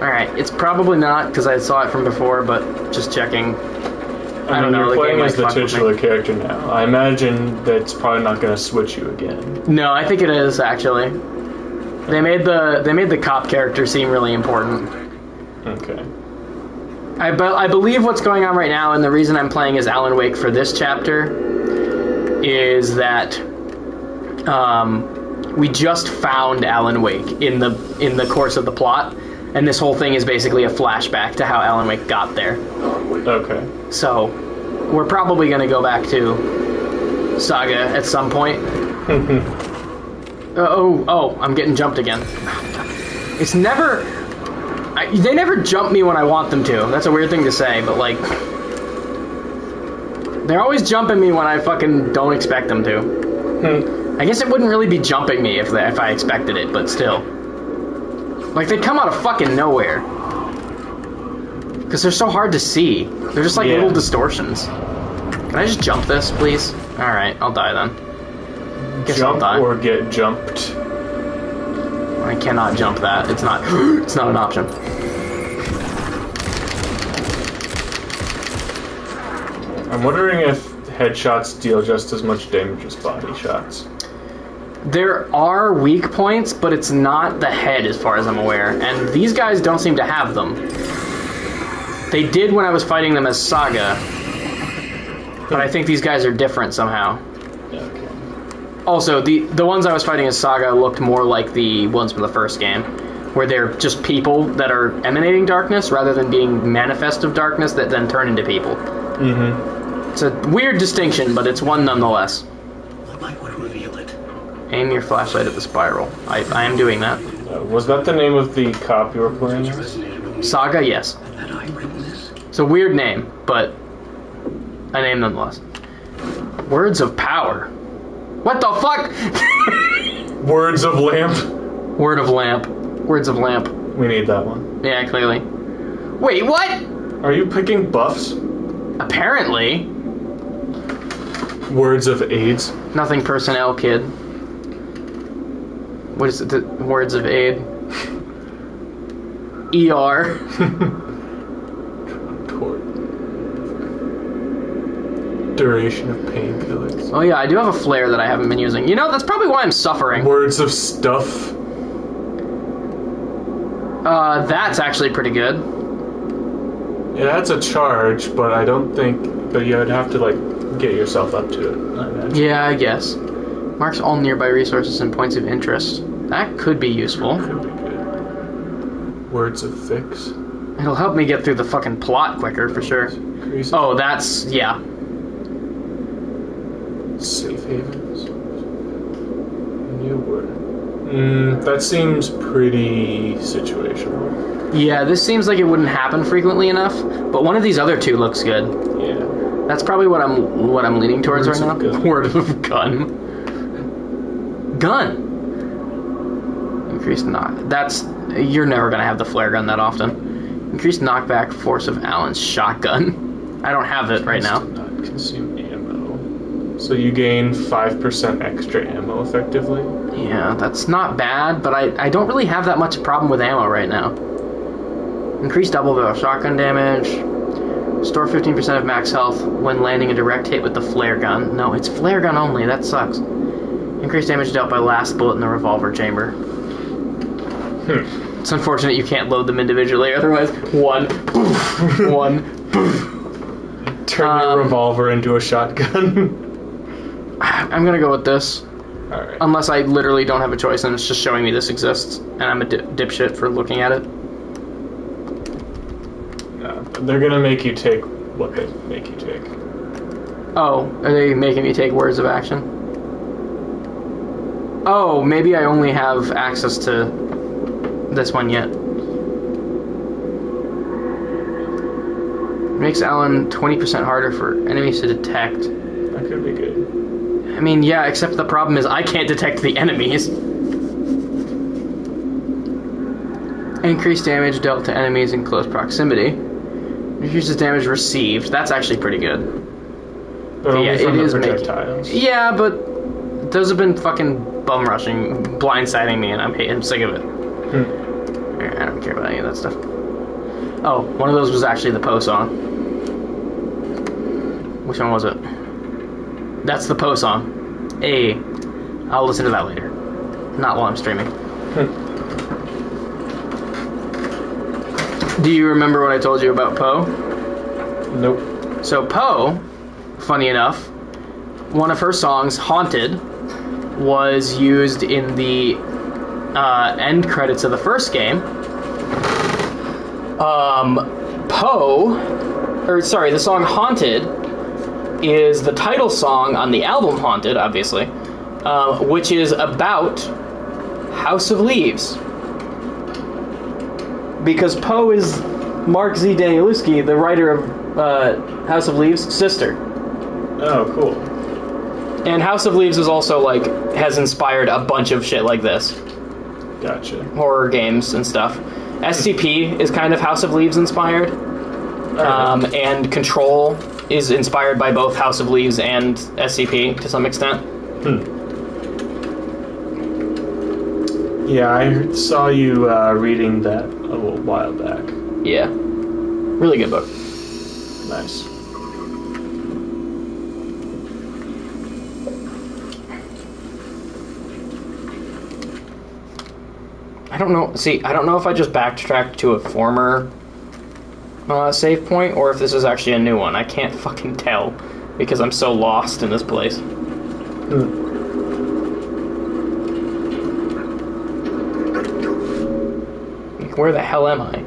Alright, it's probably not, because I saw it from before, but just checking. I don't know.
You're
the
playing
game
as the
might fuck with me.
titular character now. I imagine that's probably not going to switch you again.
No, I think it is actually. They made the cop character seem really important.
Okay.
I believe what's going on right now, and the reason I'm playing as Alan Wake for this chapter, is that we just found Alan Wake in the course of the plot, and this whole thing is basically a flashback to how Alan Wake got there.
Okay.
So we're probably going to go back to Saga at some point. Oh, I'm getting jumped again. It's never... they never jump me when I want them to. That's a weird thing to say, but like... They're always jumping me when I fucking don't expect them to. I guess it wouldn't really be jumping me if I expected it, but still. Like, they come out of fucking nowhere. Because they're so hard to see. They're just like little distortions. Can I just jump this, please? Alright, I'll die then. Guess
Jump
I'll die.
or get jumped.
I cannot jump that. It's not it's not an option.
I'm wondering if headshots deal just as much damage as body shots.
There are weak points, but it's not the head as far as I'm aware. And these guys don't seem to have them. They did when I was fighting them as Saga. But I think these guys are different somehow.
Okay.
Also, the ones I was fighting as Saga looked more like the ones from the first game, where they're just people that are emanating darkness rather than being manifest of darkness that then turn into people.
Mm-hmm.
It's a weird distinction, but it's one nonetheless.
What might would reveal it?
Aim your flashlight at the spiral. I am doing that.
Was that the name of the cop you were playing as?
Resonated with me.
Saga, yes.
Had I written this?
It's a weird name, but a name nonetheless. Words of power. What the fuck?
Words of Lamp.
Word of lamp. Words of lamp.
We need that one.
Yeah, clearly. Wait, what?
Are you picking buffs?
Apparently.
Words of AIDS.
Nothing personnel, kid. What is it? The words of aid? ER.
Duration of painkillers.
Oh yeah, I do have a flare that I haven't been using. You know, that's probably why I'm suffering.
Words of stuff.
That's actually pretty good.
Yeah, that's a charge, but I don't think... But you'd have to, like, get yourself up to it, I imagine.
Yeah, I guess. Marks all nearby resources and points of interest. That could be useful.
Could be good. Words of fix.
It'll help me get through the fucking plot quicker, for sure.
Crazy.
Oh, that's... yeah.
Safe havens. New word. That seems pretty situational.
Yeah, this seems like it wouldn't happen frequently enough, but one of these other two looks good.
Yeah.
That's probably what I'm leaning towards
Words
right
of
now.
gun.
Word of gun. Gun. Increased knock. That's... You're never gonna have the flare gun that often. Increased knockback force of Allen's shotgun. I don't have it right now.
Does not consume ammo. So you gain 5% extra ammo effectively.
Yeah, that's not bad, but I don't really have that much problem with ammo right now. Increased double barrel shotgun damage. Store 15% of max health when landing a direct hit with the flare gun. No, it's flare gun only. That sucks. Increased damage dealt by last bullet in the revolver chamber. It's unfortunate you can't load them individually, otherwise one, poof, one, poof.
Turn your revolver into a shotgun.
I'm gonna go with this.
Alright.
Unless I literally don't have a choice and it's just showing me this exists, and I'm a dipshit for looking at it.
They're gonna make you take what they make you take.
Oh, are they making me take words of action? Oh, maybe I only have access to this one yet. Makes Alan 20% harder for enemies to detect.
That could be good.
I mean, yeah, except the problem is I can't detect the enemies. Increased damage dealt to enemies in close proximity. Reduces damage received. That's actually pretty good.
But only
Yeah,
from
it
the
is
projectiles.
Yeah, but those have been fucking bum rushing, blindsiding me, and I'm sick of it. I don't care about any of that stuff. Oh, one of those was actually the Poe song. Which one was it? That's the Poe song. Hey, I'll listen to that later. Not while I'm streaming. Do you remember what I told you about Poe?
Nope.
So Poe, funny enough, one of her songs, Haunted, was used in the end credits of the first game. The song Haunted is the title song on the album Haunted, obviously, which is about House of Leaves. Because Poe is Mark Z. Danielewski, the writer of House of Leaves' sister.
Oh, cool.
And House of Leaves is also, like, has inspired a bunch of shit like this.
Gotcha.
Horror games and stuff. SCP is kind of House of Leaves inspired. And Control is inspired by both House of Leaves and SCP to some extent.
Yeah, I saw you reading that a little while back.
Yeah. Really good book.
Nice.
I don't know. See, I don't know if I just backtracked to a former save point or if this is actually a new one. I can't fucking tell because I'm so lost in this place. Like, where the hell am I?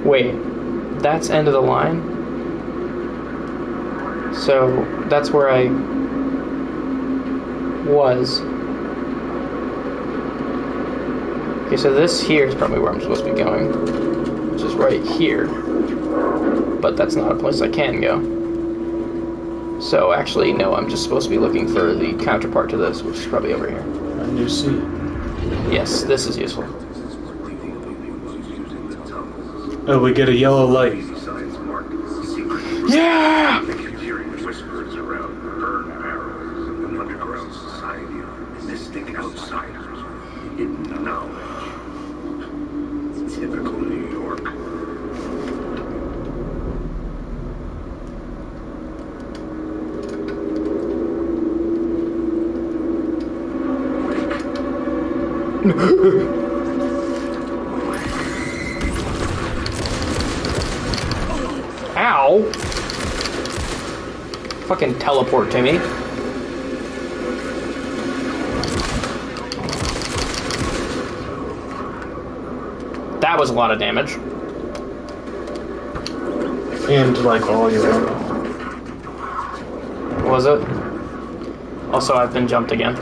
Wait, that's end of the line? So, that's where I was. Okay, so this here is probably where I'm supposed to be going. Which is right here. But that's not a place I can go. So, actually, no, I'm just supposed to be looking for the counterpart to this, which is probably over here.
A new seat.
Yes, this is useful.
Oh, we get a yellow light. Yeah!
Whispers around burn barrels and an underground society of mystic outsiders, hidden knowledge. Typical New York.
Ow! Fucking teleport to me. That was a lot of damage.
And, like, all your ammo.
Was it? Also, I've been jumped again.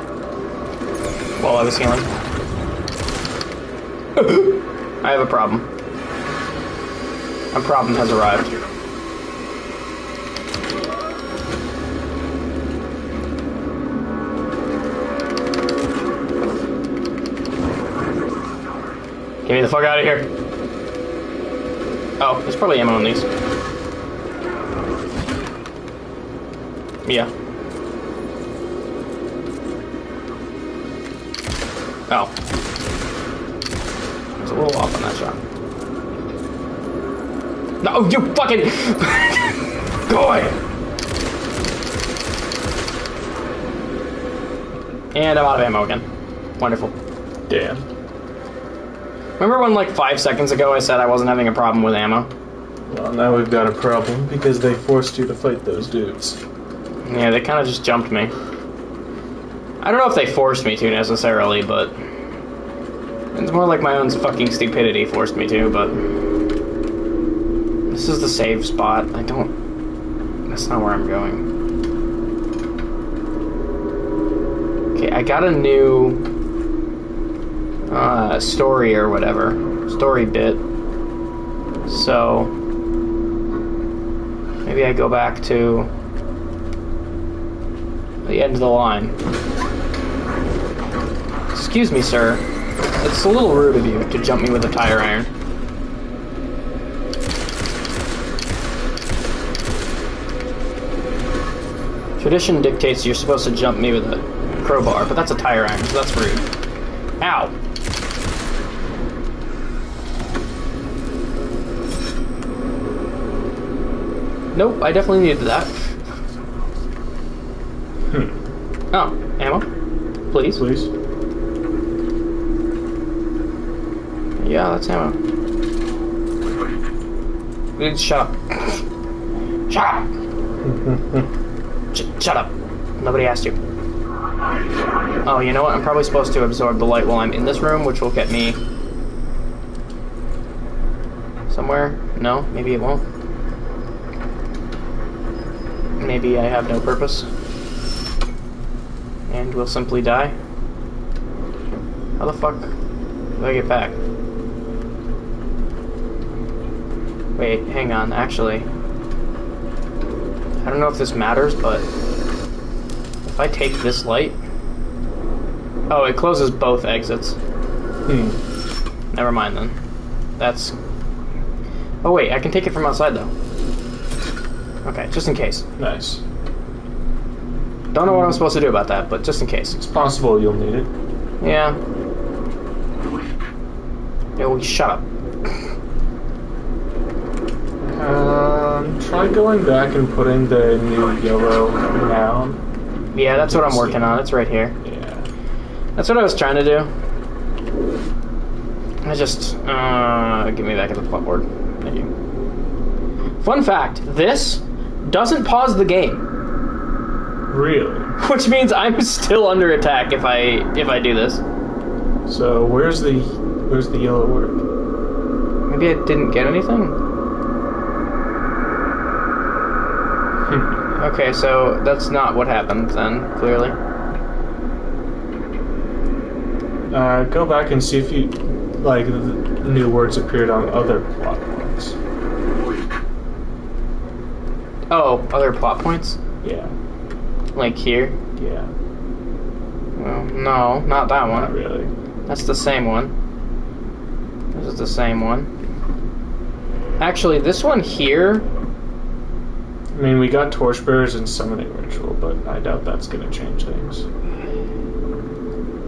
While I was healing. I have a problem. A problem has arrived. Get me the fuck out of here. Oh, there's probably ammo in these. Yeah. Oh. I was a little off on that shot. No, you fucking... Go away! And I'm out of ammo again. Wonderful.
Damn.
Remember when, like, 5 seconds ago I said I wasn't having a problem with ammo?
Well, now we've got a problem because they forced you to fight those dudes.
Yeah, they kind of just jumped me. I don't know if they forced me to, necessarily, but... It's more like my own fucking stupidity forced me to, but... This is the save spot. I don't... That's not where I'm going. Okay, I got a new... story or whatever. Story bit. So... Maybe I go back to... the end of the line. Excuse me, sir. It's a little rude of you to jump me with a tire iron. Tradition dictates you're supposed to jump me with a crowbar, but that's a tire iron, so that's rude. Ow. Nope, I definitely needed that. Oh, ammo? Please?
Please.
Yeah, that's ammo. Dude, shut up. Shut up! Shut up. Nobody asked you. Oh, you know what? I'm probably supposed to absorb the light while I'm in this room, which will get me... somewhere? No? Maybe it won't. Maybe I have no purpose. And will simply die. How the fuck do I get back? Wait, hang on, actually. I don't know if this matters, but if I take this light... Oh, it closes both exits. Never mind then. That's... Oh wait, I can take it from outside though. Okay, just in case.
Nice.
Don't know what I'm supposed to do about that, but just in case.
It's possible you'll need it.
Yeah. Yeah, shut up.
Try going back and putting the new yellow down.
Yeah, that's what I'm working on. It's right here.
Yeah.
That's what I was trying to do. I just... get me back at the plotboard. Thank you. Fun fact, this doesn't pause the game.
Really?
Which means I'm still under attack if I do this.
So where's the yellow word?
Maybe I didn't get anything? Okay, so that's not what happened then, clearly.
Go back and see if you, like, the new words appeared on other plot points.
Oh, other plot points?
Yeah.
Like here?
Yeah.
Well, no, not that one.
Not really.
That's the same one. This is the same one. Actually, this one here...
I mean, we got torchbearers and summoning ritual, but I doubt that's going to change things.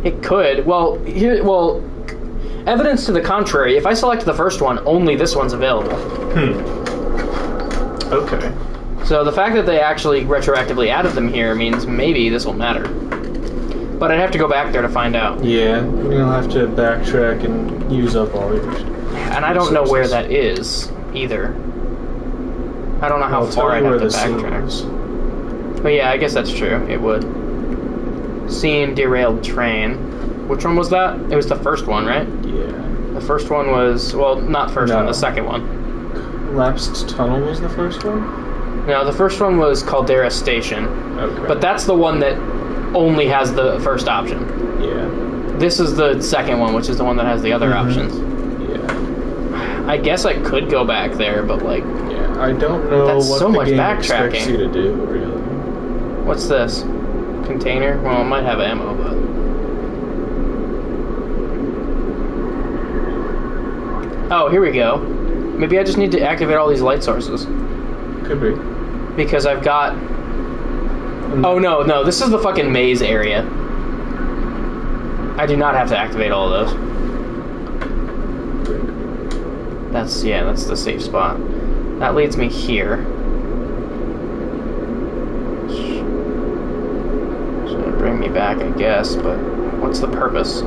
It could. Well, evidence to the contrary. If I select the first one, only this one's available.
Okay.
So the fact that they actually retroactively added them here means maybe this will matter. But I'd have to go back there to find out.
Yeah, you'll have to backtrack and use up all your...
And I don't know where that is, either. I don't know how far I'd have to backtrack. But yeah, I guess that's true. It would. Seen derailed train. Which one was that? It was the first one, right?
Yeah.
The first one was... Well, not first one, the second one.
Collapsed Tunnel was the first one?
No, the first one was Caldera Station.
Okay.
But that's the one that only has the first option.
Yeah.
This is the second one, which is the one that has the other options.
Yeah.
I guess I could go back there, but like...
Yeah, I don't know
that's
what
so
the
much
game
backtracking.
expects you to do, really.
What's this? Container? Well, it might have ammo, but... Oh, here we go. Maybe I just need to activate all these light sources.
Could be.
Because I've got... Oh, no, this is the fucking maze area. I do not have to activate all of those. That's the safe spot. That leads me here. It's gonna bring me back, I guess, but what's the purpose?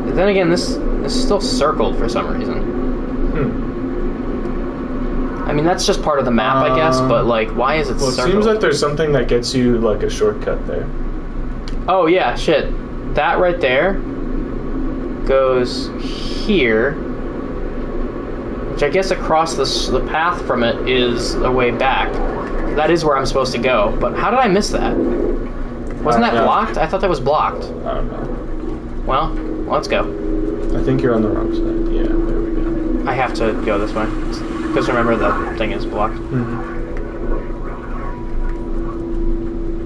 But then again, this is still circled for some reason. I mean, that's just part of the map, I guess, but, like, why is it circled?
Well, it seems like there's something that gets you, like, a shortcut there.
Oh, yeah, shit. That right there goes here, which I guess across the path from it is a way back. That is where I'm supposed to go, but how did I miss that? Wasn't that blocked? I thought that was blocked.
I don't know.
Well, let's go.
I think you're on the wrong side. Yeah, there we go.
I have to go this way. Because remember, the thing is blocked.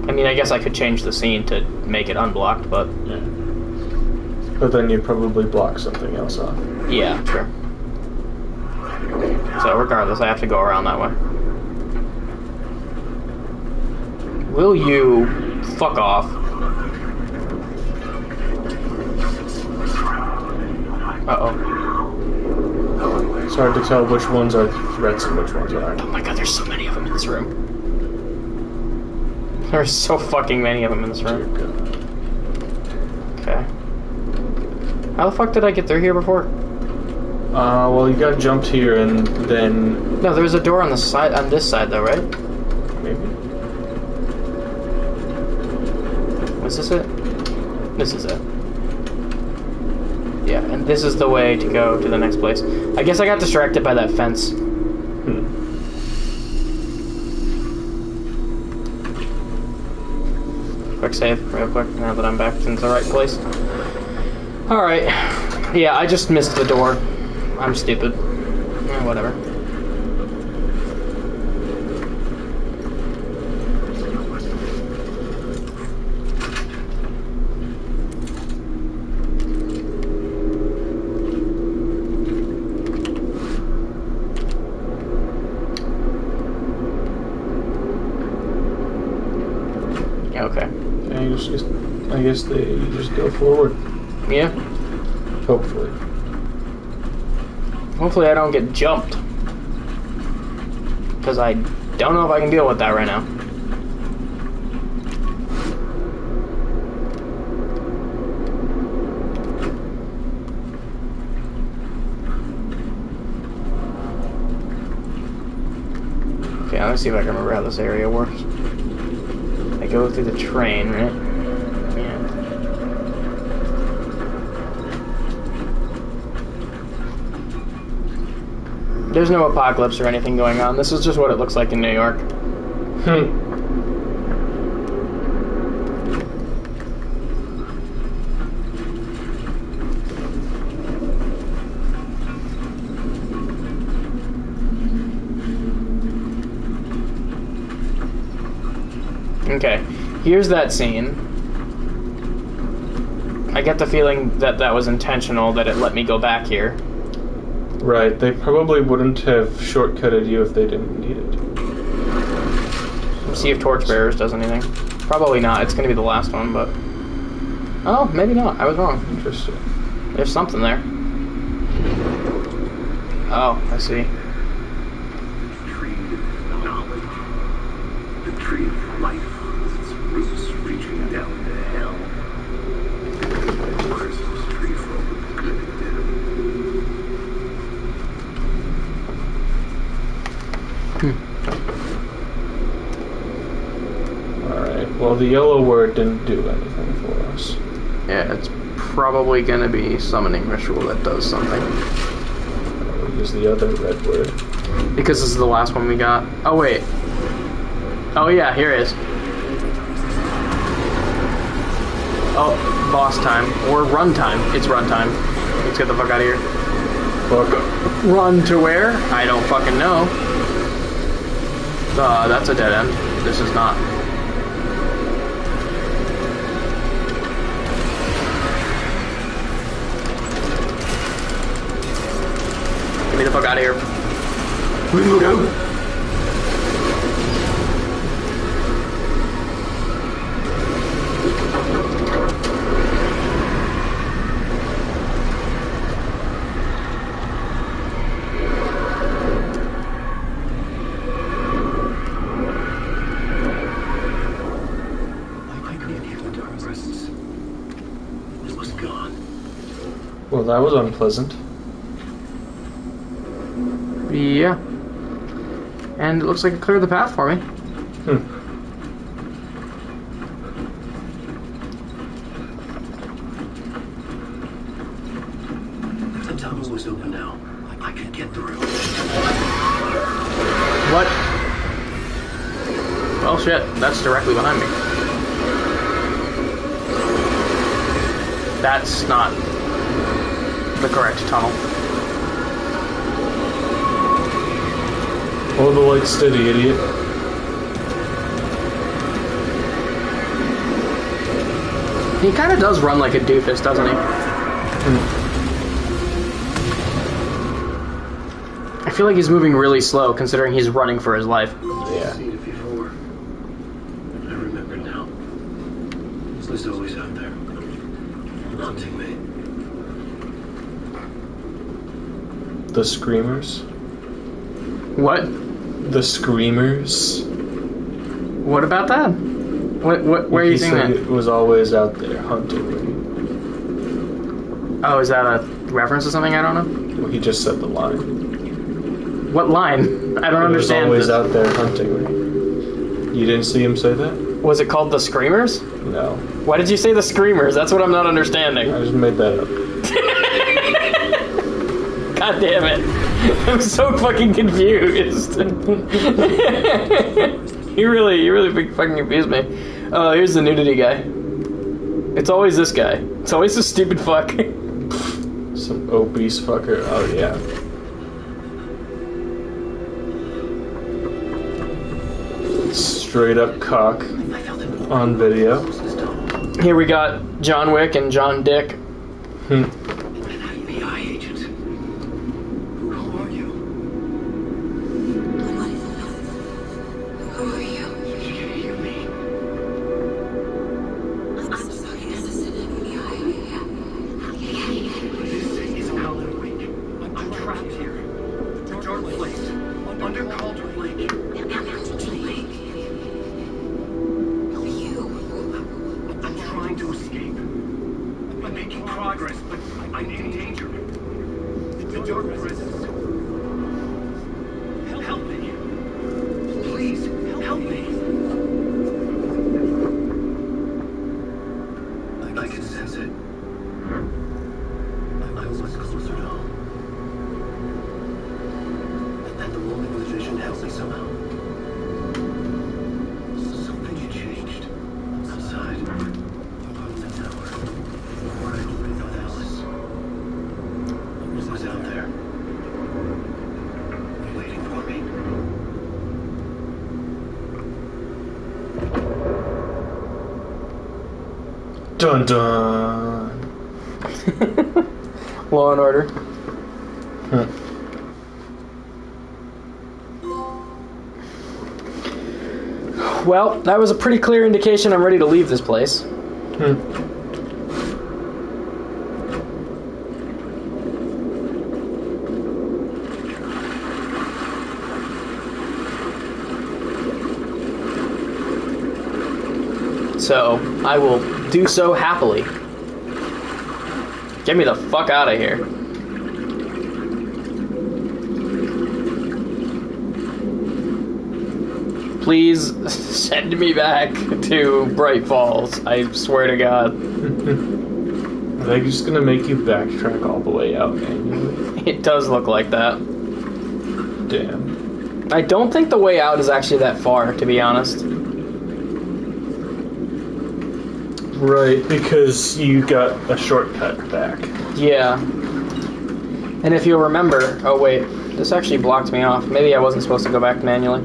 I mean, I guess I could change the scene to make it unblocked, but...
Yeah. But then you'd probably block something else off.
Yeah, true. So regardless, I have to go around that way. Will you fuck off? Uh-oh.
It's hard to tell which ones are threats and which ones aren't.
Oh my god, there's so many of them in this room. There's so fucking many of them in this room. Okay. How the fuck did I get through here before?
Well, you got jumped here and then...
No, there was a door on the side, on this side though, right?
Maybe.
Was this it? This is it. Yeah, and this is the way to go to the next place. I guess I got distracted by that fence. Quick save, real quick, now that I'm back into the right place. Alright. Yeah, I just missed the door. I'm stupid. Whatever. Okay.
Yeah, you just, I guess they just go forward.
Yeah.
Hopefully.
Hopefully I don't get jumped. Because I don't know if I can deal with that right now. Okay, let me see if I can remember how this area works. I go through the train, right? Yeah. There's no apocalypse or anything going on. This is just what it looks like in New York. Okay, here's that scene. I get the feeling that that was intentional, that it let me go back here.
Right, they probably wouldn't have shortcutted you if they didn't need it.
Let's see if Torchbearers does anything. Probably not, it's gonna be the last one, but... Oh, maybe not, I was wrong.
Interesting.
There's something there. Oh, I see.
Tree of knowledge. The tree of life. Its roots reaching down to hell. Christmas tree for all the good it did.
Alright, well the yellow word didn't do anything for us.
Yeah, it's probably gonna be summoning ritual that does something.
We'll use the other red word.
Because this is the last one we got. Oh, wait. Oh, yeah, here it is. Oh, boss time. Or run time. It's run time. Let's get the fuck out of here.
Fuck.
Run to where? I don't fucking know. That's a dead end. This is not. Get me the fuck out of here.
Well, that was unpleasant.
Yeah. And it looks like it cleared the path for me.
The tunnel was open now. I could get through.
What? Well, shit. That's directly behind me. That's not the correct tunnel.
Hold the light steady, idiot.
He kind of does run like a doofus, doesn't he? I feel like he's moving really slow, considering he's running for his life.
Yeah.
Seen it before. I remember
The Screamers.
What?
The Screamers.
What about that? Where are you seeing that?
It was always out there hunting me.
Oh, is that a reference to something I don't know?
Well, he just said the line.
What line? I don't understand.
He was always out there hunting me. You didn't see him say that?
Was it called The Screamers?
No.
Why did you say The Screamers? That's what I'm not understanding.
I just made that up.
God damn it. I'm so fucking confused. You really fucking confused me. Oh, here's the nudity guy. It's always this guy. It's always this stupid fuck.
Some obese fucker. Oh, yeah. Straight up cock on video.
Here we got John Wick and John Dick.
FBI agent. Who are you?
Who are you?
You can't hear me.
I'm Saga, assistant FBI.
This is Alan Wake. I'm trapped here. Dark place. Under Calder Lake. I'm trying to escape. I'm making progress, but I'm in danger. The dark presence. Help me. Please, help me. I can sense it. I was closer to home. And the woman with vision helped me somehow. Something had changed. Outside. Above the tower. Where I'd ridden with Alice. It was out there. Waiting for me.
Dun dun.
Law and Order. Well, that was a pretty clear indication I'm ready to leave this place. So, I will do so happily. Get me the fuck out of here. Please send me back to Bright Falls. I swear to God.
Are they just gonna make you backtrack all the way out manually?
It does look like that.
Damn.
I don't think the way out is actually that far, to be honest.
Right, because you got a shortcut back.
Yeah. And if you'll remember... Oh, wait. This actually blocked me off. Maybe I wasn't supposed to go back manually.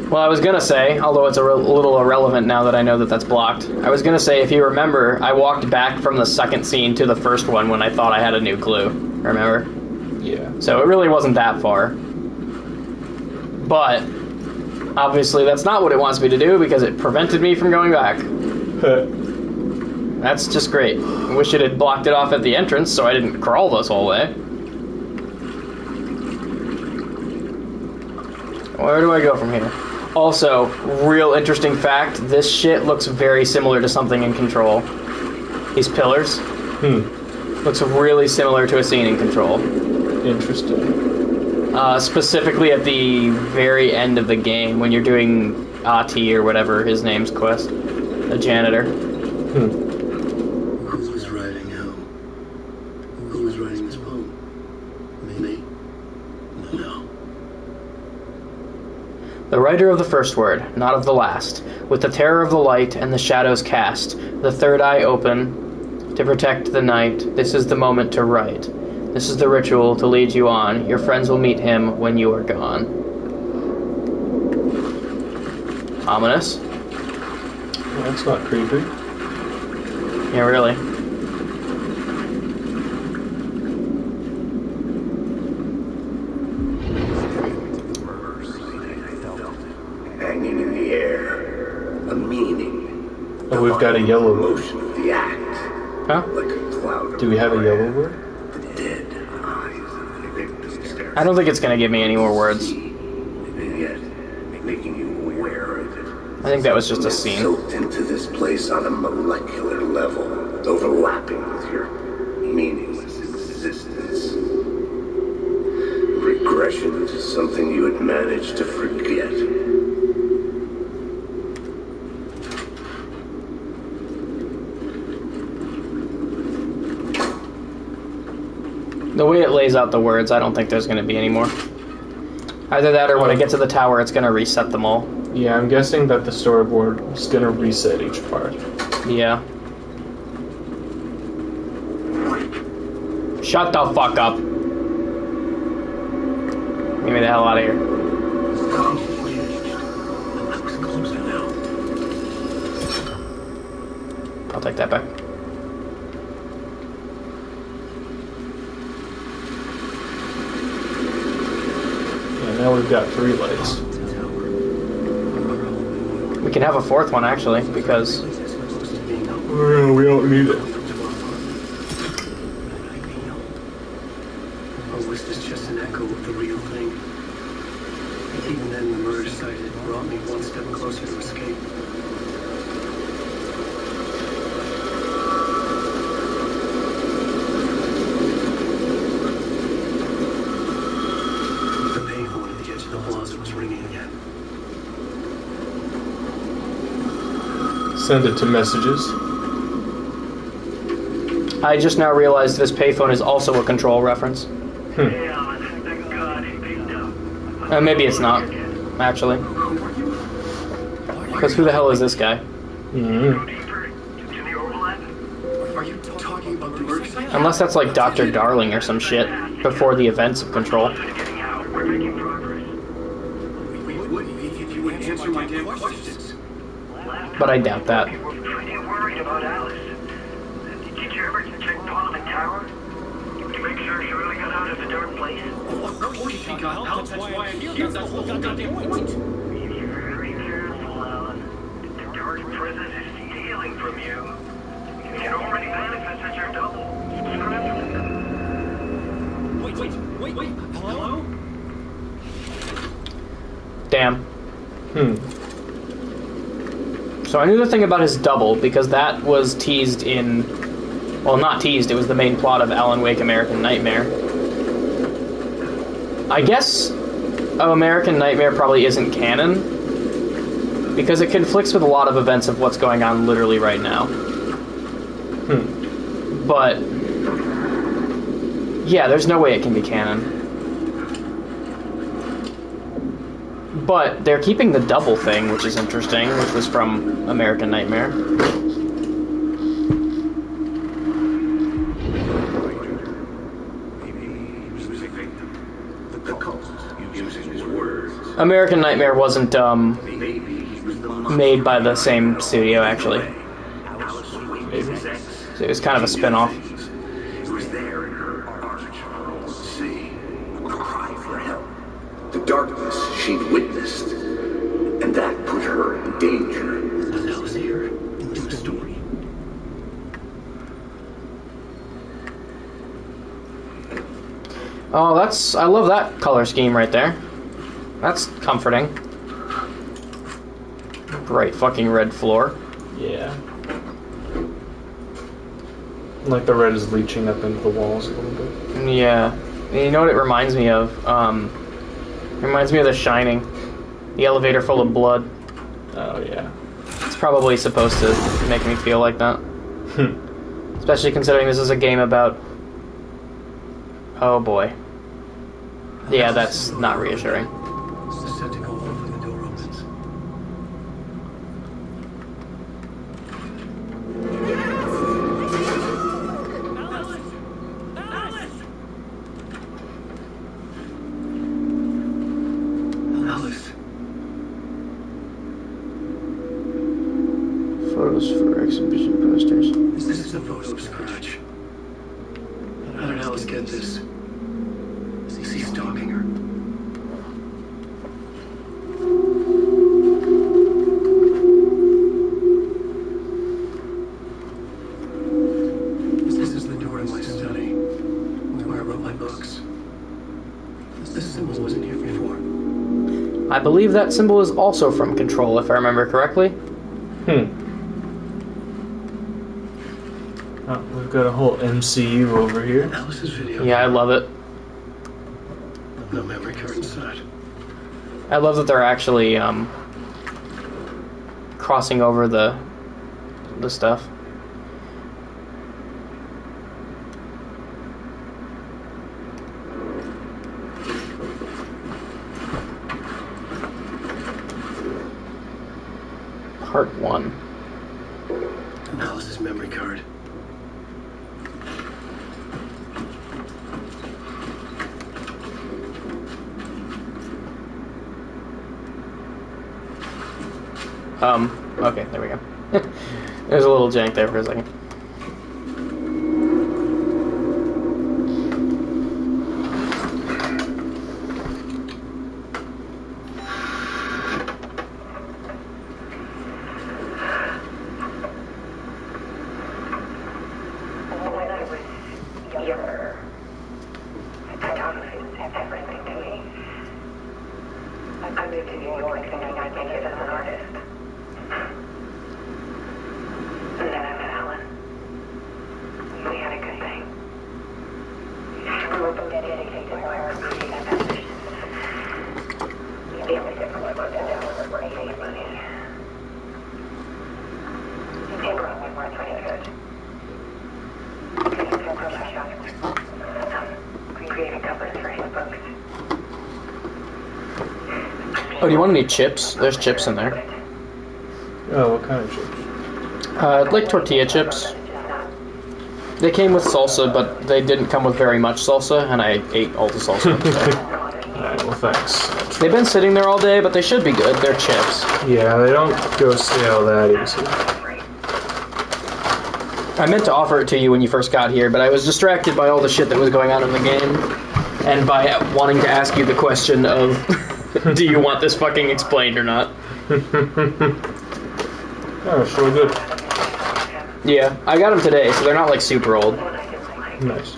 Well, I was going to say, although it's a little irrelevant now that I know that that's blocked, I was going to say, if you remember, I walked back from the second scene to the first one when I thought I had a new clue. Remember?
Yeah.
So it really wasn't that far. But, obviously that's not what it wants me to do because it prevented me from going back. That's just great. I wish it had blocked it off at the entrance so I didn't crawl this whole way. Where do I go from here? Also, real interesting fact, this shit looks very similar to something in Control. These pillars. Looks really similar to a scene in Control.
Interesting.
Specifically at the very end of the game when you're doing Ati or whatever his name's quest. The janitor.
Who was writing who? Who was writing this poem? Me? No.
The writer of the first word, not of the last. With the terror of the light and the shadows cast, the third eye open to protect the night. This is the moment to write. This is the ritual to lead you on. Your friends will meet him when you are gone. Ominous.
That's not creepy.
Yeah, really.
Hanging in the air. A meaning.
Oh, we've got a yellow word.
Motion of the act.
Huh?
Like a cloud.
Do we have a yellow word?
The dead eyes of
I don't think it's going to give me any more words.
And yet, making you aware of it.
I think that was just a scene.
Soaked into this place on a molecular level, overlapping with your meaningless existence. Regression to something you had managed to forget.
The way it lays out the words, I don't think there's going to be any more. Either that or when I get to the tower, it's going to reset them all.
Yeah, I'm guessing that the storyboard is going to reset each part.
Yeah. Shut the fuck up. Get me the hell out of here. I'll take that back.
Yeah, now we've got 3 lights.
We can have a 4th one, actually, because...
We don't need it.
Or was this just an echo of the real thing? Even then, the murder site had brought me one step closer to escape. The payphone at the edge of the plaza was ringing again.
Send it to messages.
I just now realized this payphone is also a Control reference. Maybe it's not, actually. Because who the hell is this guy?
Are you talking about the murder site?
Unless that's like Dr. Darling or some shit before the events of Control.
We would if you would answer my damn questions.
But I doubt that.
Pretty worried about Alice. Did you ever check Parliament Tower? To make sure she really got out of the dark place?
Of course she got out. That's why I'm here. That's the whole goddamn point.
Be very careful, Alan. The dark presence is stealing from you. It already manifests as your double.
Wait. Hello?
Damn. So I knew the thing about his double, because that was teased in... Well, not teased, it was the main plot of Alan Wake American Nightmare. I guess American Nightmare probably isn't canon, because it conflicts with a lot of events of what's going on literally right now. But... yeah, there's no way it can be canon. But they're keeping the double thing, which is interesting, which was from American Nightmare. American Nightmare wasn't made by the same studio, actually. So it was kind of a spin-off.
The darkness she'd witnessed, and that put her in danger.
What else here in the story?
Oh, that's... I love that color scheme right there. That's comforting. Bright fucking red floor.
Yeah. Like the red is leaching up into the walls a little bit.
Yeah. And you know what it reminds me of? It reminds me of The Shining. The elevator full of blood.
Oh, yeah.
It's probably supposed to make me feel like that. Especially considering this is a game about... Oh boy. Yeah, that's not reassuring.
Set to go off when the door opens. Alice.
Photos for exhibition posters.
This is a photo of Scratch. How did Alice get this? Is he stalking her? This is the door to my study, where I wrote my books. This symbol wasn't here before.
I believe that symbol is also from Control, if I remember correctly.
Oh, we've got a whole MCU over here.
Alice's video.
Yeah, I love it.
No memory card inside.
I love that they're actually crossing over the stuff. Part 1.
Alice's memory card.
Okay, there we go. There's a little jank there for a second.
When I was younger, photography was everything to me. I moved to New York thinking I'd make it as an artist. And then I met Alan. We had a good thing. We were both dedicated to our creative ambitions. The only difference was that Alan was making money. He brought me more pretty good. Creating covers for his books.
Oh, do you want any chips? There's chips in there.
Oh, what kind of chips?
Like tortilla chips. They came with salsa, but they didn't come with very much salsa, and I ate all the salsa.
Alright, well, thanks.
They've been sitting there all day, but they should be good. They're chips.
Yeah, they don't go stale that easy.
I meant to offer it to you when you first got here, but I was distracted by all the shit that was going on in the game, and by wanting to ask you the question of, do you want this fucking explained or not?
Oh, sure good.
Yeah, I got them today, so they're not like super old.
Nice.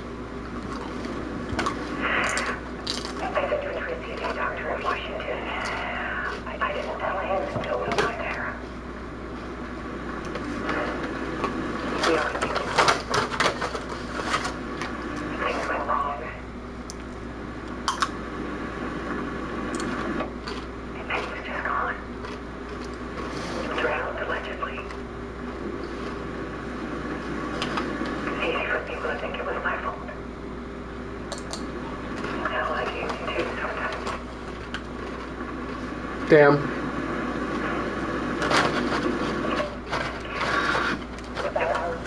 Damn.
About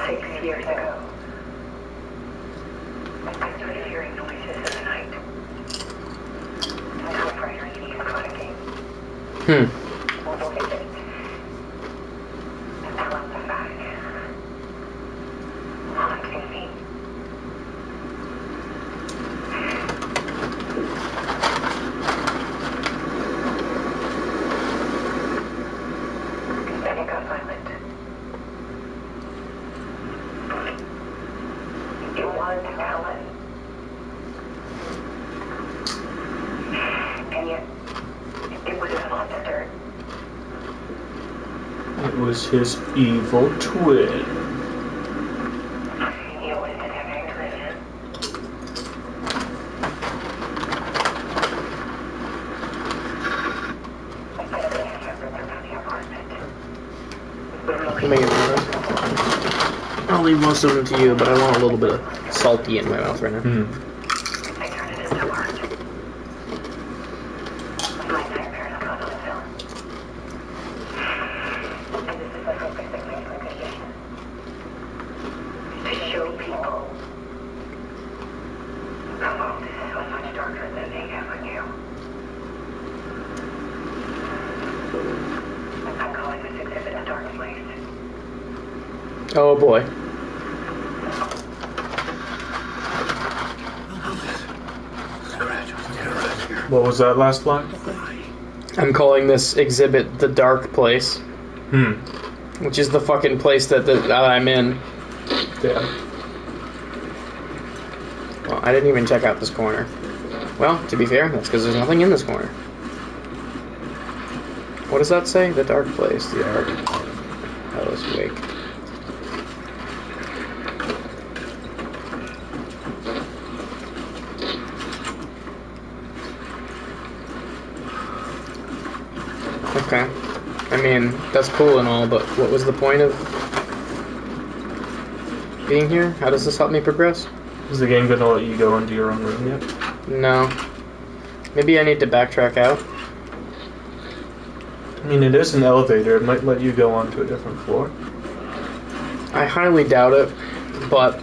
6 years ago, I started hearing noises in the night. Typewriter keys clicking. Voices. And Alan's back. Haunting me. Then it got violent. It was Alan. And yet, it was his monster.
It was his evil twin.
He always did have inclination. I said I can't remember the apartment.
Let me get rid of this. I'll leave most of them to you, but I want a little bit of salty in my mouth right now.
I turned it into art. My nightmares are on film. And this is the focus that makes me condition. To show people the world is so much darker than they ever knew. I'm calling this exhibit a dark place.
Oh boy.
What was that last line?
I'm calling this exhibit the dark place. Which is the fucking place that I'm in.
Yeah.
Well, I didn't even check out this corner. Well, to be fair, that's because there's nothing in this corner. What does that say? The dark place. The dark. Alice Wake. Okay. I mean, that's cool and all, but what was the point of being here? How does this help me progress?
Is the game gonna let you go into your own room yet?
No. Maybe I need to backtrack out.
I mean, it is an elevator. It might let you go onto a different floor.
I highly doubt it, but...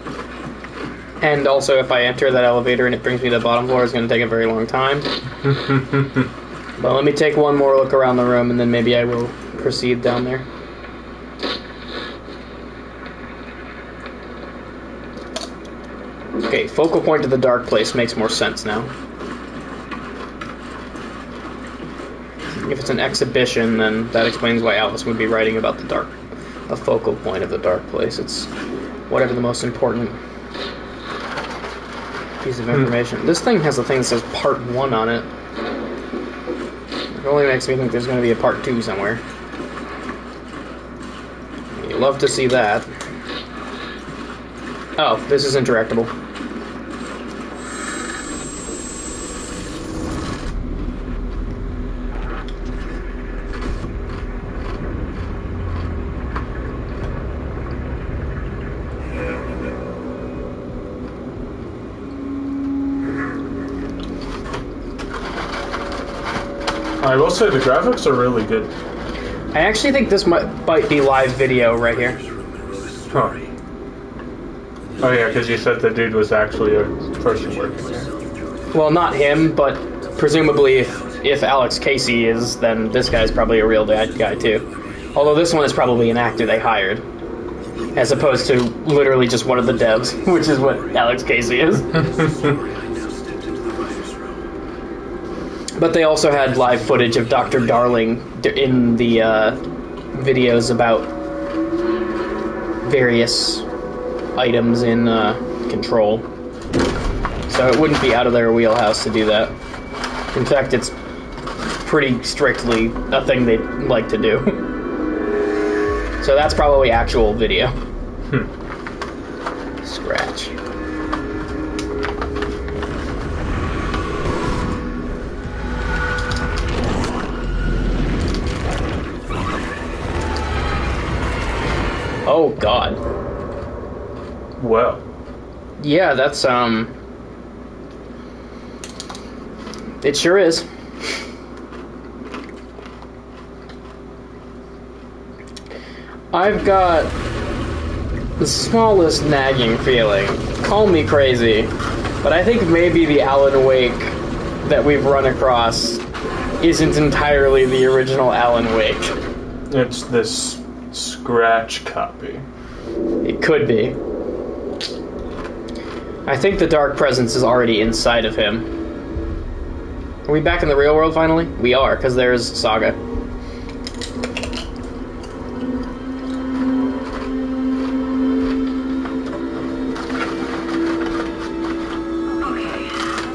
And also, if I enter that elevator and it brings me to the bottom floor, it's going to take a very long time. But let me take one more look around the room, and then maybe I will proceed down there. Okay, focal point of the dark place makes more sense now. If it's an exhibition, then that explains why Alice would be writing about a focal point of the dark place. It's whatever the most important piece of information. This thing has a thing that says Part 1 on it. It only makes me think there's going to be a Part 2 somewhere. You love to see that. Oh, this is interactable.
I will say the graphics are really good.
I actually think this might be live video right here.
Huh. Oh yeah, because you said the dude was actually a person working there.
Well, not him, but presumably if Alex Casey is, then this guy's probably a real guy too. Although this one is probably an actor they hired, as opposed to literally just one of the devs, which is what Alex Casey is. But they also had live footage of Dr. Darling in the videos about various items in Control. So it wouldn't be out of their wheelhouse to do that. In fact, it's pretty strictly a thing they like to do. So that's probably actual video. Scratch. Oh, God.
Well.
Yeah, that's, it sure is. I've got the smallest nagging feeling. Call me crazy, but I think maybe the Alan Wake that we've run across isn't entirely the original Alan Wake.
It's this scratch copy.
It could be. I think the dark presence is already inside of him. Are we back in the real world finally? We are, because there's Saga.
Okay,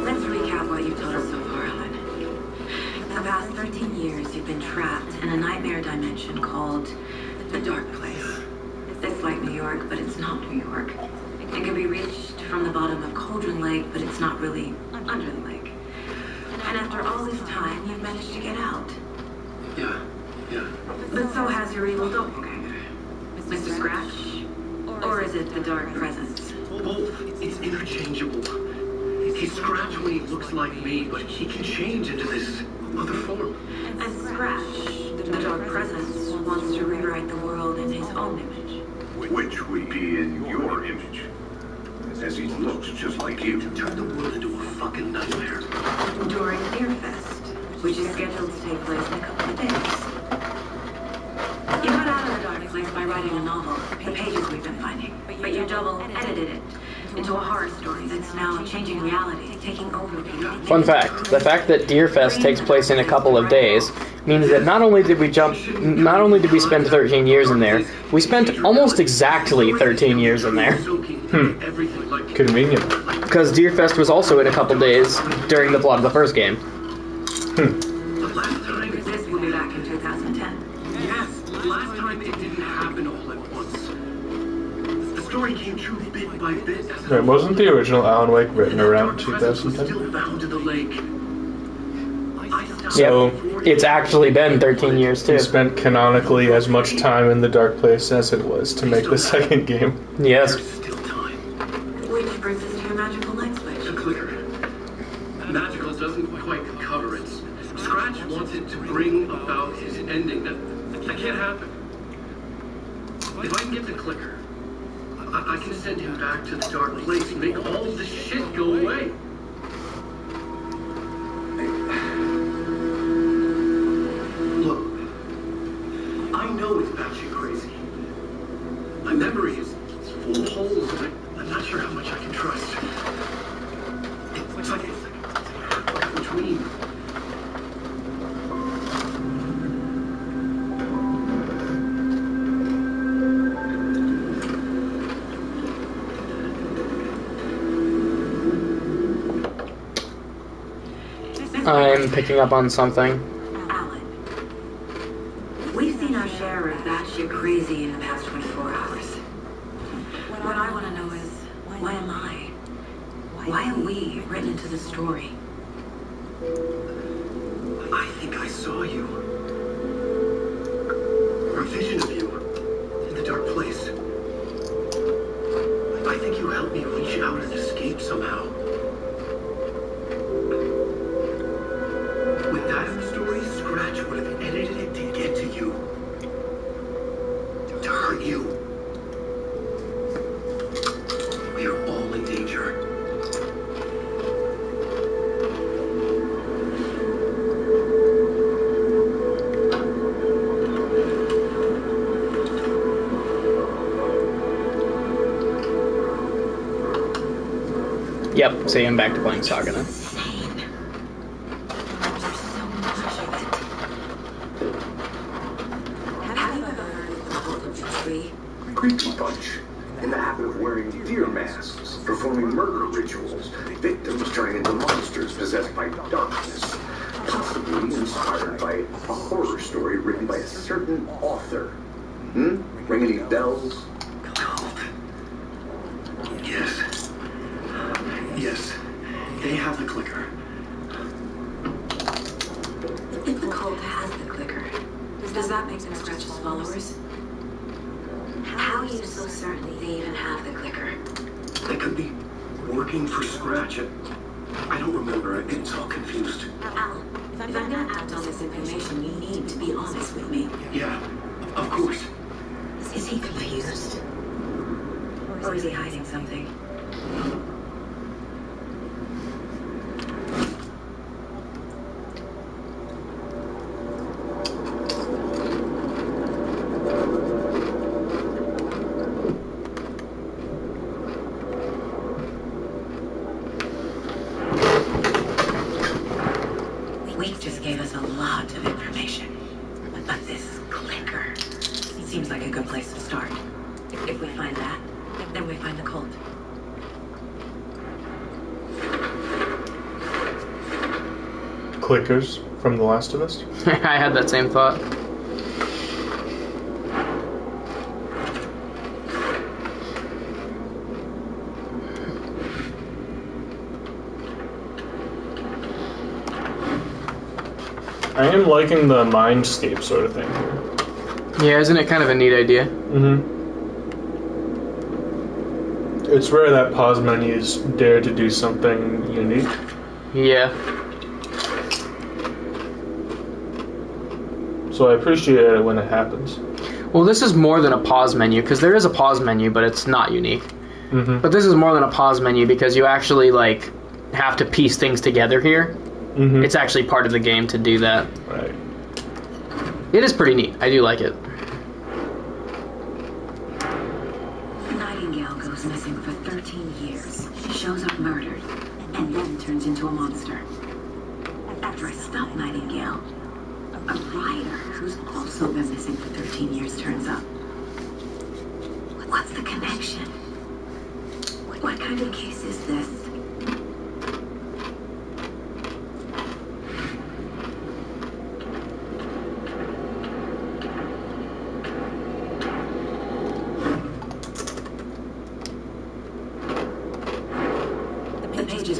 let's recap what you've told us so far, Ellen. For the past 13 years, you've been trapped in a nightmare dimension called the Dark Place. It's like New York, but it's not New York. It can be reached from the bottom of Cauldron Lake, but it's not really under the lake. And after all this time, you've managed to get out.
Yeah.
But so has your evil doppelganger. Mr. Scratch? Or is it the Dark Presence?
Both. It's interchangeable. He's Scratch when he looks like me, but he can change into this other form.
And Scratch, the Dark Presence, wants to rewrite the world in his own image.
Which would be in your image. As he looks just like you.
Turn the world into a fucking nightmare.
During Fear Fest, which is scheduled to take place in a couple of days. You got out of the Dark Place by writing a novel, the pages we've been finding, but you double-edited it into a horror story that's now changing reality, taking over people.
Fun fact, the fact that Deerfest takes place in a couple of days means that not only did we spend 13 years in there, we spent almost exactly 13 years in there.
Convenient.
Because Deerfest was also in a couple days during the plot of the first game.
The last time
This will be back in 2010.
Yes, last time it didn't happen all at once. The story came true bit by bit.
Right, wasn't the original Alan Wake written around
Still
2010?
bound to the lake.
Yep, it's actually been 13 years too.
He spent canonically as much time in the dark place as it was to make the second game.
Yes.
Which brings us to your magical light switch.
The clicker. Magical doesn't quite cover it. Scratch wants it to bring about his ending. That can't happen. If I can get the clicker, I can send him back to the dark place and make all this shit go away. Look, I know it's batshit crazy. My memory is full of holes, and I'm not sure how much I can trust. It's like a dream.
I'm picking up on something.
Alan, we've seen our share of batshit crazy in the past 24 hours. What I want to know is, why am I? Why are we written into the story?
I think I saw you. Or a vision of you in the dark place. I think you helped me reach out and escape somehow. With that in the story, Scratch would have edited it to get to you. To hurt you. We are all in danger.
Yep, so I'm back to playing Saga now.
Creepy bunch, in the habit of wearing deer masks, performing murder rituals, victims turning into monsters possessed by darkness, possibly inspired by a horror story written by a certain author. Ring any bells?
Yes. Yes. They have the clicker.
If the cult has the clicker, does that make them Scratch's followers? How are you so certain they even have the clicker?
They could be working for Scratch. I don't remember. It's all confused.
Alan, if I'm gonna act on this information, you need to be honest with me.
Yeah, of course.
Is he confused? Or is he hiding something? Week just gave us a lot of information. But this clicker seems like a good place to start. If we find that, then we find the cult.
Clickers from The Last of Us?
I had that same thought.
I am liking the mindscape sort of thing here.
Yeah, isn't it kind of a neat idea?
It's rare that pause menus dare to do something unique.
Yeah.
So I appreciate it when it happens.
Well, this is more than a pause menu, because there is a pause menu, but it's not unique.
Mm-hmm.
But this is more than a pause menu, because you actually, like, have to piece things together here.
Mm-hmm.
It's actually part of the game to do that.
Right.
It is pretty neat. I do like it.
Nightingale goes missing for 13 years. She shows up murdered, and then turns into a monster. After I stop Nightingale, a writer who's also been missing for 13 years turns up. What's the connection? What kind of case is this?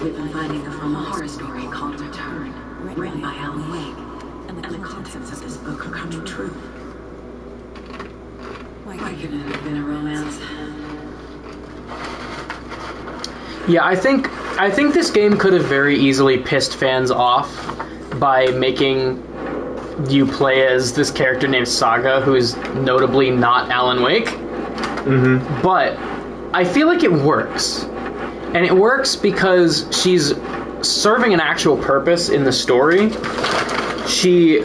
we've been finding are from a horror story called Return, written by Alan Wake. And the contents of this book are coming true. Why couldn't it have been a romance?
Yeah, I think this game could have very easily pissed fans off by making you play as this character named Saga, who's notably not Alan Wake.
Mm-hmm.
But I feel like it works. And it works because she's serving an actual purpose in the story. She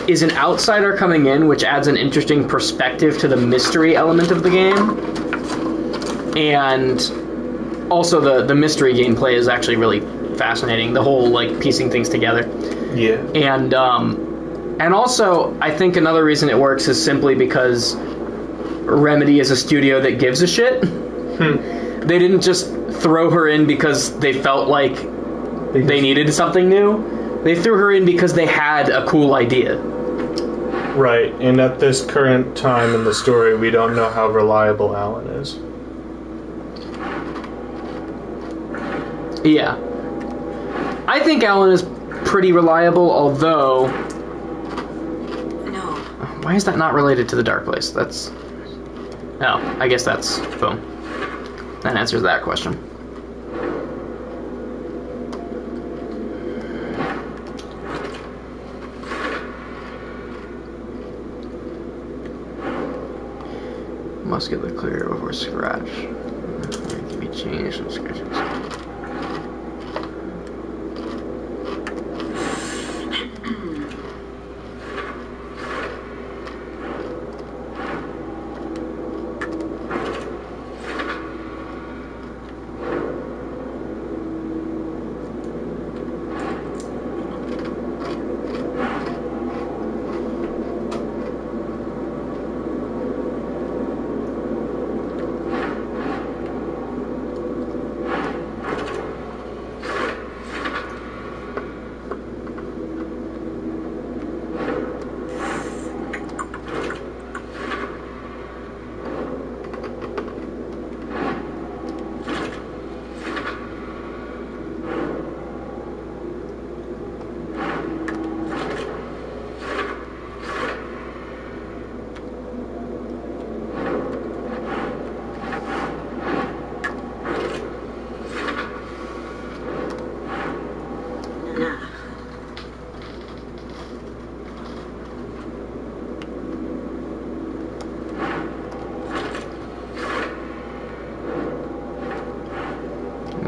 is an outsider coming in, which adds an interesting perspective to the mystery element of the game. And also the mystery gameplay is actually really fascinating. The whole, like, piecing things together.
Yeah.
And also, I think another reason it works is simply because Remedy is a studio that gives a shit. They didn't just throw her in because they felt like they needed something new. They threw her in because they had a cool idea.
Right, and at this current time in the story, we don't know how reliable Alan is.
Yeah. I think Alan is pretty reliable, although...
No.
Why is that not related to the Dark Place? That's... Oh, I guess that's... Boom. That answers that question. Must get the clear before scratch. It can be changed from scratches.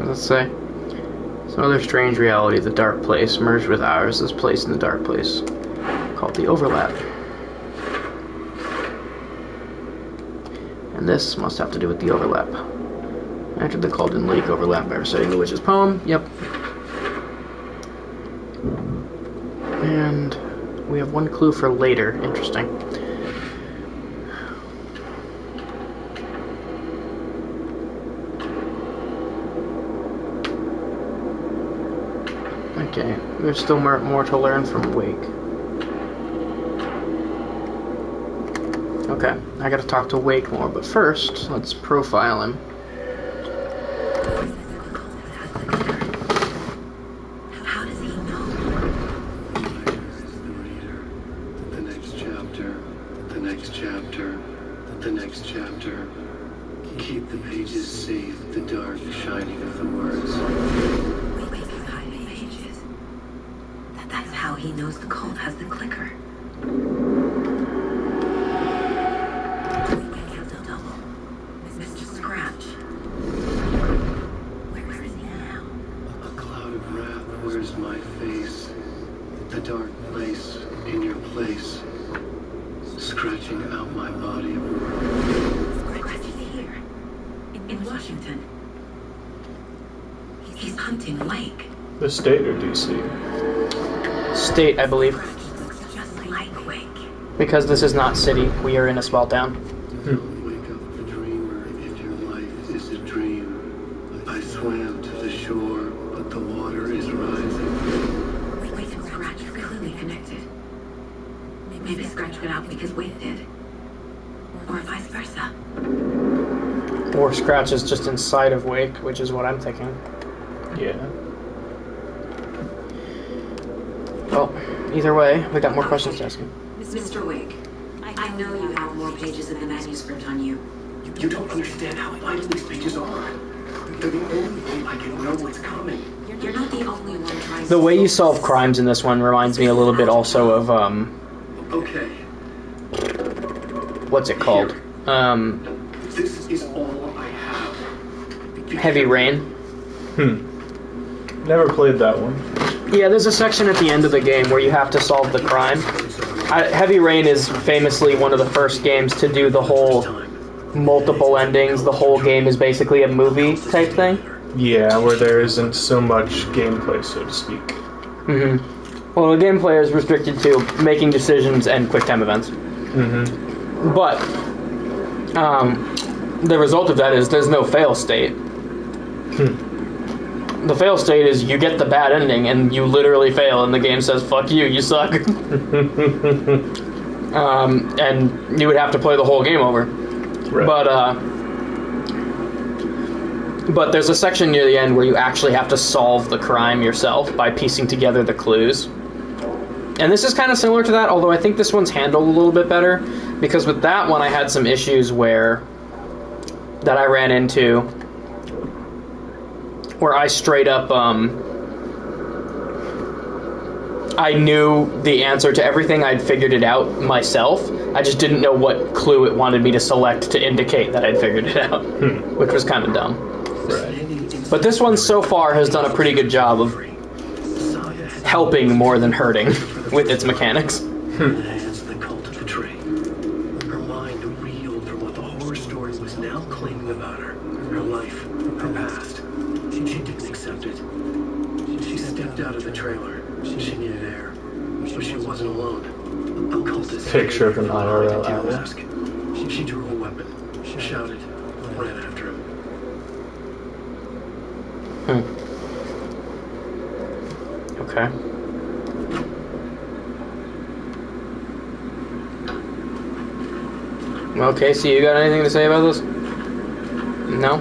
Let's say some other strange reality, the Dark Place, merged with ours, this place in the Dark Place, called the Overlap. And this must have to do with the Overlap. Entered the Cauldron Lake Overlap by reciting the witch's poem. Yep. And we have one clue for later. Interesting. Okay, there's still more to learn from Wake. Okay, I gotta talk to Wake more, but first, let's profile him.
How does he know?
The reader. The next chapter. The next chapter. The next chapter. Keep the pages safe, the dark shining of the words.
That's how he knows the cult has the clicker. Double. Mr. Scratch. Where is he now?
A cloud of wrath wears my face. The dark place in your place. Scratching out my body of work.
Scratch is here. In Washington. He's hunting Lake.
The state or DC?
State, I believe.
Just like Wake.
Because this is not city, we are in a small town.
Don't wake up the dreamer if your life is a dream. I swam to the shore, but the water is rising.
Wake and Scratch are clearly connected. Maybe Scratch got out because Wake did. Or vice versa.
Or Scratch is just inside of Wake, which is what I'm thinking.
Yeah.
Well, either way, we got more questions to ask him.
Mr. Wake, I know you have more pages of the manuscript on you.
You don't understand how vital these pages are. They're the only way I can know what's coming.
You're not the only one trying
The way you solve crimes in this one reminds me a little bit also of,
Okay.
what's it called?
This is all I have.
Heavy Rain.
Never played that one.
Yeah, there's a section at the end of the game where you have to solve the crime. Heavy Rain is famously one of the first games to do the whole multiple endings. The whole game is basically a movie type thing.
Yeah, where there isn't so much gameplay, so to speak.
Mm-hmm. Well, the gameplay is restricted to making decisions and quick time events.
Mm-hmm.
But the result of that is there's no fail state. The fail state is you get the bad ending and you literally fail and the game says, fuck you, you suck. And you would have to play the whole game over.
Right.
But there's a section near the end where you actually have to solve the crime yourself by piecing together the clues. And this is kind of similar to that, although I think this one's handled a little bit better, because with that one I had some issues that I ran into where I straight up I knew the answer to everything. I'd figured it out myself. I just didn't know what clue it wanted me to select to indicate that I'd figured it out, which was kind of dumb.
Right.
But this one so far has done a pretty good job of helping more than hurting with its mechanics.
Hands of the cult of the tree. Her mind reeled from what the horror story was now claiming about her. Her life, her past. She didn't accept it. She stepped out of the trailer. She needed air. But she wasn't alone. A cultist.
Picture of an IRL alley.
mask. She drew a weapon. She shouted. Ran after him.
Okay. Well, Casey, you got anything to say about this? No?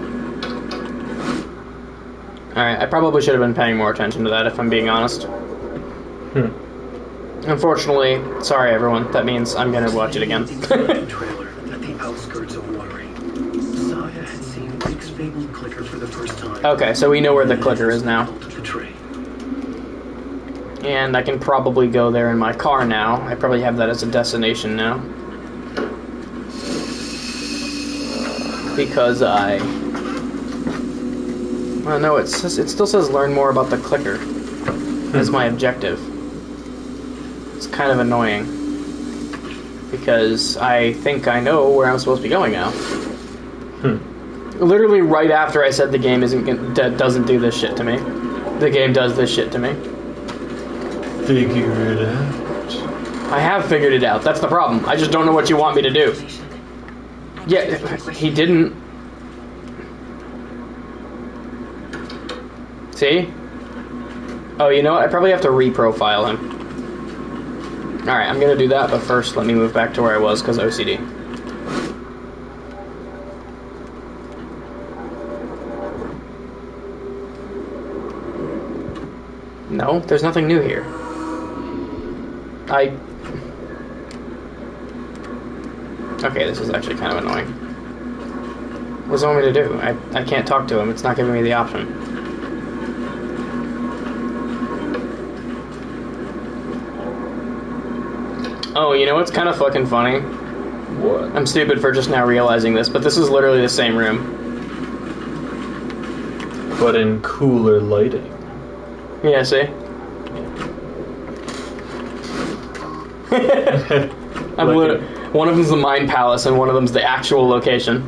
Alright, I probably should have been paying more attention to that, if I'm being honest. Unfortunately, sorry everyone, that means I'm gonna watch it again.
Trailer at the outskirts of Watery. Saga had seen Rick's fabled clicker for the first time.
Okay, so we know where the clicker is now.
The tree.
And I can probably go there in my car now. I probably have that as a destination now. Because well, no, it still says learn more about the clicker as my objective. It's kind of annoying. Because I think I know where I'm supposed to be going now. Literally right after I said the game doesn't do this shit to me. The game does this shit to me.
Figure it out.
I have figured it out. That's the problem. I just don't know what you want me to do. Yeah, he didn't. See? Oh, you know what? I probably have to reprofile him. Alright, I'm gonna do that, but first let me move back to where I was, because OCD. No, there's nothing new here. Okay, this is actually kind of annoying. What does it want me to do? I can't talk to him. It's not giving me the option. Oh, you know what's kind of fucking funny?
What?
I'm stupid for just now realizing this, but this is literally the same room.
But in cooler lighting.
Yeah, see? One of them's the Mind Palace and one of them's the actual location.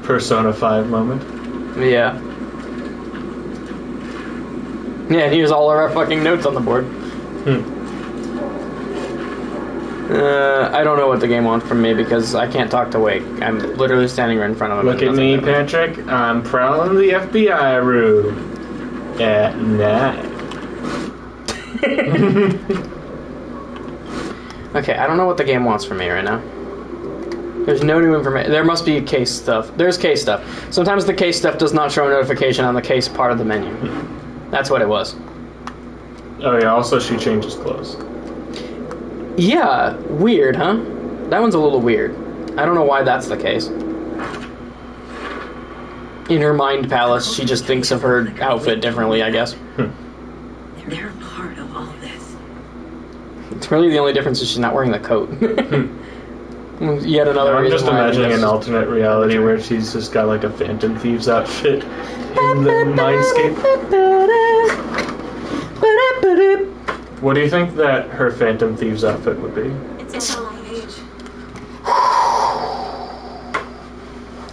Persona 5 moment.
Yeah. Yeah, and here's all of our fucking notes on the board. I don't know what the game wants from me because I can't talk to Wake. I'm literally standing right in front of him.
Look at me, Patrick. I'm prowling the FBI room at night.
Okay, I don't know what the game wants from me right now. There's no new information. There must be case stuff. There's case stuff. Sometimes the case stuff does not show a notification on the case part of the menu. That's what it was.
Oh yeah, also she changes clothes.
Yeah, weird, huh? That one's a little weird. I don't know why that's the case. In her mind palace, she just thinks of her outfit differently, I guess.
They're part of all this.
It's really the only difference is she's not wearing the coat. Yet another
I'm
reason
just
why
imagining
this-
an alternate reality where she's just got like a Phantom Thieves outfit in the Mindscape. What do you think that her Phantom Thieves outfit would be?
It's all on the page.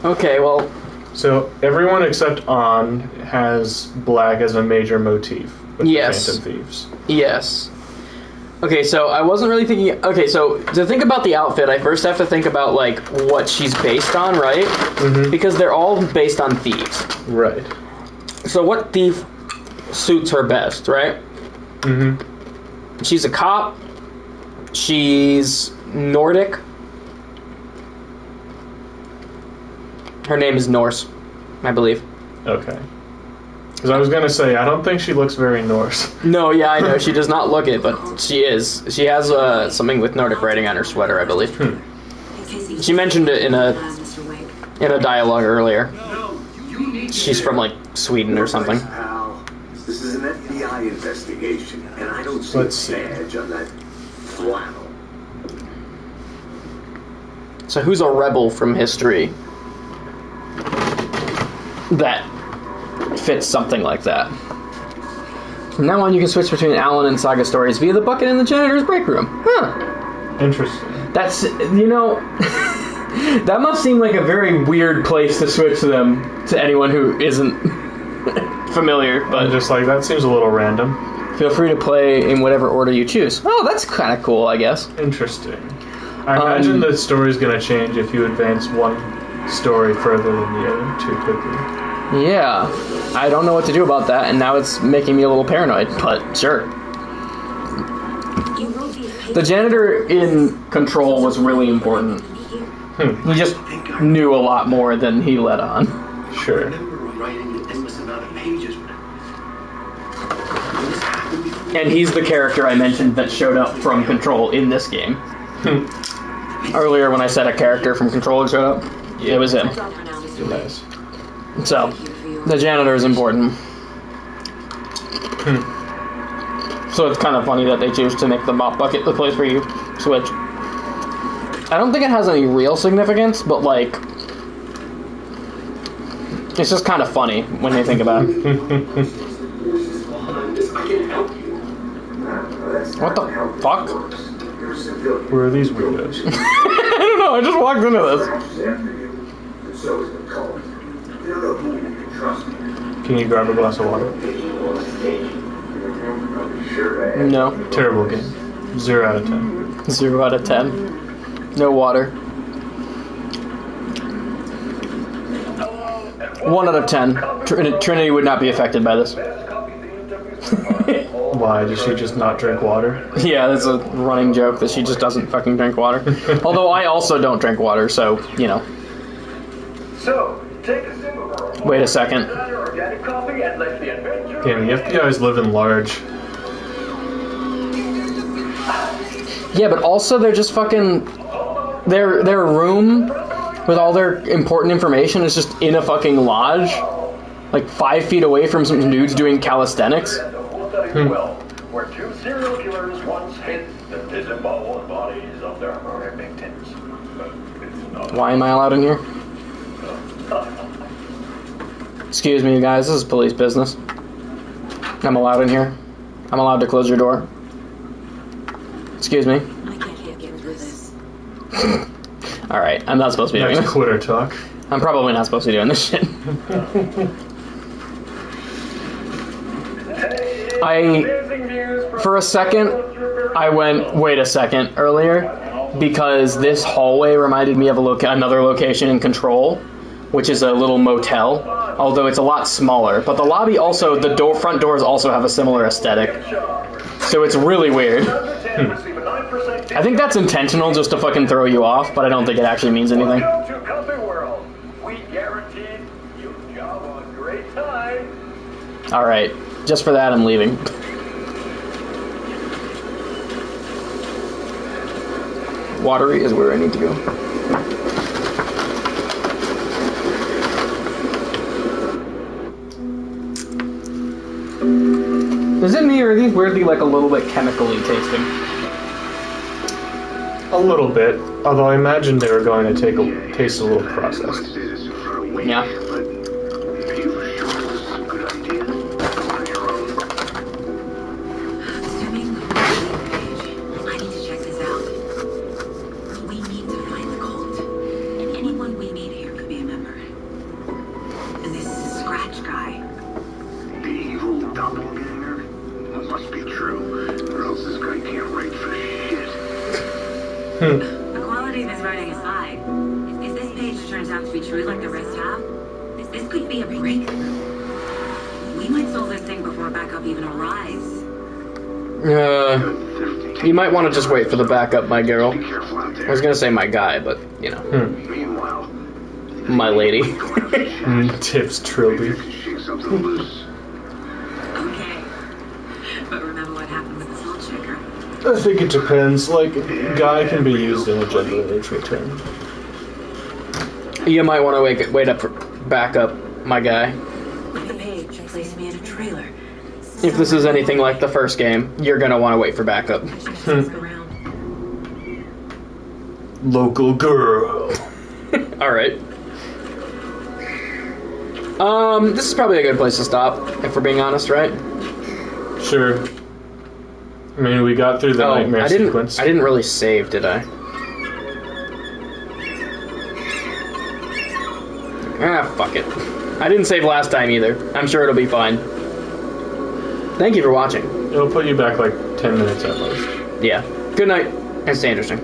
Okay, well,
So everyone except On has black as a major motif with
Yes.
the Phantom Thieves.
yes. Okay, so I wasn't really thinking... Okay, so to think about the outfit, I first have to think about, like, what she's based on, right?
Mm-hmm.
Because they're all based on thieves.
Right.
So what thief suits her best, right?
Mm-hmm.
She's a cop. She's Nordic. Her name is Norse, I believe.
Okay. Because I was going to say, I don't think she looks very Norse.
No, yeah, I know. She does not look it, but she is. She has something with Nordic writing on her sweater, I believe. She mentioned it in a dialogue earlier. She's from, like, Sweden or something.
Pal, this is an FBI investigation, and I don't see
Let's see.
a badge on that flannel.
So who's a rebel from history that fits something like that? From now on, you can switch between Alan and Saga stories via the bucket in the janitor's break room. Huh.
Interesting.
That's, you know... that must seem like a very weird place to switch them to anyone who isn't familiar, but...
I'm just like, that seems a little random.
Feel free to play in whatever order you choose. Oh, that's kind of cool, I guess.
Interesting. I imagine the story's going to change if you advance one story further than the other too quickly.
Yeah, I don't know what to do about that, and now it's making me a little paranoid, but sure. The janitor in Control was really important. He just knew a lot more than he let on.
Sure.
Writing the endless amount of pages.
And he's the character I mentioned that showed up from Control in this game. Earlier when I said a character from Control showed up, it was him.
Nice.
So, the janitor is important. So it's kind of funny that they choose to make the mop bucket the place where you switch. I don't think it has any real significance, but like, it's just kind of funny when you think about it. What the fuck?
Who are these weirdos?
I don't know, I just walked into this.
Can you grab a glass of water?
No.
Terrible game. 0 out of 10.
0 out of 10. No water. 1 out of 10. Trinity would not be affected by this.
Why, does she just not drink water?
Yeah, that's a running joke that she just doesn't fucking drink water. Although I also don't drink water, so, you know.
So, take a sip of our
Wait a second.
organic coffee and let the adventure
Damn, the FBI's living large.
Yeah, but also they're just fucking... Their room with all their important information is just in a fucking lodge. Like 5 feet away from some dudes doing calisthenics.
where 2 serial killers once hid the disemboweled bodies of their murder victims. But it's not.
Why am I allowed in here? Excuse me, you guys. This is police business. I'm allowed in here. I'm allowed to close your door. Excuse me.
I can't get through this.
Alright, I'm not supposed to be doing
That's
this.
quitter talk.
I'm probably not supposed to be doing this shit. For a second, I went, wait a second, earlier, because this hallway reminded me of another location in Control, which is a little motel, although it's a lot smaller. But the lobby also, the front doors also have a similar aesthetic. So it's really weird. I think that's intentional just to fucking throw you off, but I don't think it actually means anything.
Welcome to Comfy World. We guaranteed you job a great time.
Alright, just for that I'm leaving. Watery is where I need to go. Is it me or are these weirdly like a little bit chemically tasting?
A little bit, although I imagined they were going to taste a little processed.
Yeah.
Assuming the page, I need to check this out. We need to find the cult. And anyone we meet here could be a member. And this is a scratch guy.
The evil doppelganger? That must be true, or else this guy can't write for shit.
The quality of his writing aside, if this page turns out to be true like the rest have, this could be a breakthrough. We might solve this thing before backup even arrives.
You might want to just wait for the backup, my girl. I was gonna say my guy, but, you know.
Meanwhile,
My lady.
Tips Trilby.
shake something loose.
Okay. But remember what happened with the salt shaker?
I think it depends. Like, guy can be used in a gender neutral term.
You might want to wait up for backup, my guy.
With the page, place me in a trailer.
If this is anything like the first game, you're gonna want to wait for backup.
Around.
Local girl.
Alright. This is probably a good place to stop, if we're being honest, right?
Sure. I mean, we got through the nightmare sequence.
I didn't really save, did I? Ah, fuck it. I didn't save last time either. I'm sure it'll be fine. Thank you for watching.
It'll put you back like 10 minutes at most.
Yeah. Good night, and stay interesting.